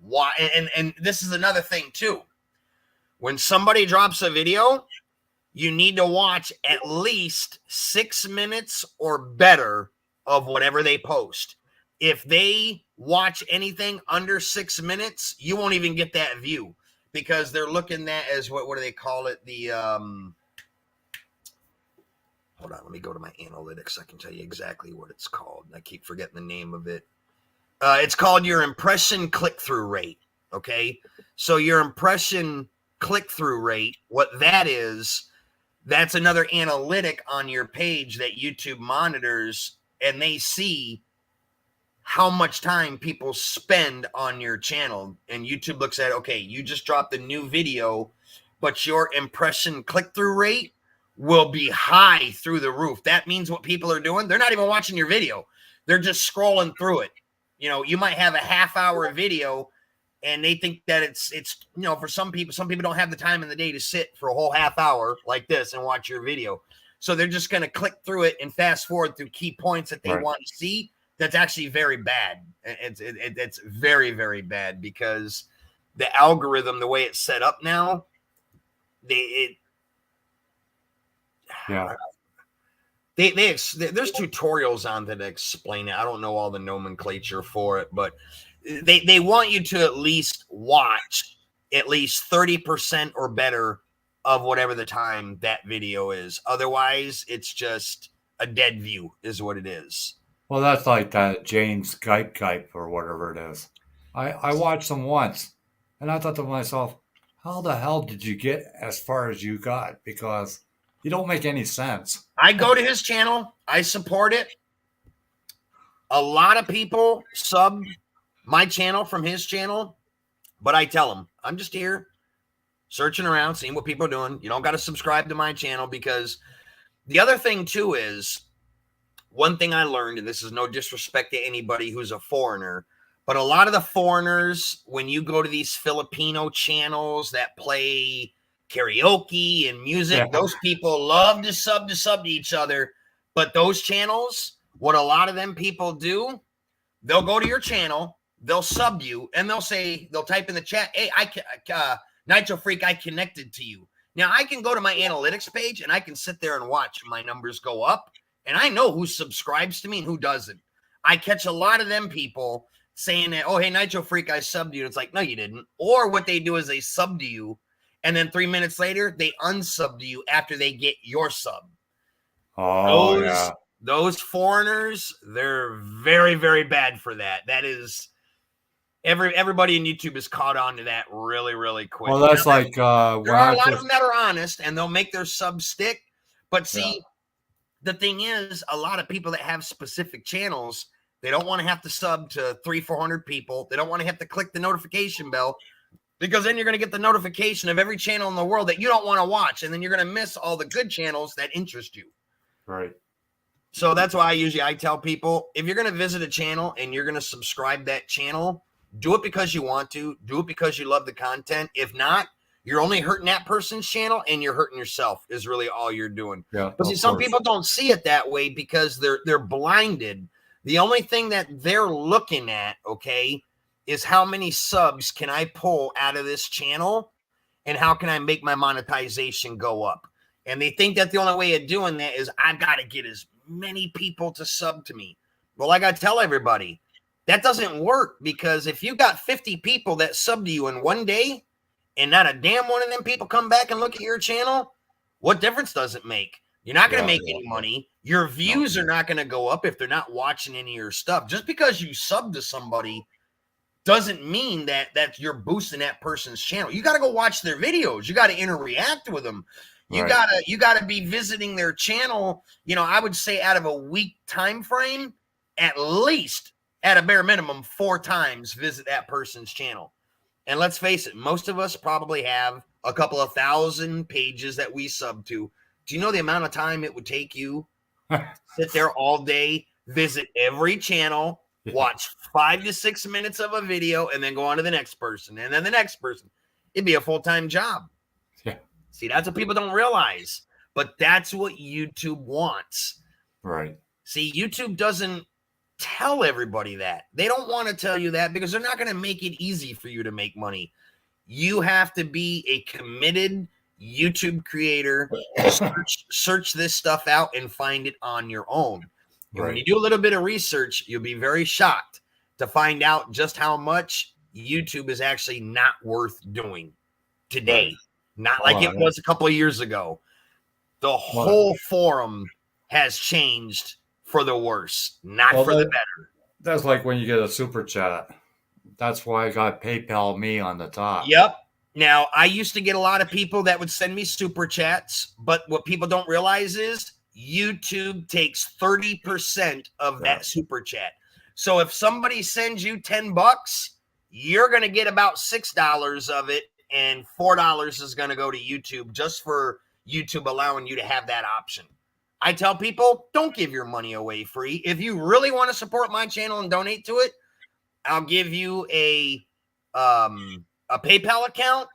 Why? And this is another thing too. When somebody drops a video, you need to watch at least 6 minutes or better of whatever they post. If they watch anything under 6 minutes, you won't even get that view, because they're looking at as what do they call it? The hold on, let me go to my analytics. I can tell you exactly what it's called. I keep forgetting the name of it. It's called your impression click-through rate. Okay, so your impression click-through rate, what that is, that's another analytic on your page that YouTube monitors, and they see how much time people spend on your channel. And YouTube looks at, okay, you just dropped a new video, but your impression click-through rate will be high through the roof. That means what people are doing, they're not even watching your video. They're just scrolling through it. You might have a half-hour video, and they think that it's for some people don't have the time in the day to sit for a whole half hour like this and watch your video. So they're just going to click through it and fast forward through key points that they Right. want to see. That's actually very bad. It's very, very bad, because the algorithm, the way it's set up now, there's tutorials on that explain it. I don't know all the nomenclature for it, but they want you to at least watch at least 30% or better of whatever the time that video is. Otherwise, it's just a dead view is what it is. Well, that's like that James Gype or whatever it is. I watched them once, and I thought to myself, how the hell did you get as far as you got? Because you don't make any sense. I go to his channel. I support it. A lot of people sub my channel from his channel, but I tell them, I'm just here searching around, seeing what people are doing. You don't got to subscribe to my channel, because the other thing too is, one thing I learned, and this is no disrespect to anybody who's a foreigner, But a lot of the foreigners, when you go to these Filipino channels that play karaoke and music, those people love to sub to each other. But those channels, what a lot of them people do, they'll go to your channel, they'll sub you, and they'll type in the chat, hey, Nitro Freak, I connected to you. Now I can go to my analytics page and I can sit there and watch my numbers go up, and I know who subscribes to me and who doesn't. I catch a lot of them people saying that, oh, hey, Nitro Freak, I subbed you. It's like, no, you didn't. Or what they do is they sub to you, and then 3 minutes later, they unsub to you after they get your sub. Oh, those foreigners, they're very, very bad for that. That is, everybody in YouTube is caught on to that really, really quick. Well, that's like there are a lot of them that are honest, and they'll make their sub stick. But see, the thing is, a lot of people that have specific channels, they don't want to have to sub to 300-400 people. They don't want to have to click the notification bell, because then you're going to get the notification of every channel in the world that you don't want to watch, and then you're going to miss all the good channels that interest you. Right. So that's why I tell people, if you're going to visit a channel and you're going to subscribe that channel, do it because you want to. Do it because you love the content. If not, you're only hurting that person's channel and you're hurting yourself is really all you're doing. Yeah. But see, some people don't see it that way because they're blinded. The only thing that they're looking at, okay, is how many subs can I pull out of this channel and how can I make my monetization go up? And they think that the only way of doing that is I've got to get as many people to sub to me. Well, I got to tell everybody, that doesn't work, because if you got 50 people that sub to you in one day and not a damn one of them people come back and look at your channel, what difference does it make? You're not going to make any money. Your views are not going to go up if they're not watching any of your stuff. Just because you sub to somebody doesn't mean that you're boosting that person's channel. You got to go watch their videos. You got to interact with them. You gotta be visiting their channel. You know, I would say out of a week time frame, at least at a bare minimum 4 times visit that person's channel. And let's face it, most of us probably have a couple of thousand pages that we sub to. Do you know the amount of time it would take you sit there all day, visit every channel, watch 5 to 6 minutes of a video, and then go on to the next person and then the next person? It'd be a full-time job. Yeah. See, that's what people don't realize, but that's what YouTube wants. Right. See, YouTube doesn't tell everybody that. They don't want to tell you that because they're not going to make it easy for you to make money. You have to be a committed YouTube creator, search this stuff out and find it on your own. And when you do a little bit of research, you'll be very shocked to find out just how much YouTube is actually not worth doing today. Right. Not like it was a couple of years ago. The whole forum has changed for the worse, not for the better. That's like when you get a super chat. That's why I got PayPal me on the top. Yep. Now, I used to get a lot of people that would send me super chats, but what people don't realize is YouTube takes 30% of that super chat. So if somebody sends you $10, you're going to get about $6 of it, and $4 is going to go to YouTube just for YouTube allowing you to have that option. I tell people, don't give your money away free. If you really want to support my channel and donate to it, I'll give you a PayPal account,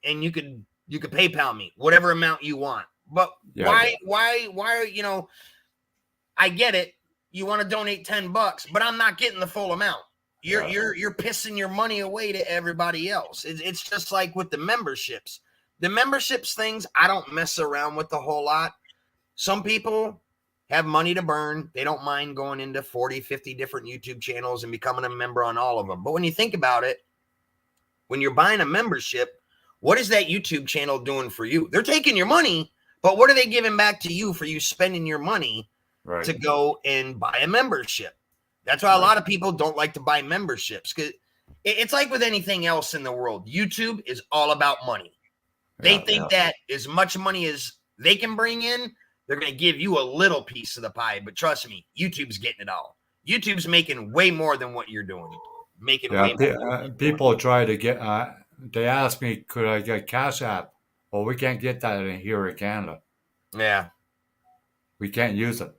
and you could PayPal me whatever amount you want. But why, you know, I get it. You want to donate $10, but I'm not getting the full amount. You're pissing your money away to everybody else. It's just like with the memberships. The memberships things, I don't mess around with a whole lot. Some people have money to burn. They don't mind going into 40, 50 different YouTube channels and becoming a member on all of them. But when you think about it, when you're buying a membership, what is that YouTube channel doing for you? They're taking your money, but what are they giving back to you for you spending your money to go and buy a membership? That's why a lot of people don't like to buy memberships, because it's like with anything else in the world. YouTube is all about money. They think that as much money as they can bring in, they're going to give you a little piece of the pie. But trust me, YouTube's getting it all. YouTube's making way more than what you're doing. Making way more. People try to get, they ask me, could I get Cash App? Well, we can't get that in here in Canada. Yeah. We can't use it.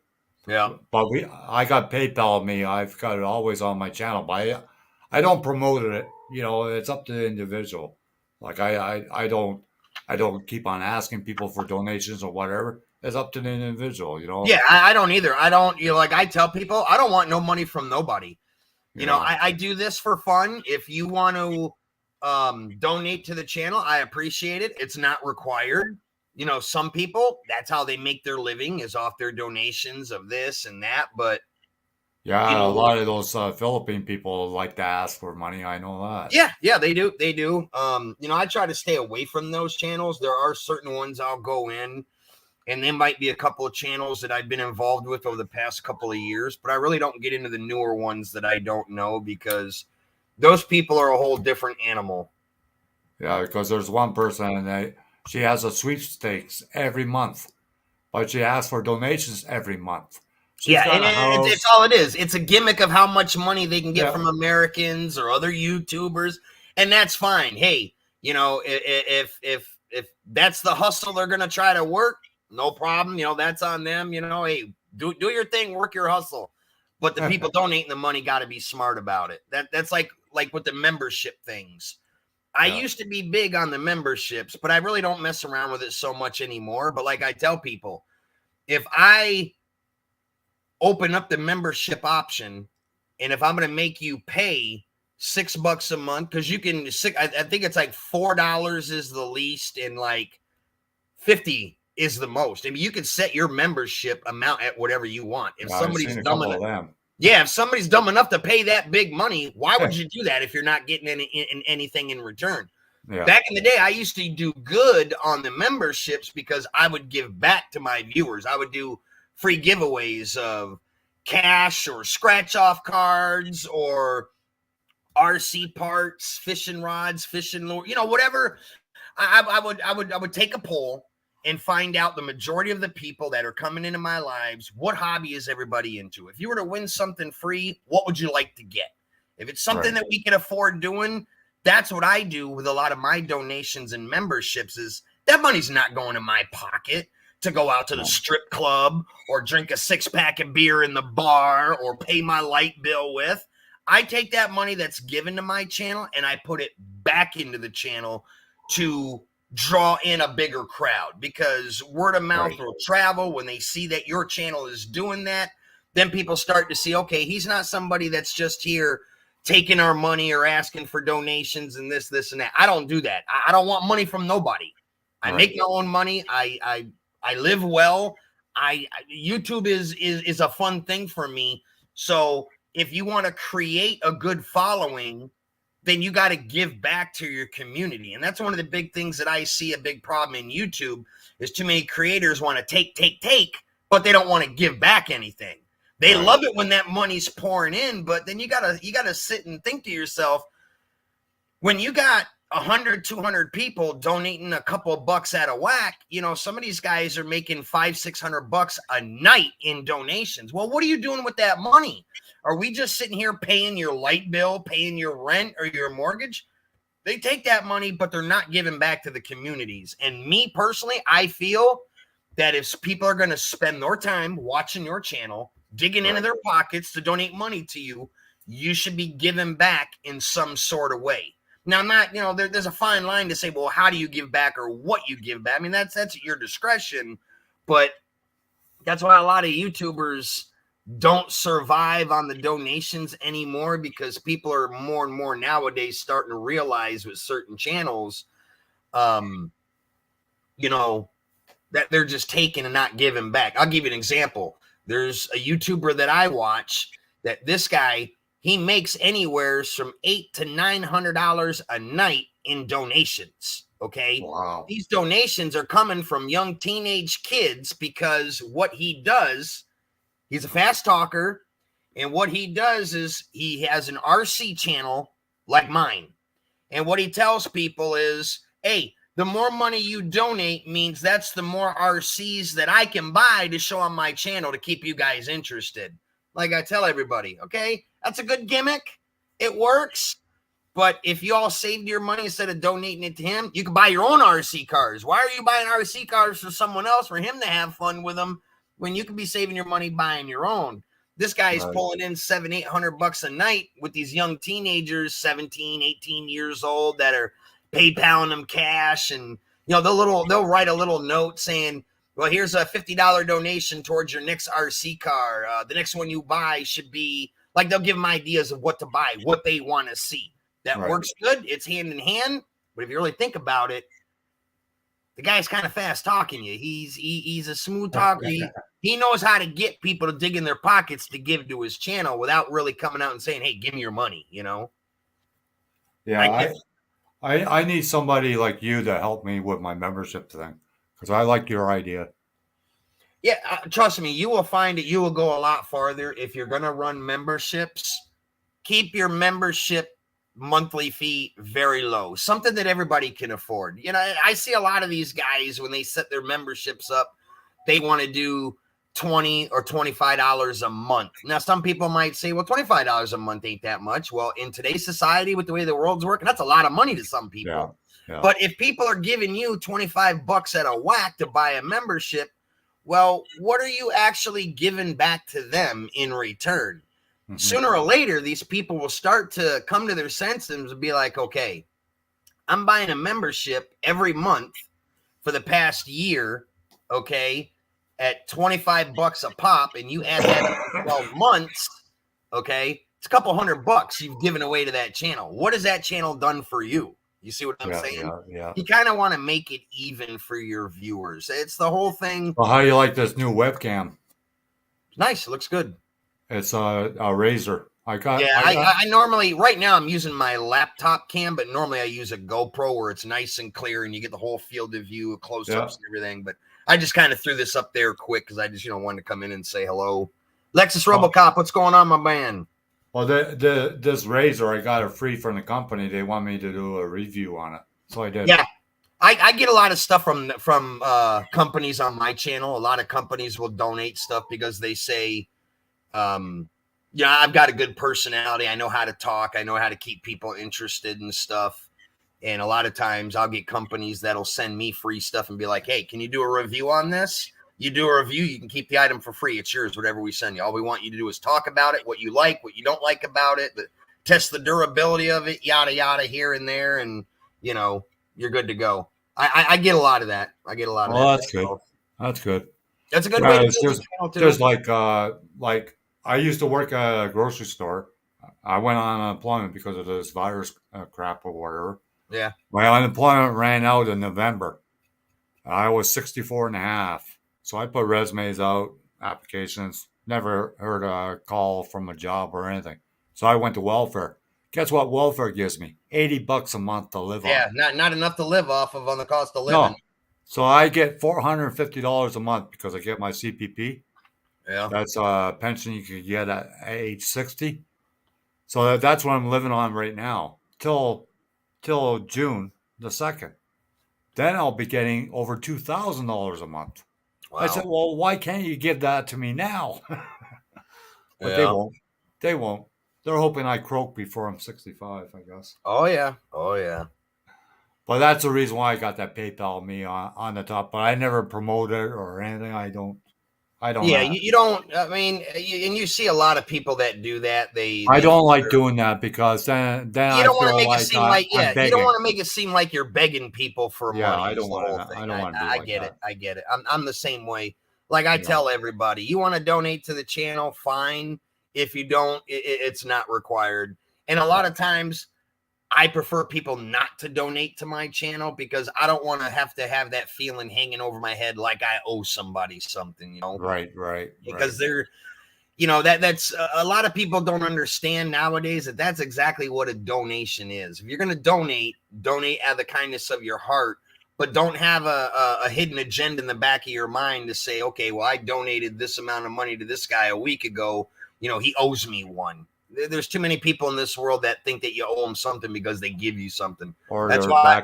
Yeah. But I got PayPal me. I've got it always on my channel. But I don't promote it. You know, it's up to the individual. Like I don't keep on asking people for donations or whatever. It's up to the individual. You know. Yeah, I don't either. I don't, you know, like I tell people, I don't want no money from nobody. You know, Yeah. I do this for fun. If you want to donate to the channel, I appreciate it. It's not required. You know, some people, that's how they make their living, is off their donations of this and that. But, you Yeah, a know, lot of those Philippine people like to ask for money. I know that. yeah, they do. They do. You know, I try to stay away from those channels. There are certain ones I'll go in, and there might be a couple of channels that I've been involved with over the past couple of years, but I really don't get into the newer ones that I don't know, because those people are a whole different animal. Yeah, because there's one person and she has a sweepstakes every month, but she asks for donations every month. She's Yeah, got and a it's house. all it is. It's a gimmick of how much money they can get Yeah. from Americans or other YouTubers, and that's fine. Hey, you know, if that's the hustle they're gonna try to work, no problem. You know, that's on them. You know, hey, do your thing, work your hustle. But the people donating the money got to be smart about it. That's like with the membership things. I Yeah. used to be big on the memberships, but I really don't mess around with it so much anymore. But like I tell people, if I open up the membership option, and if I'm going to make you pay $6 a month, because you can, I think it's like $4 is the least, and like 50 is the most. I mean, you can set your membership amount at whatever you want. If Yeah, I've somebody's seen a dumb couple enough, of them. yeah, if somebody's dumb enough to pay that big money, why would you do that if you're not getting anything in return? Yeah. Back in the day, I used to do good on the memberships because I would give back to my viewers. I would do free giveaways of cash or scratch off cards or RC parts, fishing rods, fishing lure, you know, whatever. I would take a poll and find out the majority of the people that are coming into my lives, what hobby is everybody into? If you were to win something free, what would you like to get? If it's something Right. that we can afford doing, that's what I do with a lot of my donations and memberships. Is that money's not going in my pocket to go out to the No. strip club or drink a 6-pack of beer in the bar or pay my light bill with. I take that money that's given to my channel and I put it back into the channel to draw in a bigger crowd, because word of mouth Right. will travel when they see that your channel is doing that. Then people start to see, okay, he's not somebody that's just here taking our money or asking for donations and this, and that. I don't do that. I don't want money from nobody. I Right. make my own money. I live well. YouTube is a fun thing for me. So if you want to create a good following, then you got to give back to your community. And that's one of the big things that I see a big problem in YouTube is too many creators want to take, but they don't want to give back anything. They Right. love it when that money's pouring in, but then you gotta sit and think to yourself, when you got 100, 200 people donating a couple of bucks out of whack, you know, some of these guys are making $500-600 a night in donations. Well, what are you doing with that money? Are we just sitting here paying your light bill, paying your rent or your mortgage? They take that money, but they're not giving back to the communities. And me personally, I feel that if people are going to spend their time watching your channel, digging into Right. their pockets to donate money to you, you should be giving back in some sort of way. Now, I'm not, you know, there's a fine line to say, well, how do you give back or what you give back? I mean, that's at your discretion, but that's why a lot of YouTubers don't survive on the donations anymore, because people are more and more nowadays starting to realize with certain channels, you know, that they're just taking and not giving back. I'll give you an example. There's a YouTuber that I watch that this guy, he makes anywhere from $800 to $900 a night in donations. Okay. Wow. These donations are coming from young teenage kids, because what he does, he's a fast talker. And what he does is he has an RC channel like mine. And what he tells people is, hey, the more money you donate means that's the more RCs that I can buy to show on my channel to keep you guys interested. Like I tell everybody, okay, that's a good gimmick. It works. But if you all saved your money instead of donating it to him, you can buy your own RC cars. Why are you buying RC cars for someone else, for him to have fun with them, when you could be saving your money buying your own? This guy is Right. pulling in $700-800 a night with these young teenagers, 17, 18 years old, that are PayPaling them cash, and they'll write a little note saying, well, here's a $50 donation towards your next RC car. The next one you buy should be like, they'll give them ideas of what to buy, what they want to see. That Right. works good. It's hand in hand. But if you really think about it, the guy's kind of fast talking you. He's a smooth talker. He knows how to get people to dig in their pockets to give to his channel without really coming out and saying, hey, give me your money, Yeah, I need somebody like you to help me with my membership thing, because I like your idea. Yeah, trust me, you will find that you will go a lot farther if you're going to run memberships. Keep your membership monthly fee very low, something that everybody can afford. I see a lot of these guys when they set their memberships up, they want to do $20 or $25 a month. Now, some people might say, well, $25 a month ain't that much. Well, in today's society, with the way the world's working, that's a lot of money to some people. Yeah. But if people are giving you $25 at a whack to buy a membership, well, what are you actually giving back to them in return? Mhm. Sooner or later, these people will start to come to their senses and be like, okay, I'm buying a membership every month for the past year, okay, at $25 a pop, and you add that up to 12 months, okay, it's a couple $100 you've given away to that channel. What has that channel done for you? You see what I'm saying? Yeah. You kind of want to make it even for your viewers. It's the whole thing. Well, how do you like this new webcam? Nice. It looks good. It's a Razer. I normally, right now I'm using my laptop cam, but normally I use a GoPro where it's nice and clear and you get the whole field of view, close-ups and everything. But I just kind of threw this up there quick because I just, wanted to come in and say hello. Lexus Robocop, what's going on, my man? Well, this Razer, I got it free from the company. They want me to do a review on it, so I did. Yeah, I get a lot of stuff from companies on my channel. A lot of companies will donate stuff because they say, I've got a good personality. I know how to talk. I know how to keep people interested in stuff. And a lot of times I'll get companies that'll send me free stuff and be like, hey, can you do a review on this? You do a review, you can keep the item for free. It's yours, whatever we send you. All we want you to do is talk about it, what you like, what you don't like about it, test the durability of it, yada, yada, here and there. And, you're good to go. I get a lot of that. That's good. That's good. That's a good way to do there's, the channel too. There's like I used to work at a grocery store. I went on unemployment because of this virus crap or whatever. Yeah. My unemployment ran out in November. I was 64 and a half. So I put resumes out, applications, never heard a call from a job or anything. So I went to welfare. Guess what welfare gives me? $80 a month to live on. Yeah, not enough to live off of on the cost of living. No. So I get $450 a month because I get my CPP. Yeah. That's a pension you can get at age 60. So that's what I'm living on right now till June the 2nd. Then I'll be getting over $2,000 a month. Wow. I said, well, why can't you give that to me now? But they won't. They won't. They're hoping I croak before I'm 65, I guess. Oh, yeah. Oh, yeah. But that's the reason why I got that PayPal me on the top. But I never promote it or anything. I don't. Yeah, you don't. I mean, and you see a lot of people that do that. I don't like doing that because then you I don't want to feel make it seem like you don't want to make it seem like you're begging people for money. I don't want to. I don't want to. I get it. I get it. I'm the same way. Like I tell everybody, you want to donate to the channel, fine. If you don't, it's not required. And a lot of times, I prefer people not to donate to my channel because I don't want to have that feeling hanging over my head like I owe somebody something, Right. Because they're, that's a lot of people don't understand nowadays that's exactly what a donation is. If you're going to donate out of the kindness of your heart, but don't have a hidden agenda in the back of your mind to say, okay, well, I donated this amount of money to this guy a week ago. He owes me one. There's too many people in this world that think that you owe them something because they give you something. Or that's they why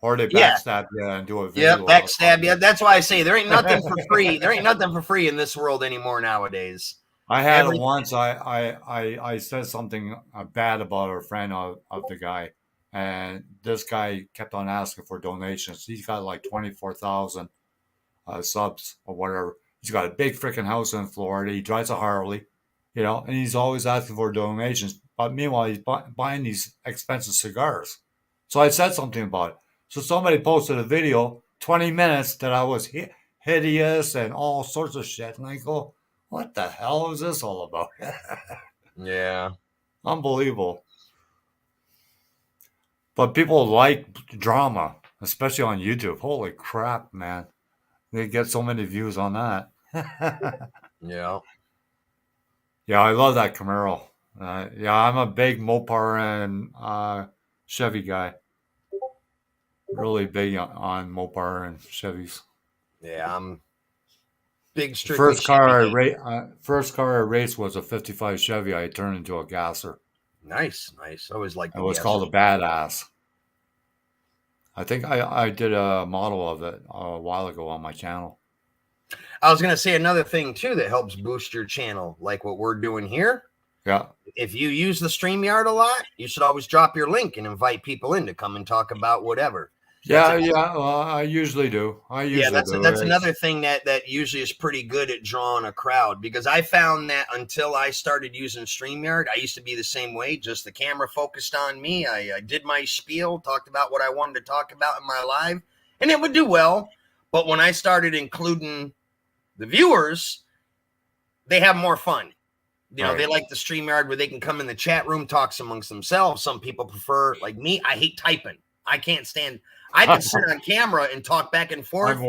backstab you and do a video. Yeah, backstab you. That's why I say there ain't nothing for free. There ain't nothing for free in this world anymore nowadays. I had it once. I said something bad about a friend of the guy, and this guy kept on asking for donations. He's got like 24,000 subs or whatever. He's got a big freaking house in Florida. He drives a Harley. you know, and he's always asking for donations. But meanwhile, he's buying these expensive cigars. So I said something about it. So somebody posted a video, 20 minutes, that I was hideous and all sorts of shit. And I go, what the hell is this all about? Yeah. Unbelievable. But people like drama, especially on YouTube. Holy crap, man. They get so many views on that. Yeah. Yeah, I love that Camaro. Yeah, I'm a big Mopar and Chevy guy. Really big on Mopar and Chevys. Yeah. I'm big The strictly first car I raced was a '55 Chevy. I turned into a gasser. Nice. Nice. I always like It the was gas. called a Badass. I think I did a model of it a while ago on my channel. I was going to say another thing too that helps boost your channel, like what we're doing here. Yeah. If you use the StreamYard a lot, you should always drop your link and invite people in to come and talk about whatever. Yeah, well, I usually do. That's another thing that usually is pretty good at drawing a crowd, because I found that until I started using StreamYard, I used to be the same way, just the camera focused on me. I did my spiel, talked about what I wanted to talk about in my live, and it would do well. But when I started including the viewers, they have more fun. You know, Right. They like the StreamYard where they can come in the chat room, talk amongst themselves. Some people prefer, like me, I hate typing. I can't stand. I can sit on camera and talk back and forth I'm for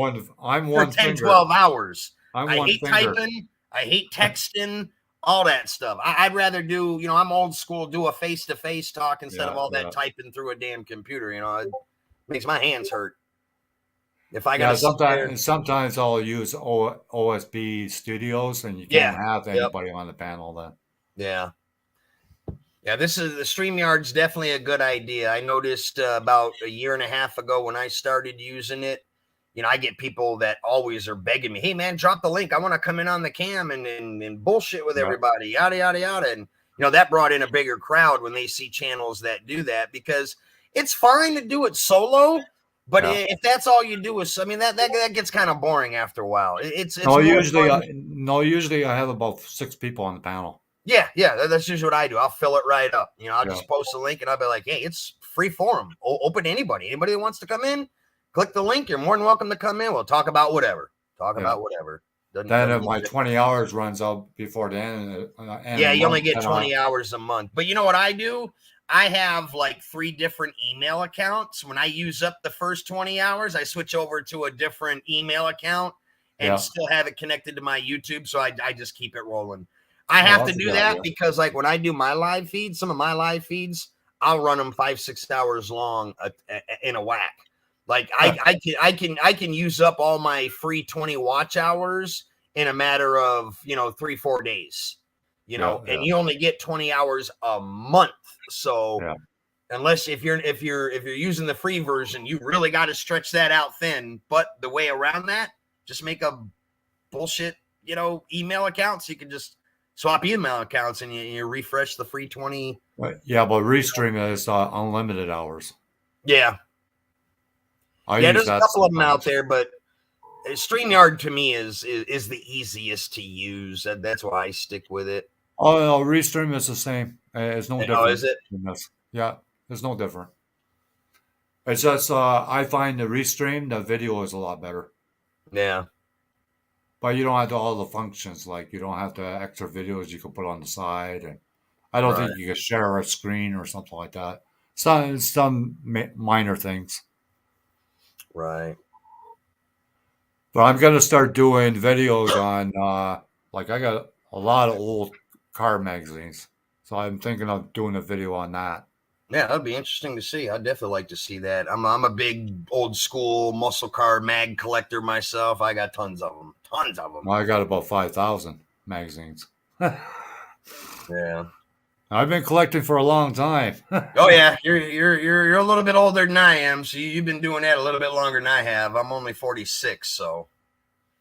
one 10, finger. 12 hours. I'm I one hate finger. typing. I hate texting, all that stuff. I'd rather do, I'm old school, do a face-to-face talk instead of all that typing through a damn computer. It makes my hands hurt. If I got Yeah, sometimes I'll use OSB Studios, and you can't have anybody on the panel then. Yeah. Yeah, the StreamYard's definitely a good idea. I noticed about a year and a half ago when I started using it, I get people that always are begging me, hey, man, drop the link. I want to come in on the cam and bullshit with everybody, yada, yada, yada. And, that brought in a bigger crowd when they see channels that do that, because it's fine to do it solo. But if that's all you do is, that gets kind of boring after a while. Usually I have about 6 people on the panel. Yeah, that's usually what I do. I'll fill it right up. I'll just post a link and I'll be like, hey, it's free forum. Open to anybody. Anybody that wants to come in, click the link. You're more than welcome to come in. We'll talk about whatever. Then if my 20 hours runs out before the end. You only get 20 hours a month. But you know what I do? I have like 3 different email accounts. When I use up the first 20 hours, I switch over to a different email account and still have it connected to my YouTube. So I just keep it rolling. I have to do that because, like, when I do my live feeds, some of my live feeds, I'll run them 5-6 hours long in a whack. Like I can use up all my free 20 watch hours in a matter of 3-4 days. And you only get 20 hours a month. So unless if you're using the free version, you really got to stretch that out thin. But the way around that, just make a bullshit email account so you can just swap email accounts and you refresh the free 20. Yeah, but Restream is unlimited hours. Yeah. There's a couple of them out there, but StreamYard to me is the easiest to use. That's why I stick with it. Oh, no, Restream is the same. It's no different. Oh, is it? Yeah, it's no different. It's just I find the Restream, the video is a lot better. Yeah. But you don't have all the functions. Like, you don't have the extra videos you can put on the side. And I don't think you can share a screen or something like that. Some minor things. Right. But I'm going to start doing videos on, I got a lot of old car magazines. So I'm thinking of doing a video on that. Yeah, that'd be interesting to see. I'd definitely like to see that. I'm a big old school muscle car mag collector myself. I got tons of them. Well, I got about 5,000 magazines. Yeah. I've been collecting for a long time. Oh yeah, you're a little bit older than I am, so you've been doing that a little bit longer than I have. I'm only 46, so.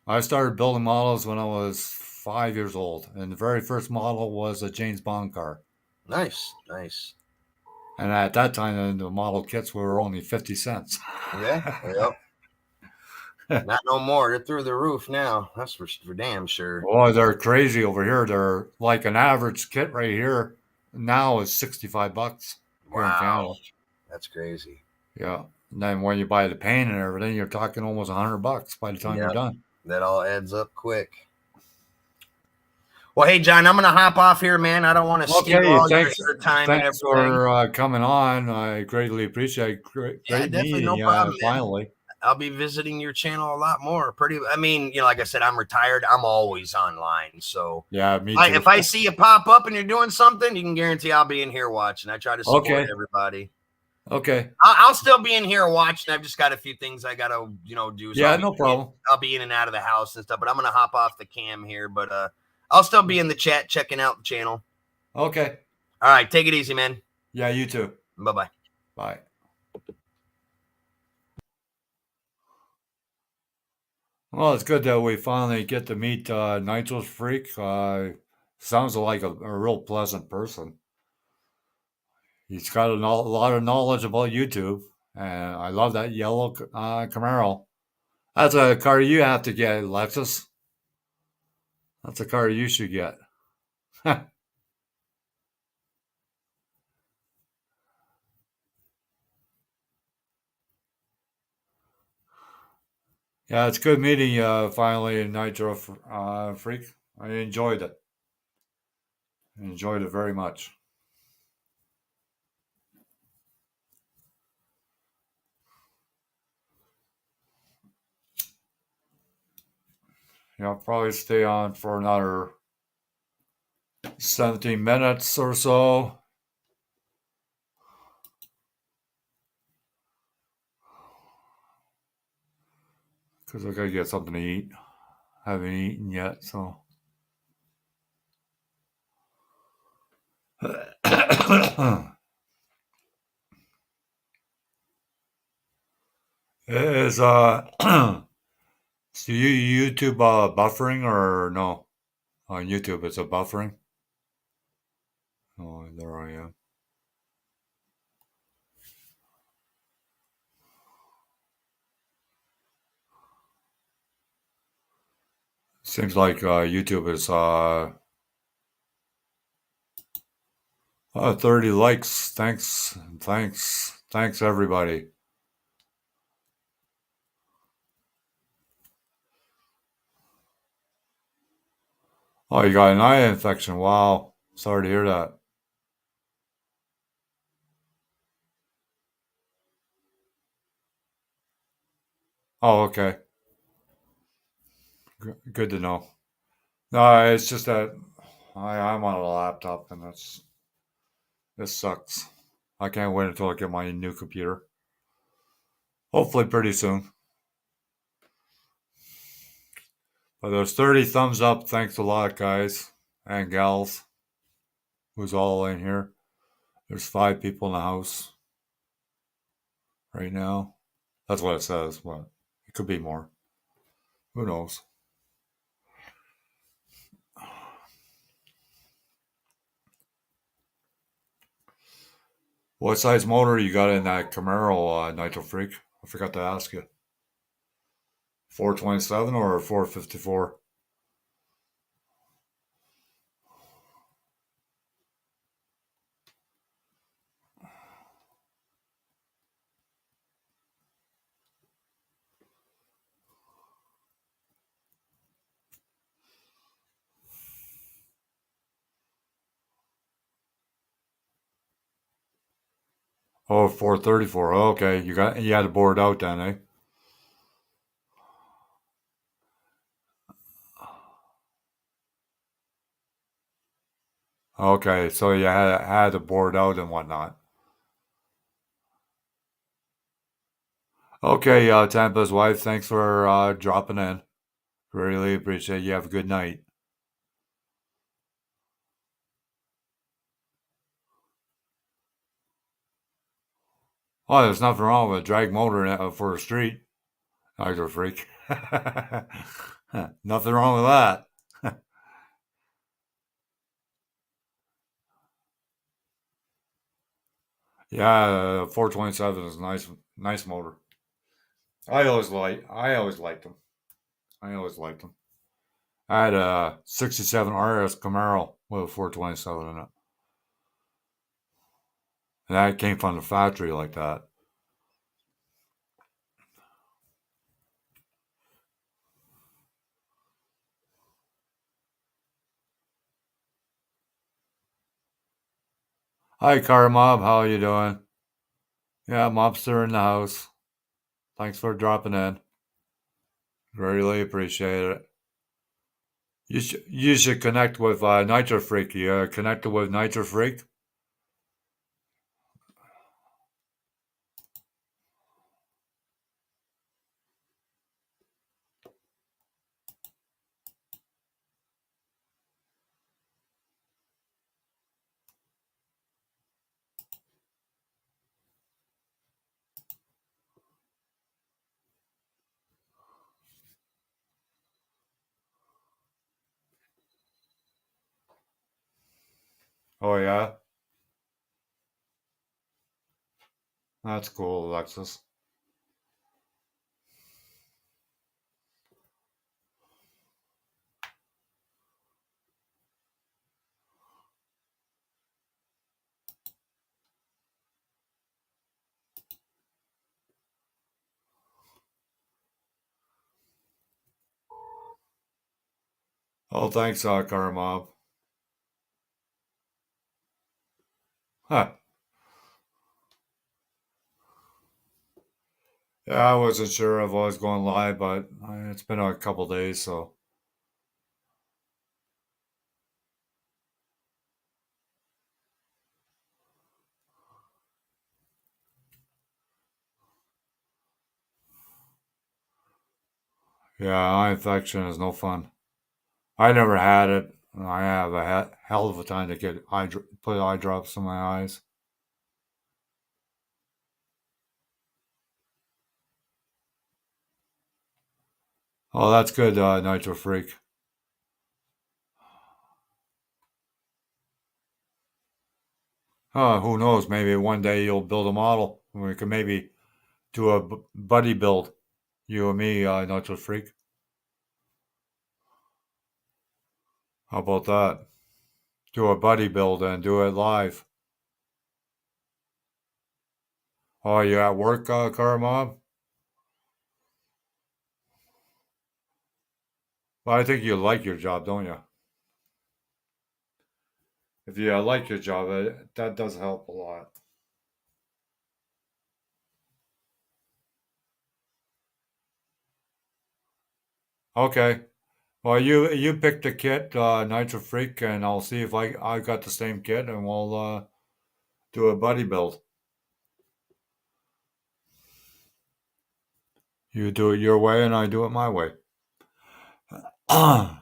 I started building models when I was 5 years old, and the very first model was a James Bond car. Nice. And at that time, the model kits were only 50 cents. Yeah. Yep. Not no more. They're through the roof now. That's for damn sure. Oh, they're crazy over here. They're like an average kit right here now is $65 here in Wow, Canada. that's crazy. Yeah. And then when you buy the paint and everything, you're talking almost $100 by the time you're Yep. done. That all adds up quick. Well, hey, John, I'm going to hop off here, man. I don't want to steal Okay, all thanks. your time and Thanks everything. for coming on. I greatly appreciate. Great Definitely, meeting no you. problem, man. Finally. I'll be visiting your channel a lot more. I mean, like I said, I'm retired. I'm always online. So Yeah, me too. if I see you pop up and you're doing something, you can guarantee I'll be in here watching. I try to support everybody. Okay. I'll still be in here watching. I've just got a few things I gotta, do. So Yeah, no problem. I'll be in and out of the house and stuff, but I'm gonna hop off the cam here. But I'll still be in the chat checking out the channel. Okay. All right, take it easy, man. Yeah, you too. Bye-bye. Bye. Well, it's good that we finally get to meet Nitro Freak. Sounds like a real pleasant person. He's got a lot of knowledge about YouTube, and I love that yellow Camaro. That's a car you have to get, Lexus. That's a car you should get. Yeah, it's good meeting you finally, Nitro Freak. I enjoyed it. I enjoyed it very much. Yeah, I'll probably stay on for another 17 minutes or so. Because I gotta get something to eat. I haven't eaten yet, so. Is so you YouTube buffering or no? On YouTube, it's a buffering. Oh, there I am. Seems like YouTube is 30 likes. Thanks everybody. Oh, you got an eye infection. Wow. Sorry to hear that. Oh, okay. Good to know. No, it's just that I'm on a laptop and this sucks. I can't wait until I get my new computer. Hopefully pretty soon. But there's 30 thumbs up. Thanks a lot, guys and gals. Who's all in here. There's 5 people in the house right now. That's what it says, but it could be more. Who knows? What size motor you got in that Camaro, Nitro Freak? I forgot to ask you. 427 or 454? Oh, 434. Okay, you had it bored out then, eh? Okay, so you had it bored out and whatnot. Okay, Tampa's wife, thanks for dropping in. Really appreciate it. You have a good night. Oh, there's nothing wrong with a drag motor for a street. Nitro Freak. Nothing wrong with that. Yeah, 427 is a nice motor. I always liked them. I always liked them. I had a '67 RS Camaro with a 427 in it, and that came from the factory like that. Hi, Car Mob. How are you doing? Yeah, Mobster in the house. Thanks for dropping in. Really appreciate it. You should connect with Nitro Freak. You connected with Nitro Freak? Oh yeah, that's cool, Alexis. Oh, thanks, Car Mob. Huh. Yeah, I wasn't sure if I was going live, but it's been a couple days, so yeah, eye infection is no fun. I never had it. I have a hell of a time to get put eye drops in my eyes. Oh, that's good, Nitro Freak. Who knows? Maybe one day you'll build a model. We can maybe do a buddy build. You and me, Nitro Freak. How about that? Do a buddy build and do it live. Oh, you at work, Car Mob? Well, I think you like your job, don't you? If you like your job, that does help a lot. Okay. Well, you pick the kit, Nitro Freak, and I'll see if I got the same kit, and we'll do a buddy build. You do it your way, and I do it my way. Well,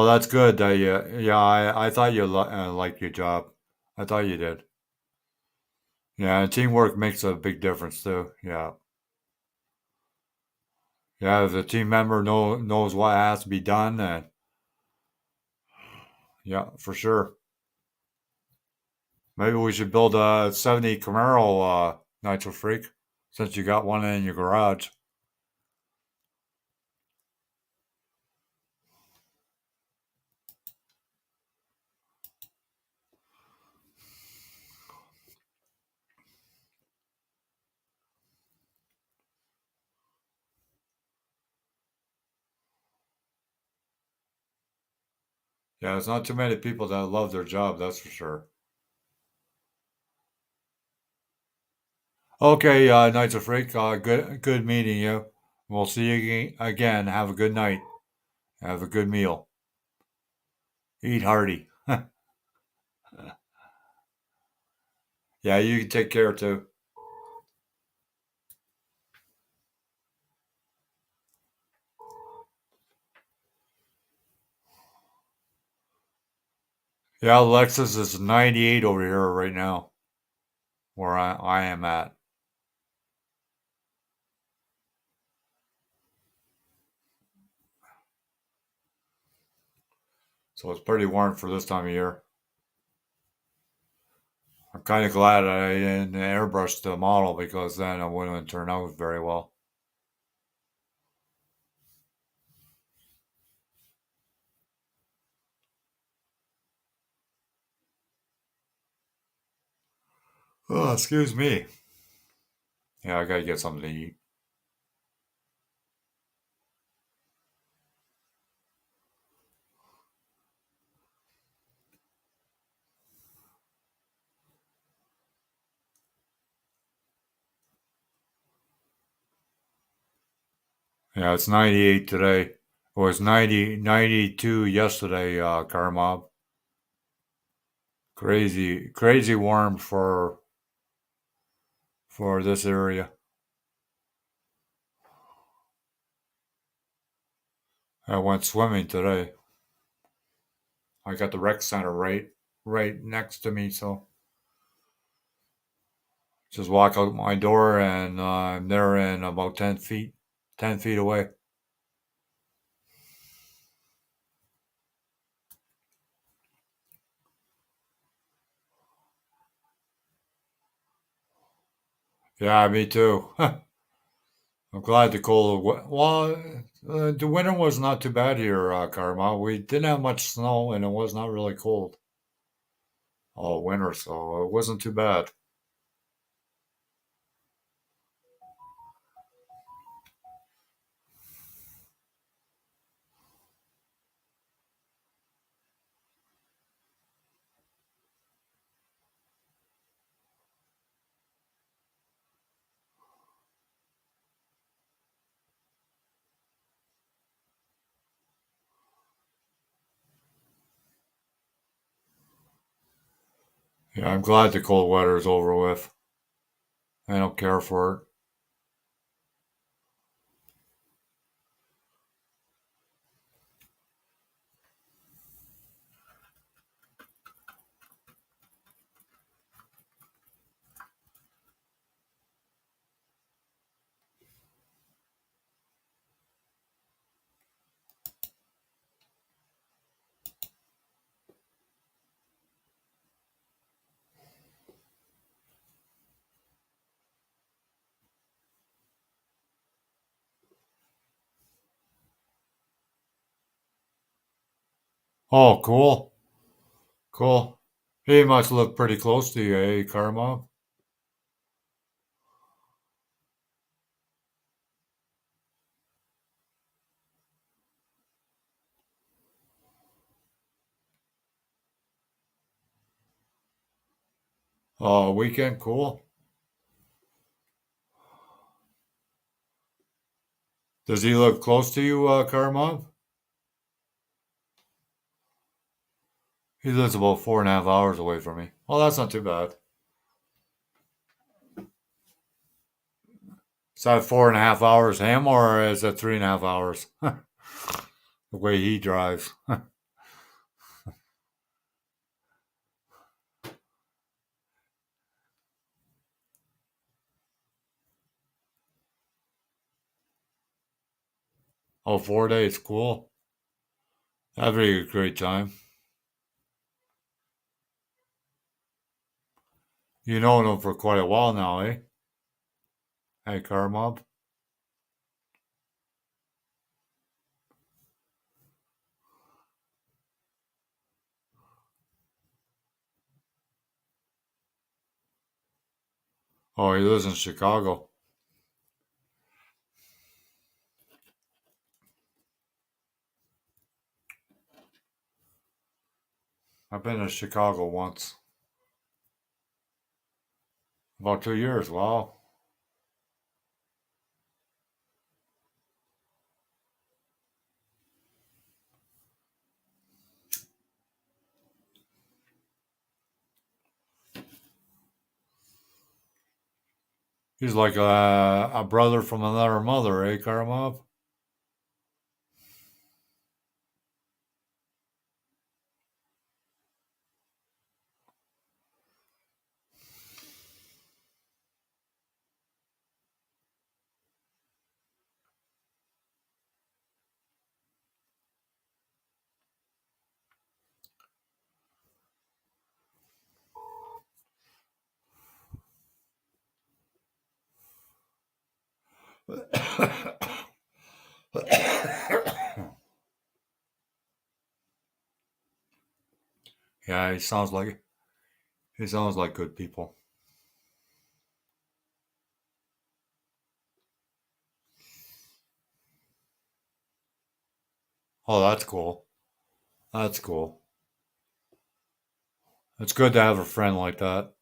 that's good. Yeah, I thought you liked your job. I thought you did. Yeah, and teamwork makes a big difference too. Yeah, yeah. If the team member knows what has to be done, and yeah, for sure. Maybe we should build a '70 Camaro, Nitro Freak, since you got one in your garage. Yeah, there's not too many people that love their job, that's for sure. Okay, Nitro Freak, good meeting you. We'll see you again. Have a good night. Have a good meal. Eat hearty. Yeah, you can take care too. Yeah, Lexus is 98 over here right now, where I am at. So it's pretty warm for this time of year. I'm kind of glad I didn't airbrush the model because then it wouldn't turn out very well. Oh, excuse me. Yeah, I gotta get something to eat. Yeah, it's 98 today. It was 92 yesterday, Karmob. Crazy warm for this area. I went swimming today. I got the rec center right next to me, so just walk out my door and I'm there in about 10 feet away. Yeah, me too. I'm glad the winter was not too bad here, Karma. We didn't have much snow and it was not really cold all winter, so it wasn't too bad. Yeah, I'm glad the cold weather is over with. I don't care for it. Oh, cool. Cool. He must look pretty close to you, eh, Karma? Oh, weekend, cool. Does he look close to you, Karma? He lives about 4.5 hours away from me. Well, that's not too bad. Is that 4.5 hours him, or is it 3.5 hours? The way he drives. Oh, 4 days, cool. That'd be a great time. You know him for quite a while now, eh? Hey, Karma. Oh, he lives in Chicago. I've been to Chicago once. About 2 years. Wow. He's like a brother from another mother, eh, Karamov? Yeah, he sounds like good people. Oh, that's cool. That's cool. It's good to have a friend like that.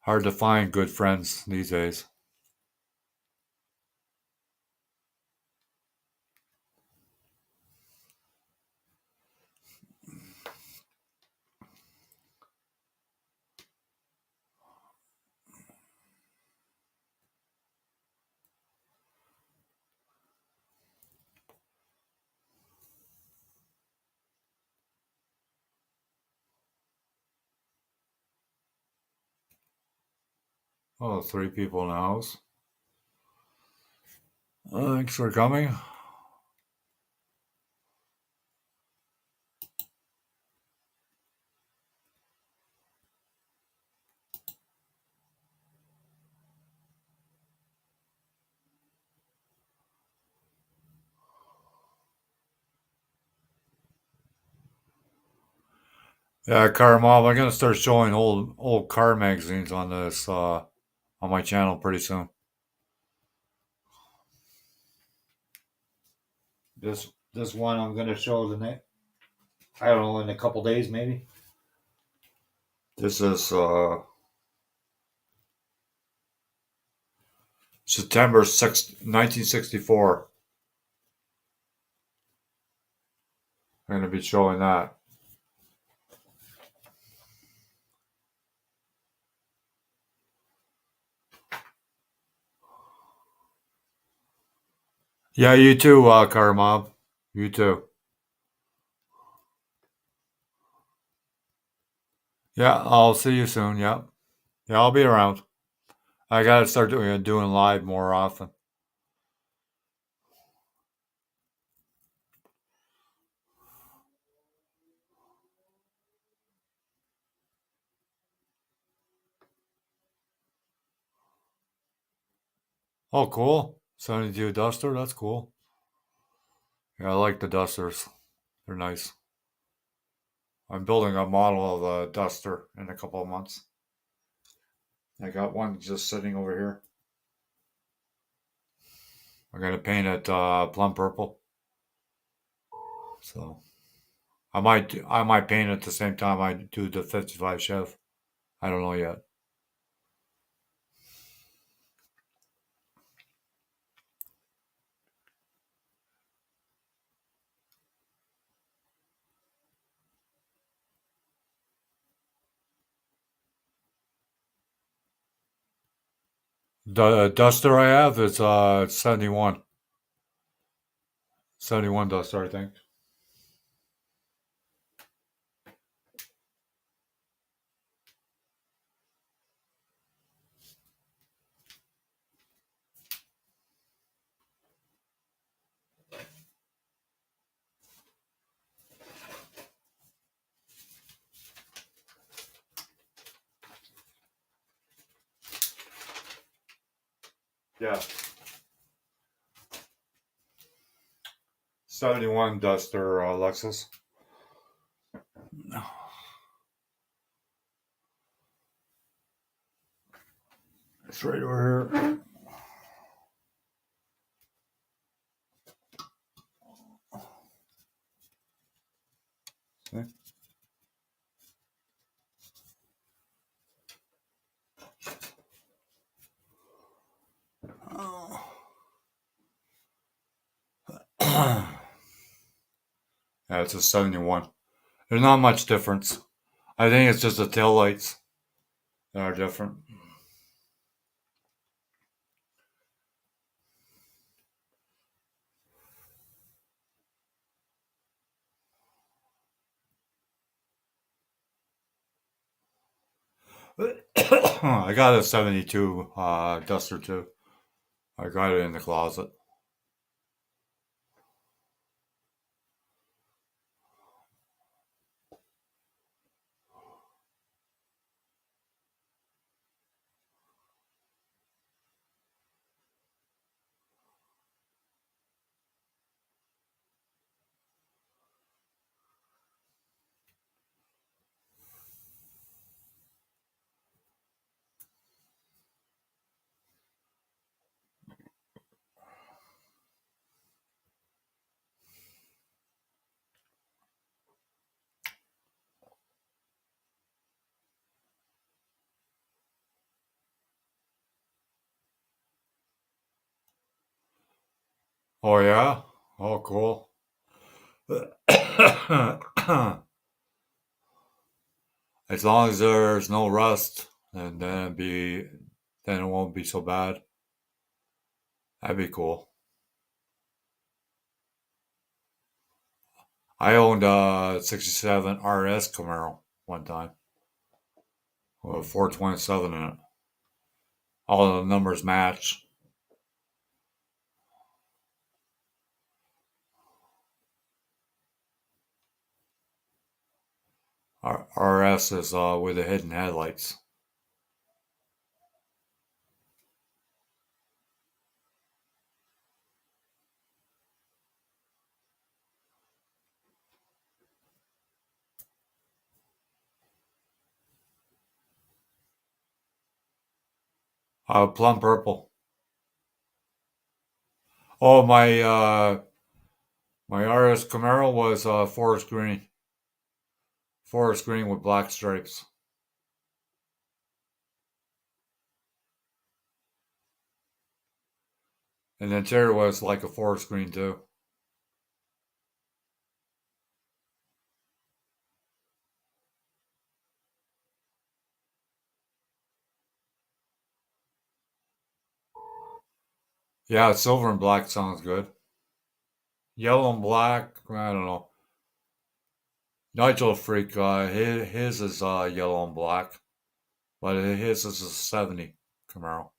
Hard to find good friends these days. Oh, three people in the house. Thanks for coming. Yeah, car mob. I'm gonna start showing old car magazines on this on my channel pretty soon. This one I'm gonna show the next. I don't know, in a couple days maybe. This is September 6th, 1964. I'm gonna be showing that. Yeah, you too, car mob. You too. Yeah, I'll see you soon. Yeah, yeah, I'll be around. I gotta start doing live more often. Oh, cool. 72 Duster. That's cool. Yeah, I like the Dusters. They're nice. I'm building a model of a Duster in a couple of months. I got one just sitting over here. I'm gonna paint it plum purple. So I might paint it at the same time I do the 55 Chev. I don't know yet. The Duster I have is 71. 71 Duster, I think. Yeah. 71 Duster Lexus. It's right over here. See? Yeah, it's a 71. There's not much difference. I think it's just the tail lights that are different. I got a 72 Duster too. I got it in the closet. Oh yeah. Oh cool. As long as there's no rust, and then it won't be so bad. That'd be cool. I owned a '67 RS Camaro one time with a 427 in it. All the numbers match. RS is with the hidden headlights. Plum purple. Oh, my RS Camaro was forest green. Forest green with black stripes. And the interior was like a forest green too. Yeah, silver and black sounds good. Yellow and black, I don't know. Nigel Freak, his is yellow and black, but his is a 70 Camaro.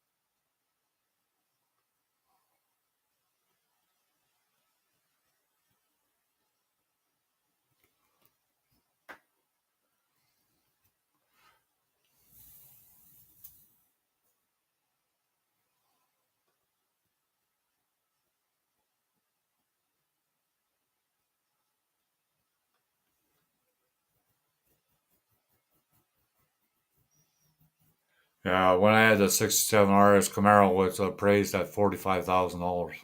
Yeah, when I had the '67 RS Camaro, was appraised at $45,000.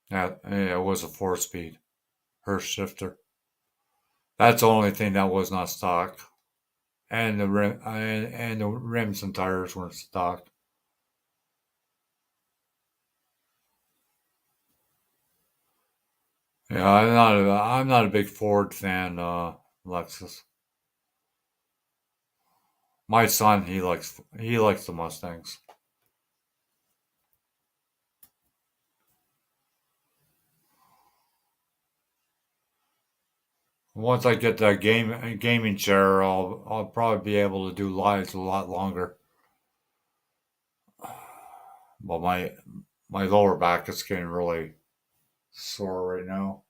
Yeah, it was a four-speed Hurst shifter. That's the only thing that was not stock, and the rims and tires weren't stock. Yeah, I'm not a big Ford fan, Lexus. My son, he likes the Mustangs. Once I get that gaming chair, I'll probably be able to do lives a lot longer. But my lower back is getting really sore right now.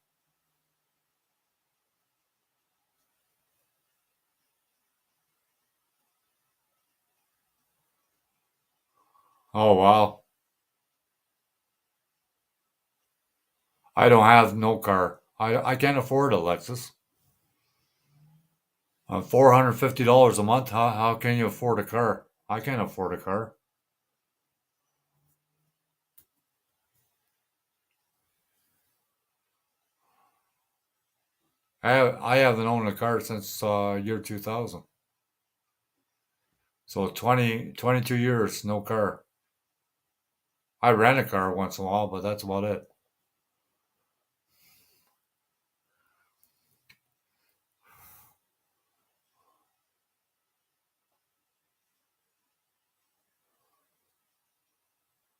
Oh wow. I don't have no car. I can't afford a Lexus. $450 a month. How can you afford a car? I can't afford a car. I haven't owned a car since year 2000. So 22 years, no car. I rent a car once in a while, but that's about it.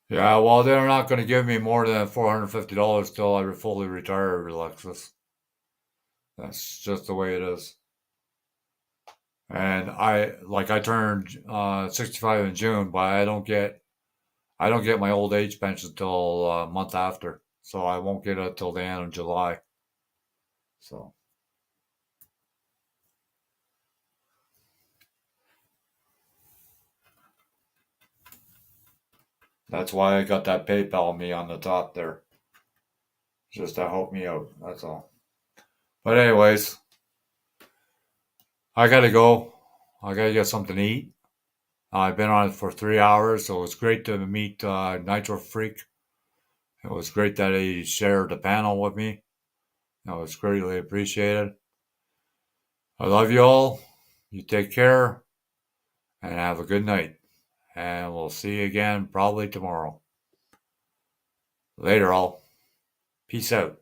Yeah, well, they're not going to give me more than $450 till I fully retire, Lexus. That's just the way it is. And I turned 65 in June, but I don't get my old age pension till a month after, so I won't get it till the end of July. So that's why I got that PayPal me on the top there, just to help me out. That's all. But anyways, I gotta go. I gotta get something to eat. I've been on it for 3 hours, so it's great to meet Nitro Freak. It was great that he shared the panel with me. It was greatly appreciated. I love you all. You take care and have a good night. And we'll see you again probably tomorrow. Later, all. Peace out.